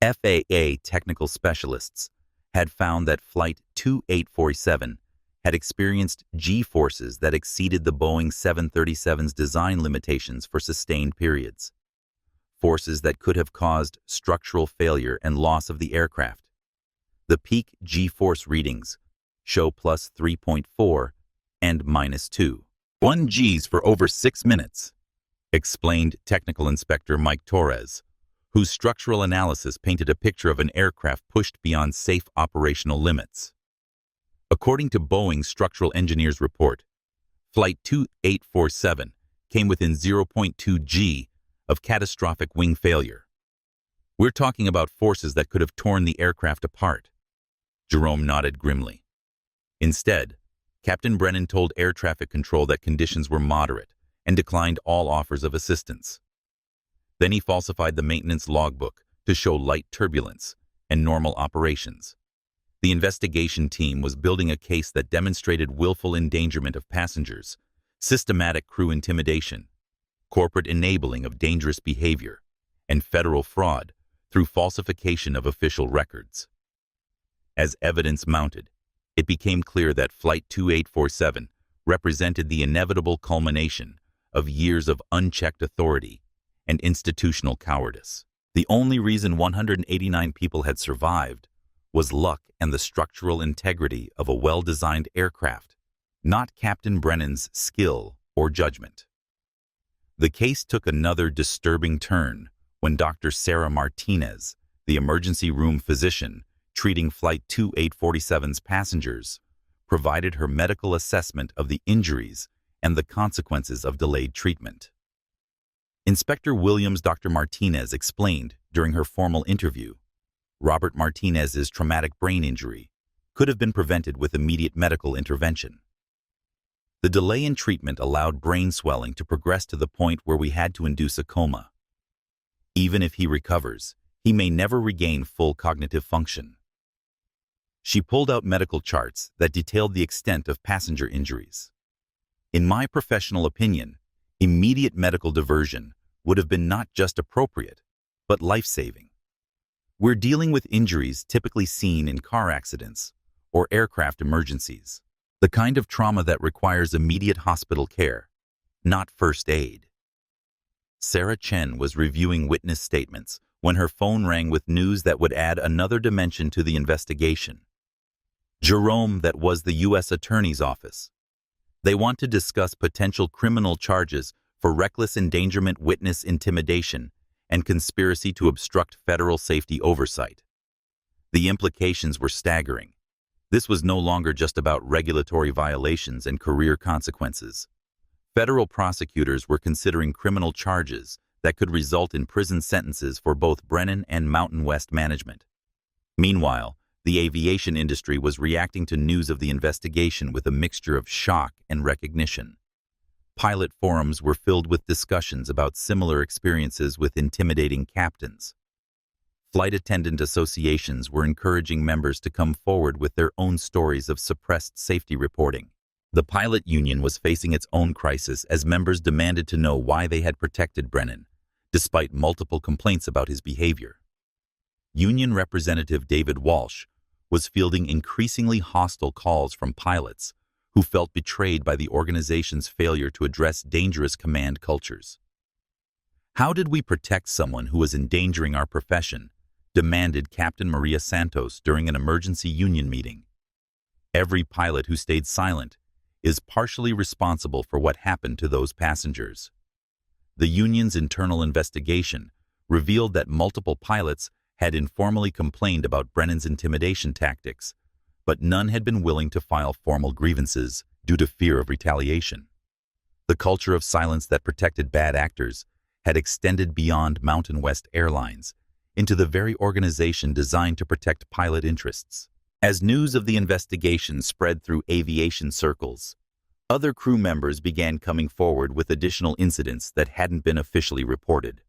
FAA technical specialists had found that Flight 2847 had experienced G-forces that exceeded the Boeing 737's design limitations for sustained periods, forces that could have caused structural failure and loss of the aircraft. The peak G-force readings show plus 3.4 and minus 2.1 Gs for over 6 minutes, explained Technical Inspector Mike Torres, whose structural analysis painted a picture of an aircraft pushed beyond safe operational limits. According to Boeing's structural engineers report, Flight 2847 came within 0.2 G of catastrophic wing failure. "We're talking about forces that could have torn the aircraft apart." Jerome nodded grimly. Instead, Captain Brennan told air traffic control that conditions were moderate and declined all offers of assistance. Then he falsified the maintenance logbook to show light turbulence and normal operations. The investigation team was building a case that demonstrated willful endangerment of passengers, systematic crew intimidation, corporate enabling of dangerous behavior, and federal fraud through falsification of official records. As evidence mounted, it became clear that Flight 2847 represented the inevitable culmination of years of unchecked authority and institutional cowardice. The only reason 189 people had survived was luck and the structural integrity of a well-designed aircraft, not Captain Brennan's skill or judgment. The case took another disturbing turn when Dr. Sarah Martinez, the emergency room physician treating Flight 2847's passengers, provided her medical assessment of the injuries and the consequences of delayed treatment. Inspector Williams, Dr. Martinez explained during her formal interview, Robert Martinez's traumatic brain injury could have been prevented with immediate medical intervention. The delay in treatment allowed brain swelling to progress to the point where we had to induce a coma. Even if he recovers, he may never regain full cognitive function. She pulled out medical charts that detailed the extent of passenger injuries. In my professional opinion, immediate medical diversion would have been not just appropriate, but life-saving. We're dealing with injuries typically seen in car accidents or aircraft emergencies, the kind of trauma that requires immediate hospital care, not first aid. Sarah Chen was reviewing witness statements when her phone rang with news that would add another dimension to the investigation. Jerome, that was the U.S. Attorney's Office. They want to discuss potential criminal charges for reckless endangerment, witness intimidation, and conspiracy to obstruct federal safety oversight. The implications were staggering. This was no longer just about regulatory violations and career consequences. Federal prosecutors were considering criminal charges that could result in prison sentences for both Brennan and Mountain West management. Meanwhile, the aviation industry was reacting to news of the investigation with a mixture of shock and recognition. Pilot forums were filled with discussions about similar experiences with intimidating captains. Flight attendant associations were encouraging members to come forward with their own stories of suppressed safety reporting. The pilot union was facing its own crisis as members demanded to know why they had protected Brennan, despite multiple complaints about his behavior. Union Representative David Walsh was fielding increasingly hostile calls from pilots who felt betrayed by the organization's failure to address dangerous command cultures. "How did we protect someone who was endangering our profession?" demanded Captain Maria Santos during an emergency union meeting. "Every pilot who stayed silent is partially responsible for what happened to those passengers." The union's internal investigation revealed that multiple pilots had informally complained about Brennan's intimidation tactics, but none had been willing to file formal grievances due to fear of retaliation. The culture of silence that protected bad actors had extended beyond Mountain West Airlines into the very organization designed to protect pilot interests. As news of the investigation spread through aviation circles, other crew members began coming forward with additional incidents that hadn't been officially reported.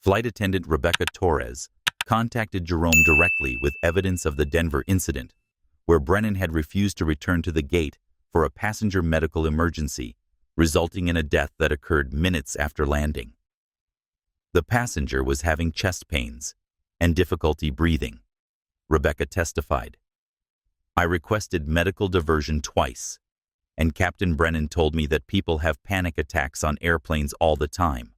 Flight attendant Rebecca Torres contacted Jerome directly with evidence of the Denver incident, where Brennan had refused to return to the gate for a passenger medical emergency, resulting in a death that occurred minutes after landing. The passenger was having chest pains and difficulty breathing. Rebecca testified, "I requested medical diversion twice, and Captain Brennan told me that people have panic attacks on airplanes all the time.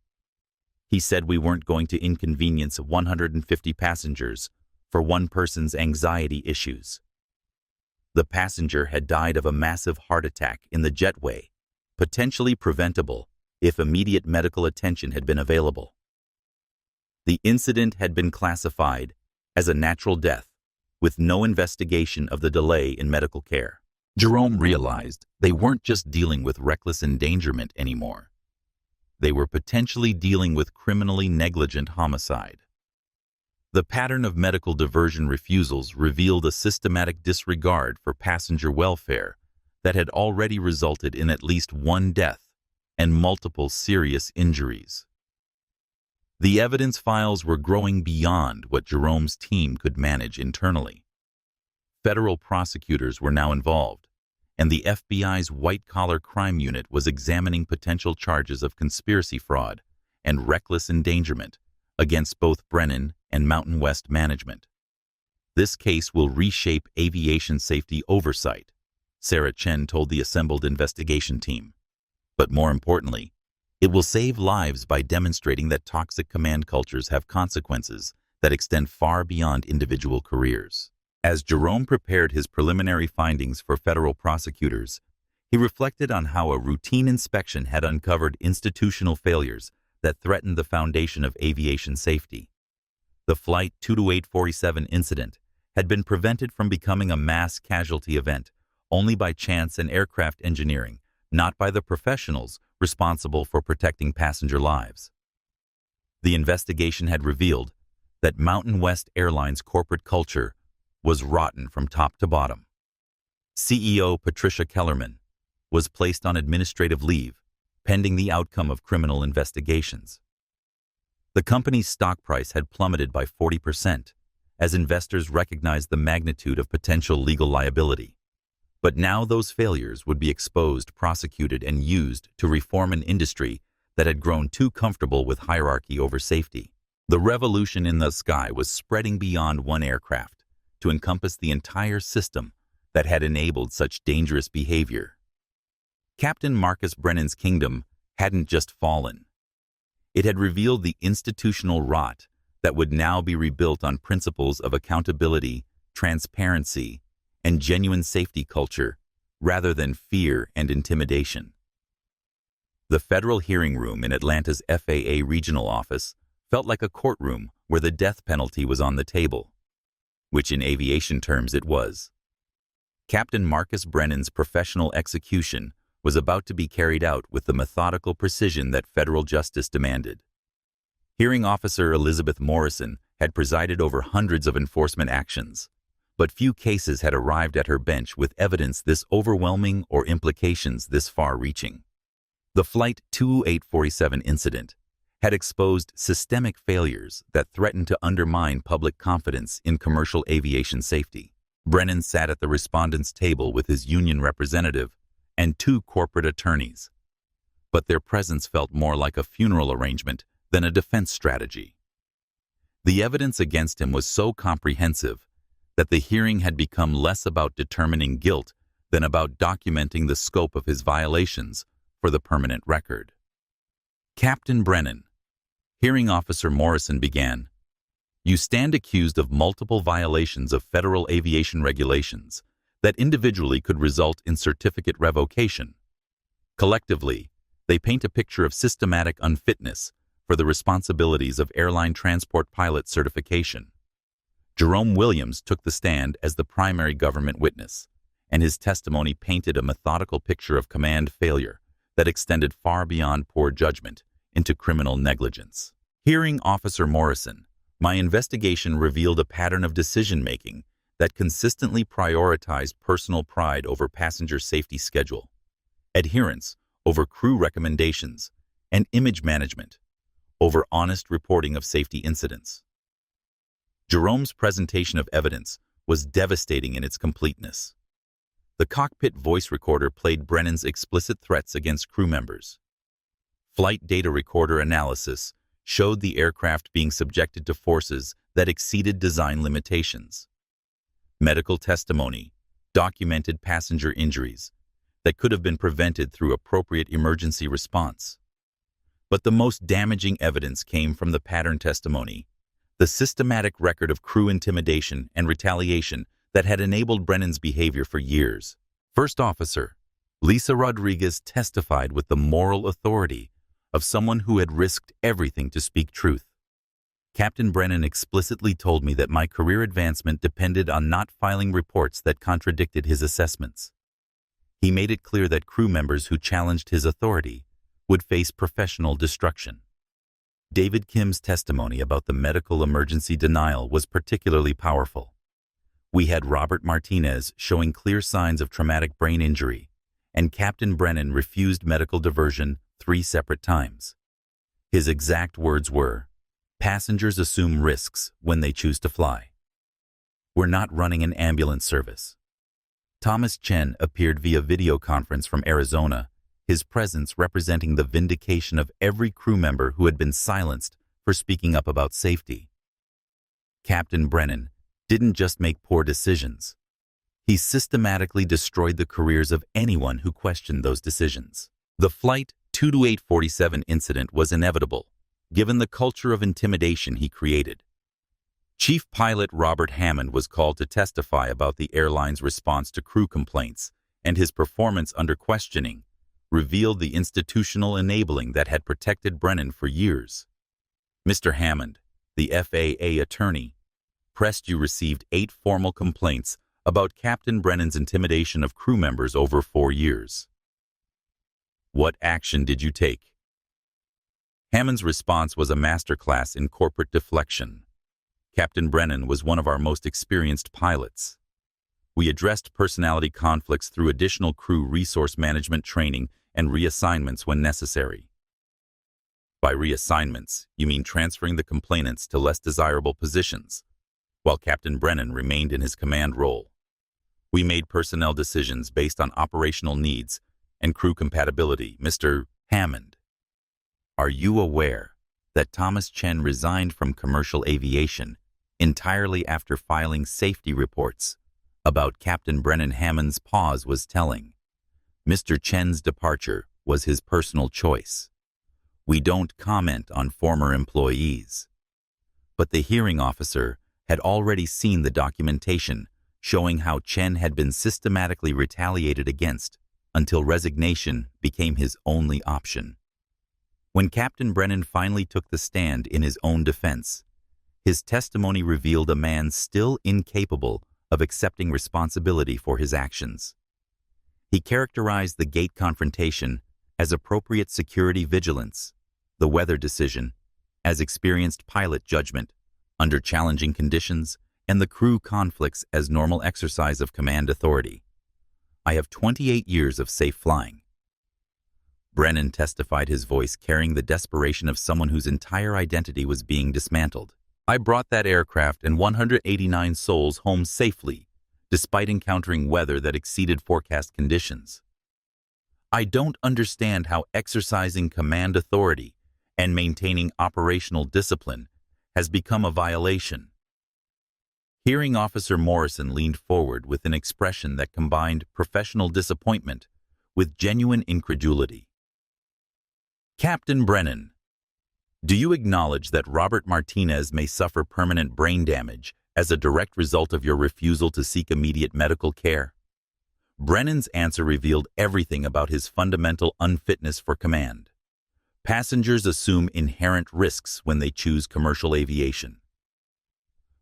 He said we weren't going to inconvenience 150 passengers for one person's anxiety issues." The passenger had died of a massive heart attack in the jetway, potentially preventable if immediate medical attention had been available. The incident had been classified as a natural death, with no investigation of the delay in medical care. Jerome realized they weren't just dealing with reckless endangerment anymore. They were potentially dealing with criminally negligent homicide. The pattern of medical diversion refusals revealed a systematic disregard for passenger welfare that had already resulted in at least one death and multiple serious injuries. The evidence files were growing beyond what Jerome's team could manage internally. Federal prosecutors were now involved, and the FBI's white-collar crime unit was examining potential charges of conspiracy fraud and reckless endangerment against both Brennan and Mountain West management. "This case will reshape aviation safety oversight," Sarah Chen told the assembled investigation team. "But more importantly, it will save lives by demonstrating that toxic command cultures have consequences that extend far beyond individual careers." As Jerome prepared his preliminary findings for federal prosecutors, he reflected on how a routine inspection had uncovered institutional failures that threatened the foundation of aviation safety. The Flight 22847 incident had been prevented from becoming a mass casualty event only by chance and aircraft engineering, not by the professionals responsible for protecting passenger lives. The investigation had revealed that Mountain West Airlines' corporate culture was rotten from top to bottom. CEO Patricia Kellerman was placed on administrative leave pending the outcome of criminal investigations. The company's stock price had plummeted by 40% as investors recognized the magnitude of potential legal liability. But now those failures would be exposed, prosecuted, and used to reform an industry that had grown too comfortable with hierarchy over safety. The revolution in the sky was spreading beyond one aircraft to encompass the entire system that had enabled such dangerous behavior. Captain Marcus Brennan's kingdom hadn't just fallen. It had revealed the institutional rot that would now be rebuilt on principles of accountability, transparency, and genuine safety culture, rather than fear and intimidation. The federal hearing room in Atlanta's FAA regional office felt like a courtroom where the death penalty was on the table, which in aviation terms it was. Captain Marcus Brennan's professional execution was about to be carried out with the methodical precision that federal justice demanded. Hearing officer Elizabeth Morrison had presided over hundreds of enforcement actions, but few cases had arrived at her bench with evidence this overwhelming or implications this far-reaching. The Flight 22847 incident had exposed systemic failures that threatened to undermine public confidence in commercial aviation safety. Brennan sat at the respondents' table with his union representative and two corporate attorneys, but their presence felt more like a funeral arrangement than a defense strategy. The evidence against him was so comprehensive that the hearing had become less about determining guilt than about documenting the scope of his violations for the permanent record. "Captain Brennan," Hearing Officer Morrison began, "you stand accused of multiple violations of federal aviation regulations that individually could result in certificate revocation. Collectively, they paint a picture of systematic unfitness for the responsibilities of airline transport pilot certification." Jerome Williams took the stand as the primary government witness, and his testimony painted a methodical picture of command failure, that extended far beyond poor judgment into criminal negligence. Hearing Officer Morrison, my investigation revealed a pattern of decision-making that consistently prioritized personal pride over passenger safety schedule, adherence over crew recommendations, and image management over honest reporting of safety incidents. Jerome's presentation of evidence was devastating in its completeness. The cockpit voice recorder played Brennan's explicit threats against crew members. Flight data recorder analysis showed the aircraft being subjected to forces that exceeded design limitations. Medical testimony documented passenger injuries that could have been prevented through appropriate emergency response. But the most damaging evidence came from the pattern testimony, the systematic record of crew intimidation and retaliation that had enabled Brennan's behavior for years. First Officer Lisa Rodriguez testified with the moral authority of someone who had risked everything to speak truth. Captain Brennan explicitly told me that my career advancement depended on not filing reports that contradicted his assessments. He made it clear that crew members who challenged his authority would face professional destruction. David Kim's testimony about the medical emergency denial was particularly powerful. We had Robert Martinez showing clear signs of traumatic brain injury, and Captain Brennan refused medical diversion 3 separate times. His exact words were, "Passengers assume risks when they choose to fly. We're not running an ambulance service." Thomas Chen appeared via video conference from Arizona, his presence representing the vindication of every crew member who had been silenced for speaking up about safety. Captain Brennan didn't just make poor decisions. He systematically destroyed the careers of anyone who questioned those decisions. The Flight 22847 incident was inevitable, given the culture of intimidation he created. Chief Pilot Robert Hammond was called to testify about the airline's response to crew complaints, and his performance under questioning revealed the institutional enabling that had protected Brennan for years. Mr. Hammond, the FAA attorney, pressed you received 8 formal complaints about Captain Brennan's intimidation of crew members over 4 years. What action did you take? Hammond's response was a masterclass in corporate deflection. Captain Brennan was one of our most experienced pilots. We addressed personality conflicts through additional crew resource management training and reassignments when necessary. By reassignments, you mean transferring the complainants to less desirable positions, while Captain Brennan remained in his command role. We made personnel decisions based on operational needs and crew compatibility. Mr. Hammond, are you aware that Thomas Chen resigned from commercial aviation entirely after filing safety reports about Captain Brennan? Hammond's pause was telling. Mr. Chen's departure was his personal choice. We don't comment on former employees. But the hearing officer had already seen the documentation showing how Chen had been systematically retaliated against until resignation became his only option. When Captain Brennan finally took the stand in his own defense, his testimony revealed a man still incapable of accepting responsibility for his actions. He characterized the gate confrontation as appropriate security vigilance, the weather decision as experienced pilot judgment under challenging conditions, and the crew conflicts as normal exercise of command authority. I have 28 years of safe flying. Brennan testified, his voice carrying the desperation of someone whose entire identity was being dismantled. I brought that aircraft and 189 souls home safely, despite encountering weather that exceeded forecast conditions. I don't understand how exercising command authority and maintaining operational discipline has become a violation. Hearing Officer Morrison leaned forward with an expression that combined professional disappointment with genuine incredulity. Captain Brennan, do you acknowledge that Robert Martinez may suffer permanent brain damage as a direct result of your refusal to seek immediate medical care? Brennan's answer revealed everything about his fundamental unfitness for command. Passengers assume inherent risks when they choose commercial aviation.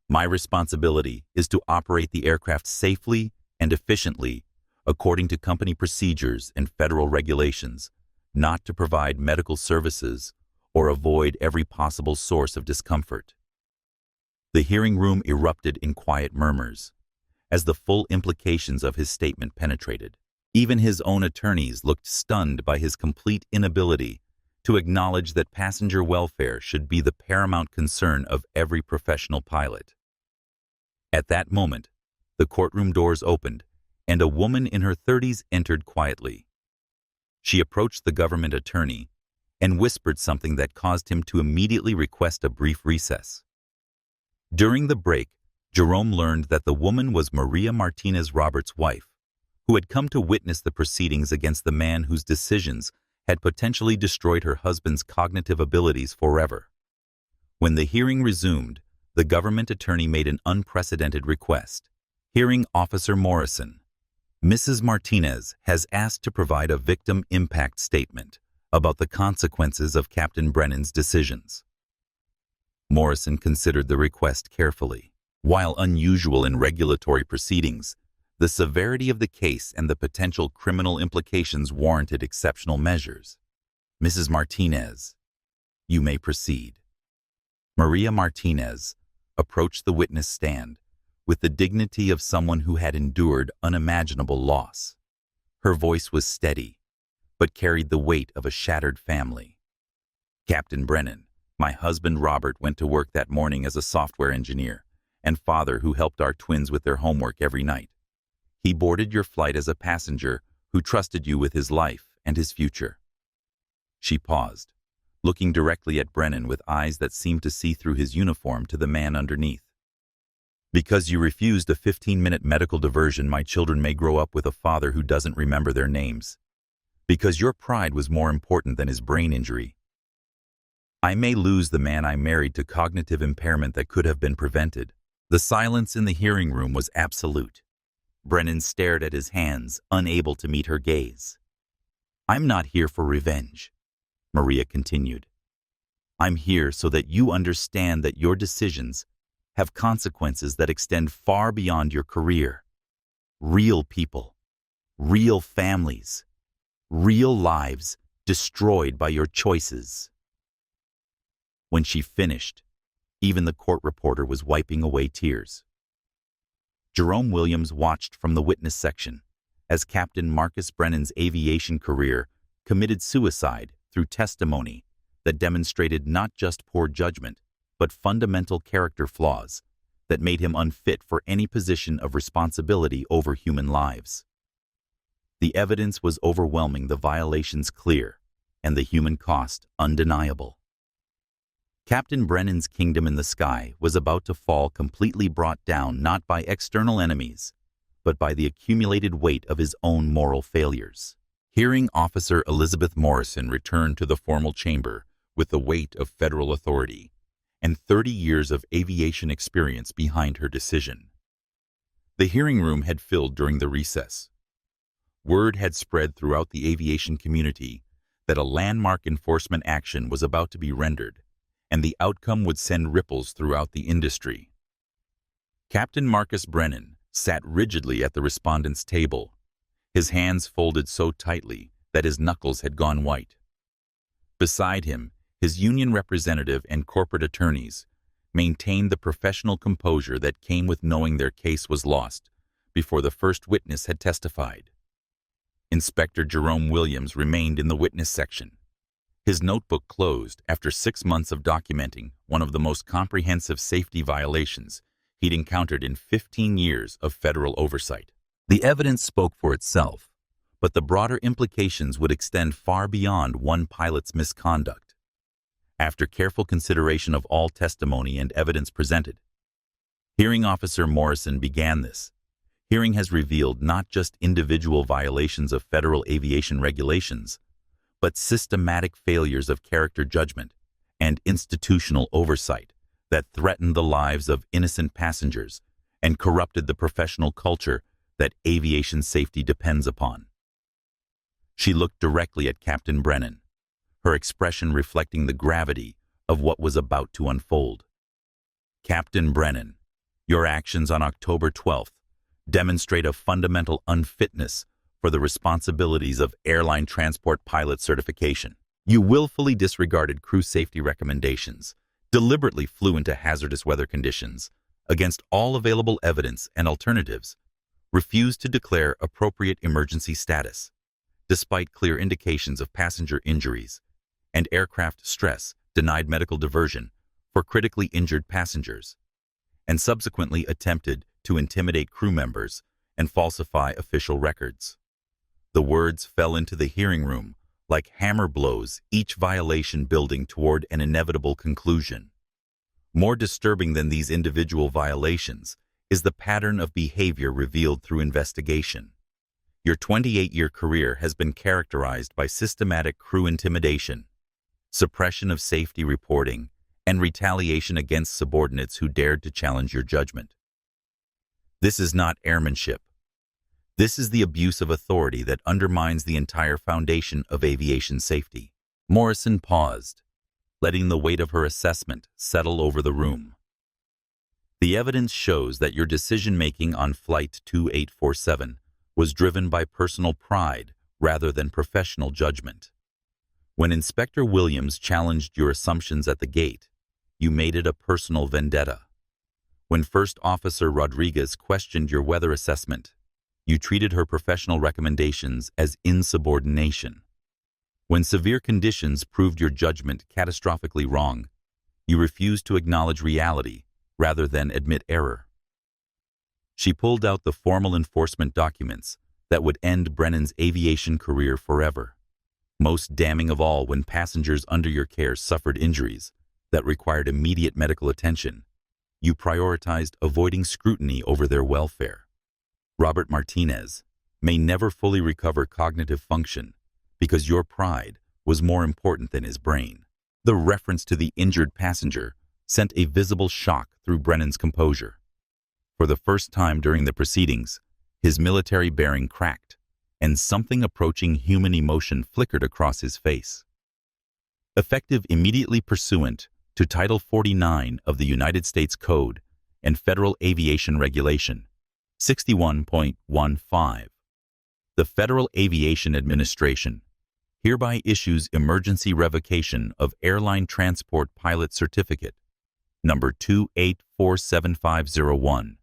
My responsibility is to operate the aircraft safely and efficiently according to company procedures and federal regulations, not to provide medical services or avoid every possible source of discomfort. The hearing room erupted in quiet murmurs as the full implications of his statement penetrated. Even his own attorneys looked stunned by his complete inability to acknowledge that passenger welfare should be the paramount concern of every professional pilot. At that moment, the courtroom doors opened, and a woman in her 30s entered quietly. She approached the government attorney and whispered something that caused him to immediately request a brief recess. During the break, Jerome learned that the woman was Maria Martinez Roberts' wife, who had come to witness the proceedings against the man whose decisions had potentially destroyed her husband's cognitive abilities forever. When the hearing resumed, the government attorney made an unprecedented request. Hearing Officer Morrison, Mrs. Martinez has asked to provide a victim impact statement about the consequences of Captain Brennan's decisions. Morrison considered the request carefully. While unusual in regulatory proceedings, the severity of the case and the potential criminal implications warranted exceptional measures. Mrs. Martinez, you may proceed. Maria Martinez approached the witness stand with the dignity of someone who had endured unimaginable loss. Her voice was steady, but carried the weight of a shattered family. Captain Brennan, my husband Robert went to work that morning as a software engineer and father who helped our twins with their homework every night. He boarded your flight as a passenger who trusted you with his life and his future. She paused, looking directly at Brennan with eyes that seemed to see through his uniform to the man underneath. Because you refused a 15-minute medical diversion, my children may grow up with a father who doesn't remember their names. Because your pride was more important than his brain injury. I may lose the man I married to cognitive impairment that could have been prevented. The silence in the hearing room was absolute. Brennan stared at his hands, unable to meet her gaze. I'm not here for revenge, Maria continued. I'm here so that you understand that your decisions have consequences that extend far beyond your career. Real people, real families, real lives destroyed by your choices. When she finished, even the court reporter was wiping away tears. Jerome Williams watched from the witness section as Captain Marcus Brennan's aviation career committed suicide through testimony that demonstrated not just poor judgment, but fundamental character flaws that made him unfit for any position of responsibility over human lives. The evidence was overwhelming, the violations clear, and the human cost undeniable. Captain Brennan's kingdom in the sky was about to fall, completely brought down not by external enemies, but by the accumulated weight of his own moral failures. Hearing Officer Elizabeth Morrison returned to the formal chamber with the weight of federal authority and 30 years of aviation experience behind her decision. The hearing room had filled during the recess. Word had spread throughout the aviation community that a landmark enforcement action was about to be rendered, and the outcome would send ripples throughout the industry. Captain Marcus Brennan sat rigidly at the respondent's table, his hands folded so tightly that his knuckles had gone white. Beside him, his union representative and corporate attorneys maintained the professional composure that came with knowing their case was lost before the first witness had testified. Inspector Jerome Williams remained in the witness section, his notebook closed after 6 months of documenting one of the most comprehensive safety violations he'd encountered in 15 years of federal oversight. The evidence spoke for itself, but the broader implications would extend far beyond one pilot's misconduct. After careful consideration of all testimony and evidence presented, Hearing Officer Morrison began this. Hearing has revealed not just individual violations of federal aviation regulations, but systematic failures of character judgment and institutional oversight that threatened the lives of innocent passengers and corrupted the professional culture that aviation safety depends upon. She looked directly at Captain Brennan, her expression reflecting the gravity of what was about to unfold. Captain Brennan, your actions on October 12th demonstrate a fundamental unfitness for the responsibilities of airline transport pilot certification. You willfully disregarded crew safety recommendations, deliberately flew into hazardous weather conditions, against all available evidence and alternatives, refused to declare appropriate emergency status, despite clear indications of passenger injuries, and aircraft stress, denied medical diversion for critically injured passengers, and subsequently attempted to intimidate crew members and falsify official records. The words fell into the hearing room like hammer blows, each violation building toward an inevitable conclusion. More disturbing than these individual violations is the pattern of behavior revealed through investigation. Your 28-year career has been characterized by systematic crew intimidation, suppression of safety reporting, and retaliation against subordinates who dared to challenge your judgment. This is not airmanship. This is the abuse of authority that undermines the entire foundation of aviation safety. Morrison paused, letting the weight of her assessment settle over the room. The evidence shows that your decision-making on Flight 2847 was driven by personal pride rather than professional judgment. When Inspector Williams challenged your assumptions at the gate, you made it a personal vendetta. When First Officer Rodriguez questioned your weather assessment, you treated her professional recommendations as insubordination. When severe conditions proved your judgment catastrophically wrong, you refused to acknowledge reality rather than admit error. She pulled out the formal enforcement documents that would end Brennan's aviation career forever. Most damning of all, when passengers under your care suffered injuries that required immediate medical attention, you prioritized avoiding scrutiny over their welfare. Robert Martinez may never fully recover cognitive function because your pride was more important than his brain. The reference to the injured passenger sent a visible shock through Brennan's composure. For the first time during the proceedings, his military bearing cracked, and something approaching human emotion flickered across his face. Effective immediately pursuant to Title 49 of the United States Code and Federal Aviation Regulation 61.15, the Federal Aviation Administration hereby issues emergency revocation of Airline Transport Pilot Certificate number 2847501,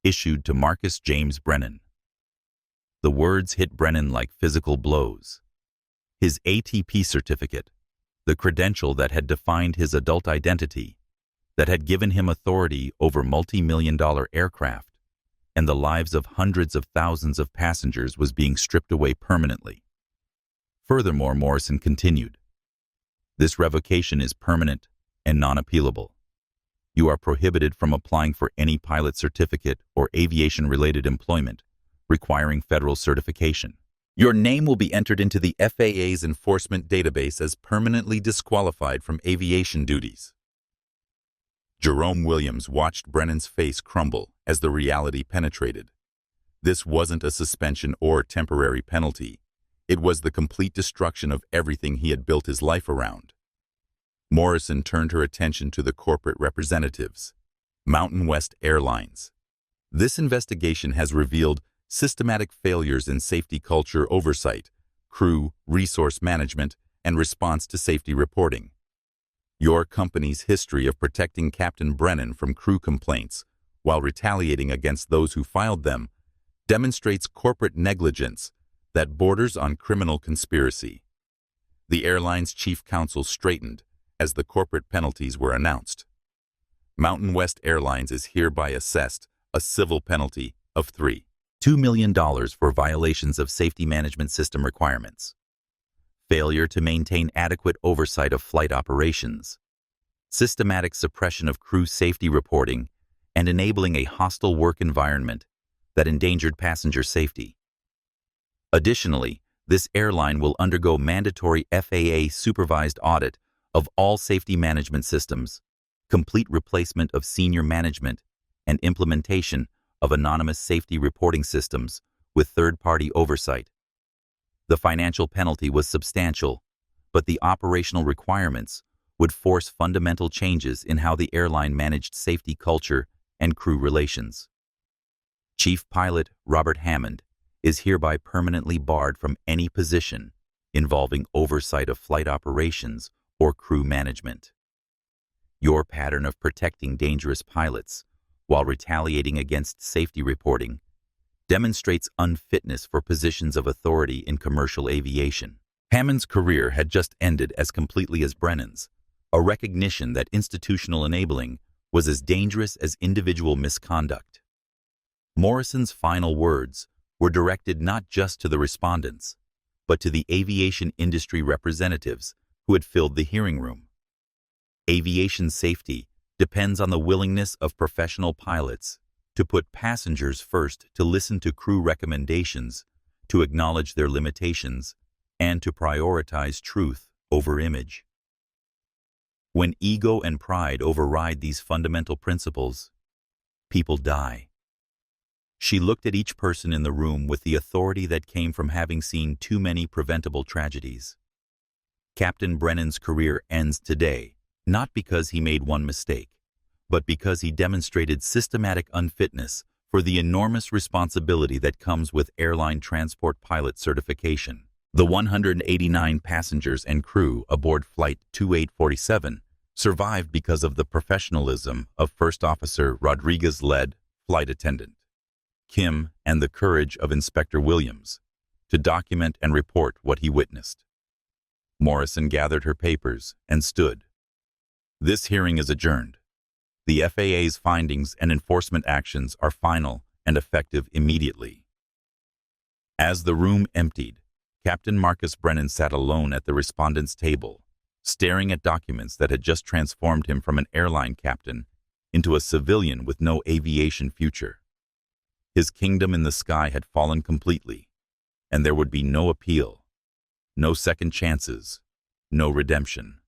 issued to Marcus James Brennan. The words hit Brennan like physical blows. His ATP certificate, the credential that had defined his adult identity, that had given him authority over multi-million-dollar aircraft, and the lives of hundreds of thousands of passengers, was being stripped away permanently. Furthermore, Morrison continued, this revocation is permanent and non-appealable. You are prohibited from applying for any pilot certificate or aviation-related employment requiring federal certification. Your name will be entered into the FAA's enforcement database as permanently disqualified from aviation duties. Jerome Williams watched Brennan's face crumble as the reality penetrated. This wasn't a suspension or temporary penalty. It was the complete destruction of everything he had built his life around. Morrison turned her attention to the corporate representatives, Mountain West Airlines. This investigation has revealed systematic failures in safety culture oversight, crew, resource management, and response to safety reporting. Your company's history of protecting Captain Brennan from crew complaints while retaliating against those who filed them demonstrates corporate negligence that borders on criminal conspiracy. The airline's chief counsel straightened as the corporate penalties were announced. Mountain West Airlines is hereby assessed a civil penalty of $2 million for violations of safety management system requirements, failure to maintain adequate oversight of flight operations, systematic suppression of crew safety reporting, and enabling a hostile work environment that endangered passenger safety. Additionally, this airline will undergo mandatory FAA-supervised audit of all safety management systems, complete replacement of senior management, and implementation of anonymous safety reporting systems with third-party oversight. The financial penalty was substantial, but the operational requirements would force fundamental changes in how the airline managed safety culture and crew relations. Chief Pilot Robert Hammond is hereby permanently barred from any position involving oversight of flight operations or crew management. Your pattern of protecting dangerous pilots while retaliating against safety reporting demonstrates unfitness for positions of authority in commercial aviation. Hammond's career had just ended as completely as Brennan's, a recognition that institutional enabling was as dangerous as individual misconduct. Morrison's final words were directed not just to the respondents, but to the aviation industry representatives who had filled the hearing room. Aviation safety depends on the willingness of professional pilots to put passengers first, to listen to crew recommendations, to acknowledge their limitations, and to prioritize truth over image. When ego and pride override these fundamental principles, people die. She looked at each person in the room with the authority that came from having seen too many preventable tragedies. Captain Brennan's career ends today, not because he made one mistake, but because he demonstrated systematic unfitness for the enormous responsibility that comes with airline transport pilot certification. The 189 passengers and crew aboard Flight 2847 survived because of the professionalism of First Officer Rodriguez-led flight attendant Kim and the courage of Inspector Williams to document and report what he witnessed. Morrison gathered her papers and stood. This hearing is adjourned. The FAA's findings and enforcement actions are final and effective immediately. As the room emptied, Captain Marcus Brennan sat alone at the respondents' table, staring at documents that had just transformed him from an airline captain into a civilian with no aviation future. His kingdom in the sky had fallen completely, and there would be no appeal, no second chances, no redemption.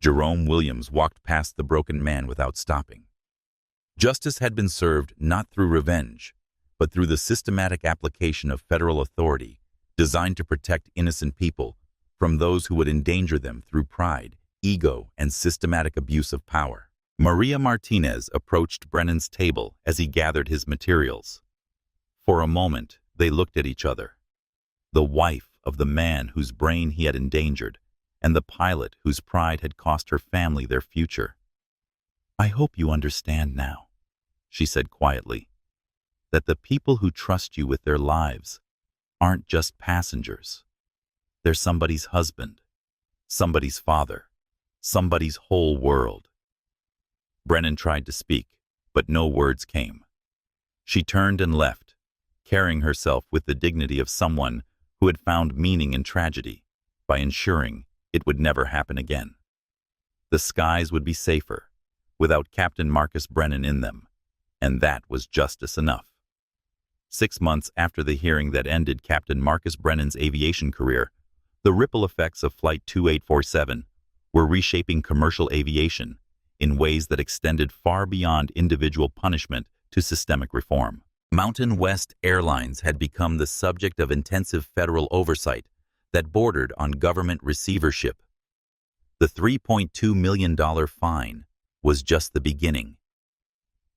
Jerome Williams walked past the broken man without stopping. Justice had been served not through revenge, but through the systematic application of federal authority designed to protect innocent people from those who would endanger them through pride, ego, and systematic abuse of power. Maria Martinez approached Brennan's table as he gathered his materials. For a moment, they looked at each other. The wife of the man whose brain he had endangered, and the pilot whose pride had cost her family their future. "I hope you understand now," she said quietly, "that the people who trust you with their lives aren't just passengers. They're somebody's husband, somebody's father, somebody's whole world." Brennan tried to speak, but no words came. She turned and left, carrying herself with the dignity of someone who had found meaning in tragedy by ensuring it would never happen again. The skies would be safer without Captain Marcus Brennan in them, and that was justice enough. 6 months after the hearing that ended Captain Marcus Brennan's aviation career, the ripple effects of Flight 2847 were reshaping commercial aviation in ways that extended far beyond individual punishment to systemic reform. Mountain West Airlines had become the subject of intensive federal oversight that bordered on government receivership. The $3.2 million fine was just the beginning.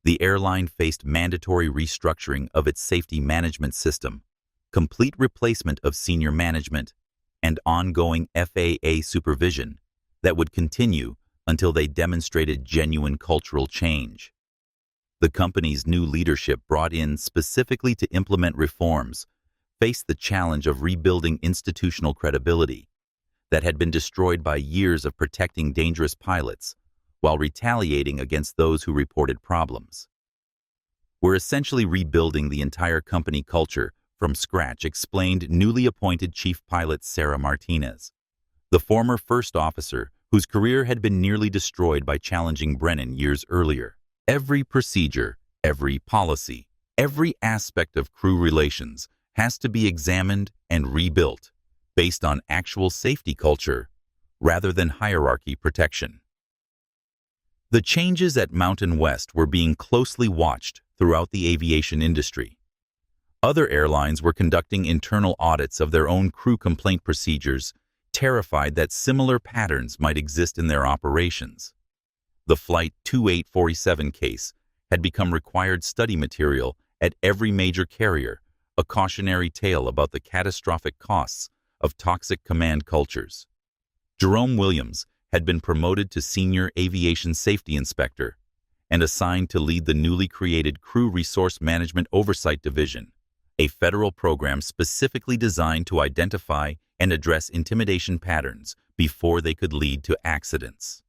The airline faced mandatory restructuring of its safety management system, complete replacement of senior management, and ongoing FAA supervision that would continue until they demonstrated genuine cultural change. The company's new leadership, brought in specifically to implement reforms, faced the challenge of rebuilding institutional credibility that had been destroyed by years of protecting dangerous pilots while retaliating against those who reported problems. "We're essentially rebuilding the entire company culture from scratch," explained newly appointed Chief Pilot Sarah Martinez, the former first officer whose career had been nearly destroyed by challenging Brennan years earlier. "Every procedure, every policy, every aspect of crew relations has to be examined and rebuilt based on actual safety culture rather than hierarchy protection." The changes at Mountain West were being closely watched throughout the aviation industry. Other airlines were conducting internal audits of their own crew complaint procedures, terrified that similar patterns might exist in their operations. The Flight 2847 case had become required study material at every major carrier, a cautionary tale about the catastrophic costs of toxic command cultures. Jerome Williams had been promoted to Senior Aviation Safety Inspector and assigned to lead the newly created Crew Resource Management Oversight Division, a federal program specifically designed to identify and address intimidation patterns before they could lead to accidents.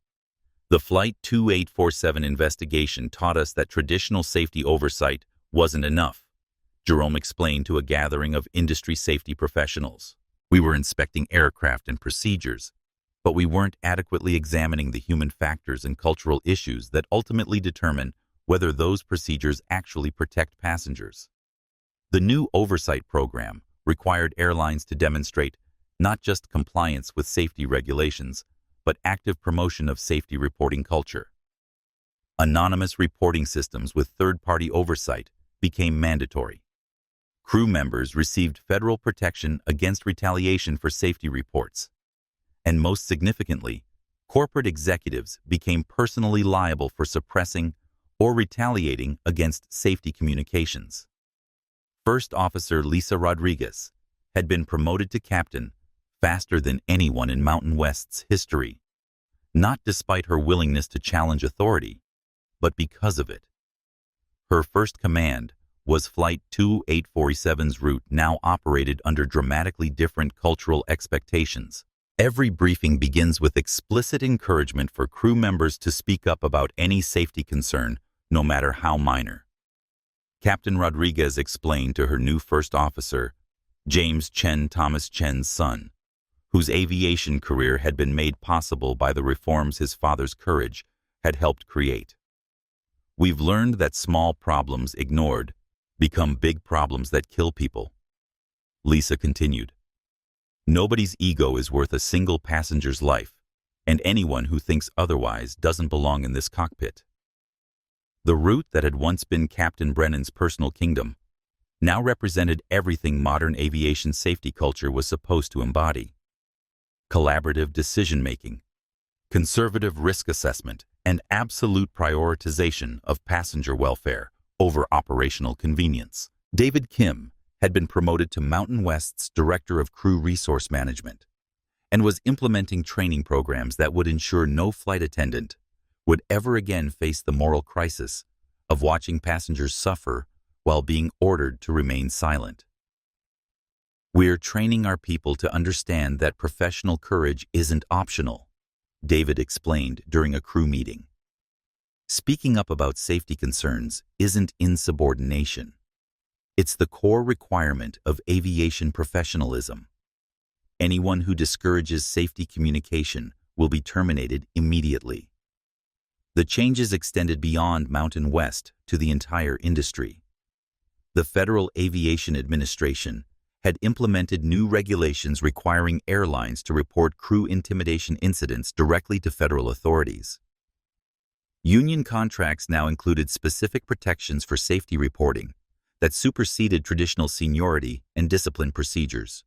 The Flight 2847 investigation taught us that traditional safety oversight wasn't enough, Jerome explained to a gathering of industry safety professionals. We were inspecting aircraft and procedures, but we weren't adequately examining the human factors and cultural issues that ultimately determine whether those procedures actually protect passengers. The new oversight program required airlines to demonstrate not just compliance with safety regulations, but active promotion of safety reporting culture. Anonymous reporting systems with third-party oversight became mandatory. Crew members received federal protection against retaliation for safety reports. And most significantly, corporate executives became personally liable for suppressing or retaliating against safety communications. First Officer Lisa Rodriguez had been promoted to captain faster than anyone in Mountain West's history, not despite her willingness to challenge authority, but because of it. Her first command was Flight 2847's route, now operated under dramatically different cultural expectations. Every briefing begins with explicit encouragement for crew members to speak up about any safety concern, no matter how minor. Captain Rodriguez explained to her new first officer, James Chen, Thomas Chen's son, whose aviation career had been made possible by the reforms his father's courage had helped create. We've learned that small problems ignored become big problems that kill people. Lisa continued. Nobody's ego is worth a single passenger's life, and anyone who thinks otherwise doesn't belong in this cockpit. The route that had once been Captain Brennan's personal kingdom now represented everything modern aviation safety culture was supposed to embody. Collaborative decision-making, conservative risk assessment, and absolute prioritization of passenger welfare over operational convenience. David Kim had been promoted to Mountain West's Director of Crew Resource Management and was implementing training programs that would ensure no flight attendant would ever again face the moral crisis of watching passengers suffer while being ordered to remain silent. We're training our people to understand that professional courage isn't optional, David explained during a crew meeting. Speaking up about safety concerns isn't insubordination. It's the core requirement of aviation professionalism. Anyone who discourages safety communication will be terminated immediately. The changes extended beyond Mountain West to the entire industry. The Federal Aviation Administration had implemented new regulations requiring airlines to report crew intimidation incidents directly to federal authorities. Union contracts now included specific protections for safety reporting that superseded traditional seniority and discipline procedures.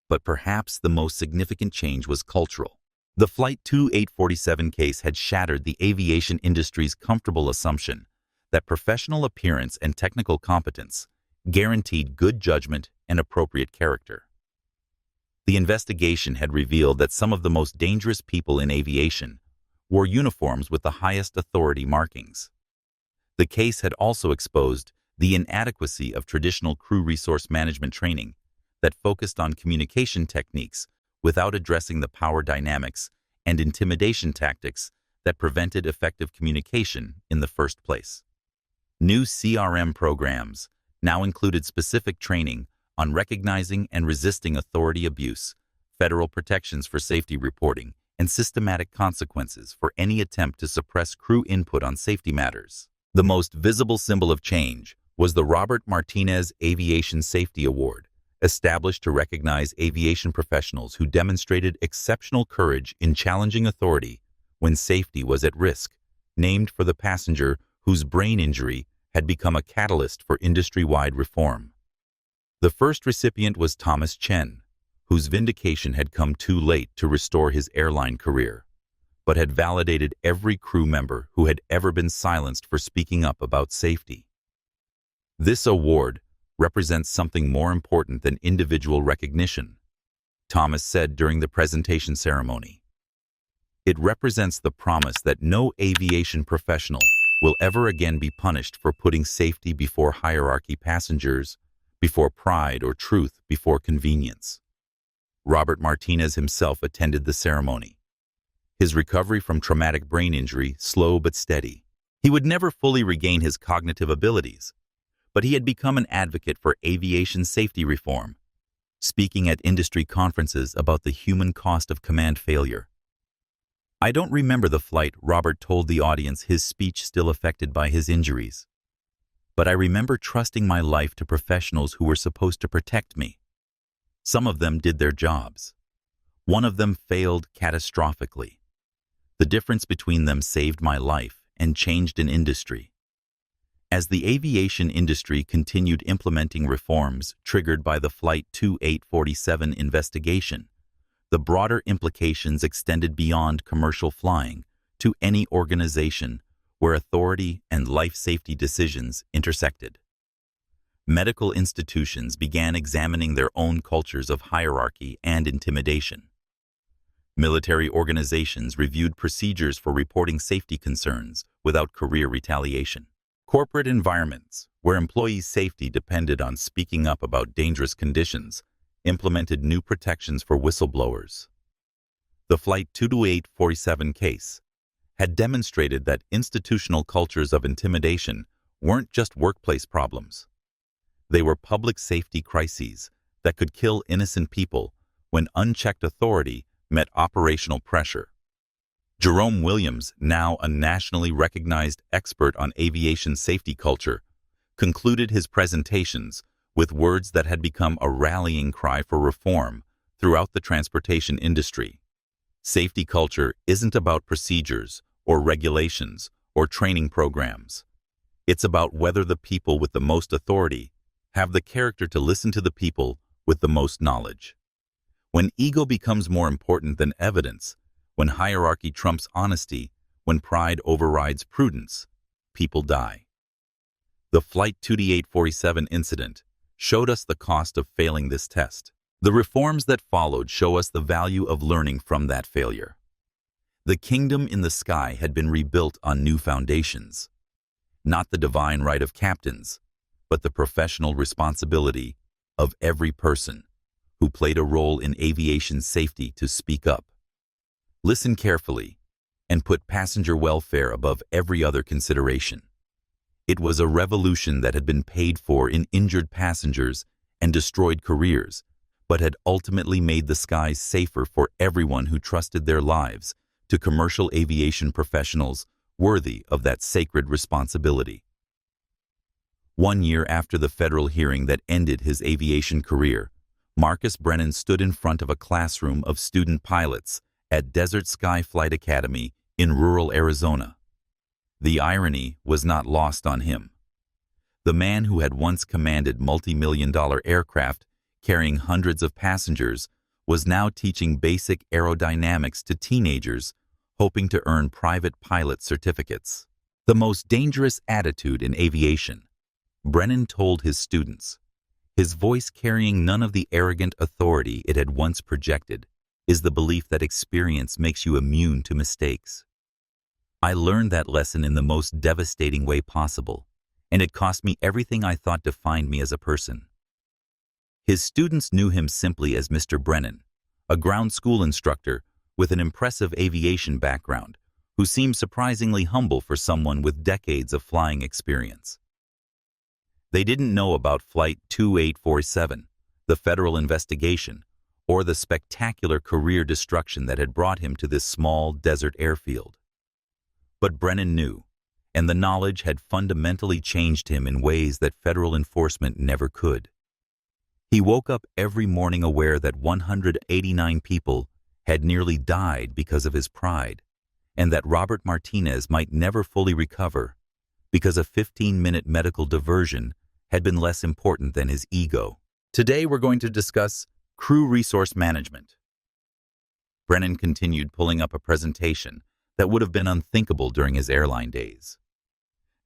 But perhaps the most significant change was cultural. The Flight 2847 case had shattered the aviation industry's comfortable assumption that professional appearance and technical competence guaranteed good judgment and appropriate character. The investigation had revealed that some of the most dangerous people in aviation wore uniforms with the highest authority markings. The case had also exposed the inadequacy of traditional crew resource management training that focused on communication techniques without addressing the power dynamics and intimidation tactics that prevented effective communication in the first place. New CRM programs now included specific training on recognizing and resisting authority abuse, federal protections for safety reporting, and systematic consequences for any attempt to suppress crew input on safety matters. The most visible symbol of change was the Robert Martinez Aviation Safety Award, established to recognize aviation professionals who demonstrated exceptional courage in challenging authority when safety was at risk, named for the passenger whose brain injury had become a catalyst for industry-wide reform. The first recipient was Thomas Chen, whose vindication had come too late to restore his airline career, but had validated every crew member who had ever been silenced for speaking up about safety. This award represents something more important than individual recognition, Thomas said during the presentation ceremony. It represents the promise that no aviation professional will ever again be punished for putting safety before hierarchy, passengers before pride, or truth before convenience. Robert Martinez himself attended the ceremony. His recovery from traumatic brain injury, slow but steady. He would never fully regain his cognitive abilities, but he had become an advocate for aviation safety reform, speaking at industry conferences about the human cost of command failure. "I don't remember the flight," Robert told the audience, his speech still affected by his injuries. "But I remember trusting my life to professionals who were supposed to protect me. Some of them did their jobs. One of them failed catastrophically. The difference between them saved my life and changed an industry." As the aviation industry continued implementing reforms triggered by the Flight 2847 investigation, the broader implications extended beyond commercial flying to any organization where authority and life safety decisions intersected. Medical institutions began examining their own cultures of hierarchy and intimidation. Military organizations reviewed procedures for reporting safety concerns without career retaliation. Corporate environments, where employees' safety depended on speaking up about dangerous conditions, implemented new protections for whistleblowers. The Flight 22847 case had demonstrated that institutional cultures of intimidation weren't just workplace problems. They were public safety crises that could kill innocent people when unchecked authority met operational pressure. Jerome Williams, now a nationally recognized expert on aviation safety culture, concluded his presentations with words that had become a rallying cry for reform throughout the transportation industry. Safety culture isn't about procedures or regulations or training programs. It's about whether the people with the most authority have the character to listen to the people with the most knowledge. When ego becomes more important than evidence, when hierarchy trumps honesty, when pride overrides prudence, people die. The Flight 2847 incident showed us the cost of failing this test. The reforms that followed show us the value of learning from that failure. The kingdom in the sky had been rebuilt on new foundations, not the divine right of captains, but the professional responsibility of every person who played a role in aviation safety to speak up, listen carefully, and put passenger welfare above every other consideration. It was a revolution that had been paid for in injured passengers and destroyed careers, but had ultimately made the skies safer for everyone who trusted their lives to commercial aviation professionals worthy of that sacred responsibility. 1 year after the federal hearing that ended his aviation career, Marcus Brennan stood in front of a classroom of student pilots at Desert Sky Flight Academy in rural Arizona. The irony was not lost on him. The man who had once commanded multi-million-dollar aircraft carrying hundreds of passengers was now teaching basic aerodynamics to teenagers hoping to earn private pilot certificates. The most dangerous attitude in aviation, Brennan told his students, his voice carrying none of the arrogant authority it had once projected, is the belief that experience makes you immune to mistakes. I learned that lesson in the most devastating way possible, and it cost me everything I thought defined me as a person. His students knew him simply as Mr. Brennan, a ground school instructor with an impressive aviation background who seemed surprisingly humble for someone with decades of flying experience. They didn't know about Flight 2847, the federal investigation, or the spectacular career destruction that had brought him to this small desert airfield. But Brennan knew, and the knowledge had fundamentally changed him in ways that federal enforcement never could. He woke up every morning aware that 189 people had nearly died because of his pride, and that Robert Martinez might never fully recover because a 15-minute medical diversion had been less important than his ego. Today we're going to discuss crew resource management. Brennan continued pulling up a presentation that would have been unthinkable during his airline days.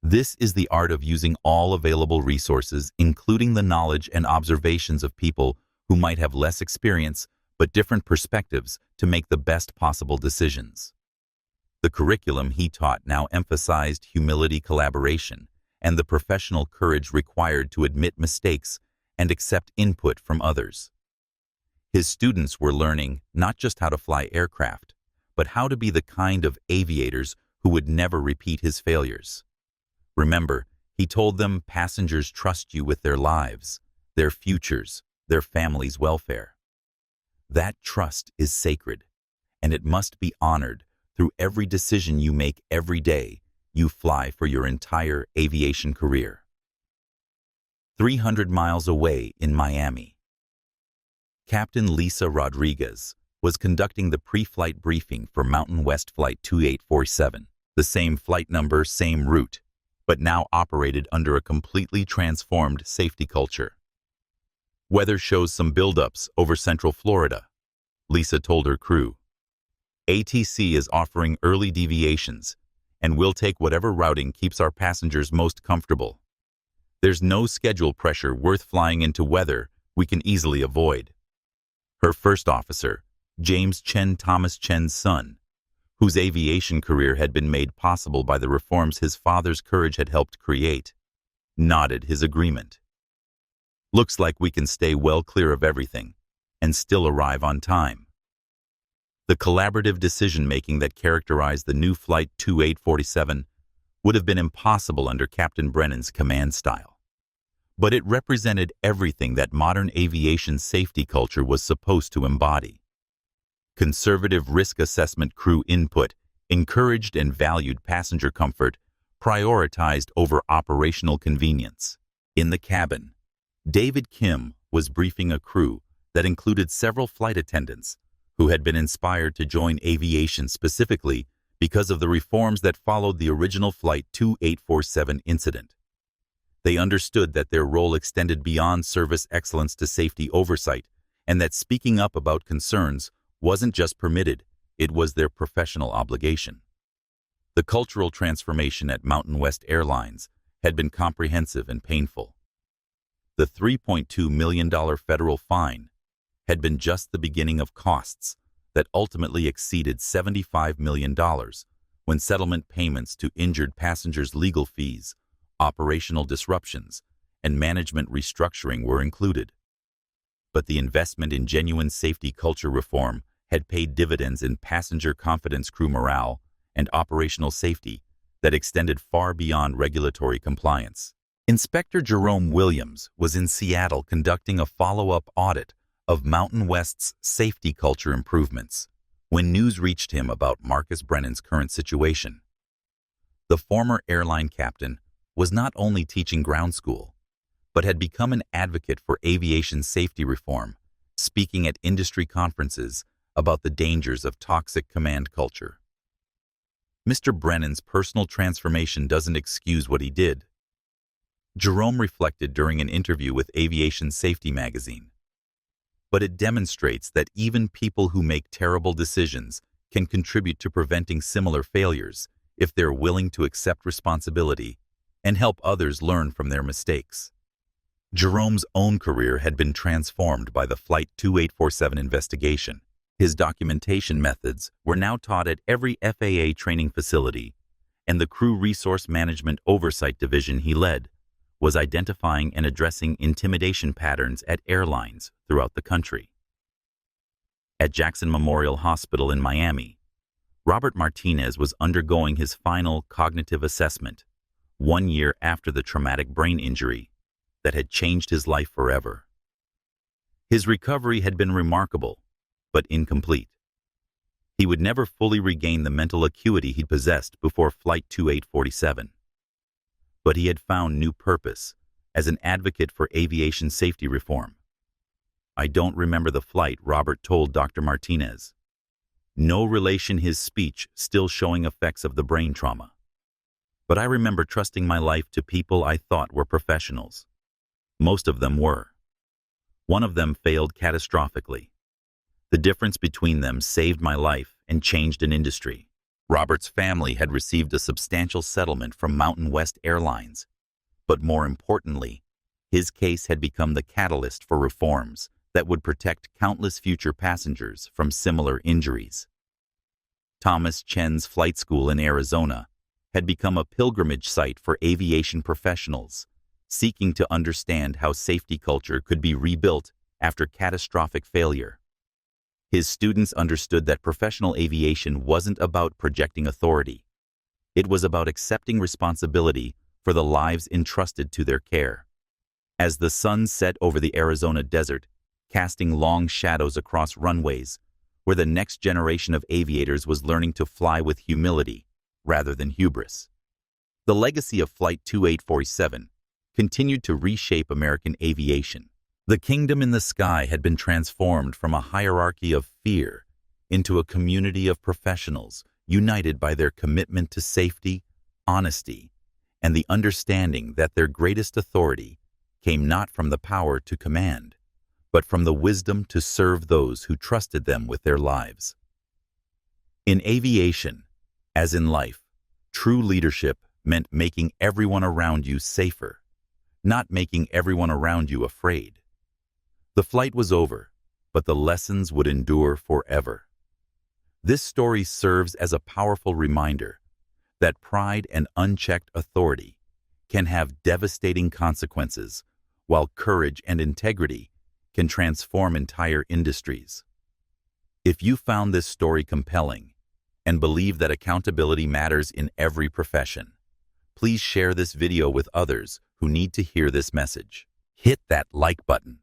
This is the art of using all available resources, including the knowledge and observations of people who might have less experience but different perspectives to make the best possible decisions. The curriculum he taught now emphasized humility, collaboration, and the professional courage required to admit mistakes and accept input from others. His students were learning not just how to fly aircraft, but how to be the kind of aviators who would never repeat his failures. Remember, he told them passengers trust you with their lives, their futures, their family's welfare. That trust is sacred, and it must be honored through every decision you make every day you fly for your entire aviation career. 300 miles away in Miami, Captain Lisa Rodriguez was conducting the pre-flight briefing for Mountain West Flight 2847, the same flight number, same route, but now operated under a completely transformed safety culture. Weather shows some buildups over Central Florida, Lisa told her crew. ATC is offering early deviations, and we'll take whatever routing keeps our passengers most comfortable. There's no schedule pressure worth flying into weather we can easily avoid. Her first officer, James Chen, Thomas Chen's son, whose aviation career had been made possible by the reforms his father's courage had helped create, nodded his agreement. Looks like we can stay well clear of everything and still arrive on time. The collaborative decision-making that characterized the new Flight 2847 would have been impossible under Captain Brennan's command style. But it represented everything that modern aviation safety culture was supposed to embody. Conservative risk assessment, crew input, encouraged and valued passenger comfort, prioritized over operational convenience. In the cabin, David Kim was briefing a crew that included several flight attendants who had been inspired to join aviation specifically because of the reforms that followed the original Flight 2847 incident. They understood that their role extended beyond service excellence to safety oversight, and that speaking up about concerns wasn't just permitted, it was their professional obligation. The cultural transformation at Mountain West Airlines had been comprehensive and painful. The $3.2 million federal fine had been just the beginning of costs that ultimately exceeded $75 million when settlement payments to injured passengers' legal fees, operational disruptions, and management restructuring were included. But the investment in genuine safety culture reform had paid dividends in passenger confidence, crew morale, and operational safety that extended far beyond regulatory compliance. Inspector Jerome Williams was in Seattle conducting a follow-up audit of Mountain West's safety culture improvements when news reached him about Marcus Brennan's current situation. The former airline captain was not only teaching ground school, but had become an advocate for aviation safety reform, speaking at industry conferences about the dangers of toxic command culture. Mr. Brennan's personal transformation doesn't excuse what he did. Jerome reflected during an interview with Aviation Safety magazine. But it demonstrates that even people who make terrible decisions can contribute to preventing similar failures if they're willing to accept responsibility and help others learn from their mistakes. Jerome's own career had been transformed by the Flight 2847 investigation. His documentation methods were now taught at every FAA training facility, and the Crew Resource Management Oversight Division he led was identifying and addressing intimidation patterns at airlines throughout the country. At Jackson Memorial Hospital in Miami, Robert Martinez was undergoing his final cognitive assessment 1 year after the traumatic brain injury that had changed his life forever. His recovery had been remarkable, but incomplete. He would never fully regain the mental acuity he possessed before Flight 2847. But he had found new purpose as an advocate for aviation safety reform. "I don't remember the flight," Robert told Dr. Martinez. No relation, his speech still showing effects of the brain trauma. "But I remember trusting my life to people I thought were professionals. Most of them were. One of them failed catastrophically. The difference between them saved my life and changed an industry. Robert's family had received a substantial settlement from Mountain West Airlines, but more importantly, his case had become the catalyst for reforms that would protect countless future passengers from similar injuries. Thomas Chen's flight school in Arizona had become a pilgrimage site for aviation professionals seeking to understand how safety culture could be rebuilt after catastrophic failure. His students understood that professional aviation wasn't about projecting authority. It was about accepting responsibility for the lives entrusted to their care. As the sun set over the Arizona desert, casting long shadows across runways, where the next generation of aviators was learning to fly with humility rather than hubris. The legacy of Flight 2847 continued to reshape American aviation. The kingdom in the sky had been transformed from a hierarchy of fear into a community of professionals united by their commitment to safety, honesty, and the understanding that their greatest authority came not from the power to command, but from the wisdom to serve those who trusted them with their lives. In aviation, as in life, true leadership meant making everyone around you safer, not making everyone around you afraid. The flight was over, but the lessons would endure forever. This story serves as a powerful reminder that pride and unchecked authority can have devastating consequences, while courage and integrity can transform entire industries. If you found this story compelling and believe that accountability matters in every profession, please share this video with others who need to hear this message. Hit that like button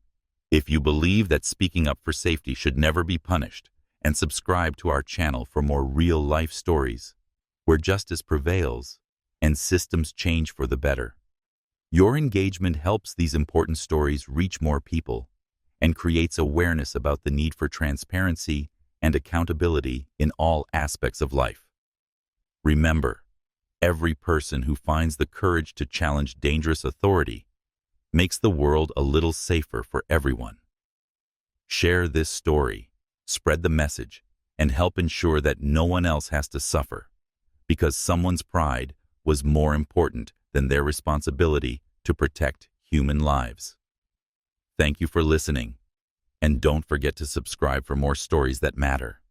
if you believe that speaking up for safety should never be punished, and subscribe to our channel for more real-life stories where justice prevails and systems change for the better. Your engagement helps these important stories reach more people and creates awareness about the need for transparency and accountability in all aspects of life. Remember, every person who finds the courage to challenge dangerous authority makes the world a little safer for everyone. Share this story, spread the message, and help ensure that no one else has to suffer, because someone's pride was more important than their responsibility to protect human lives. Thank you for listening, and don't forget to subscribe for more stories that matter.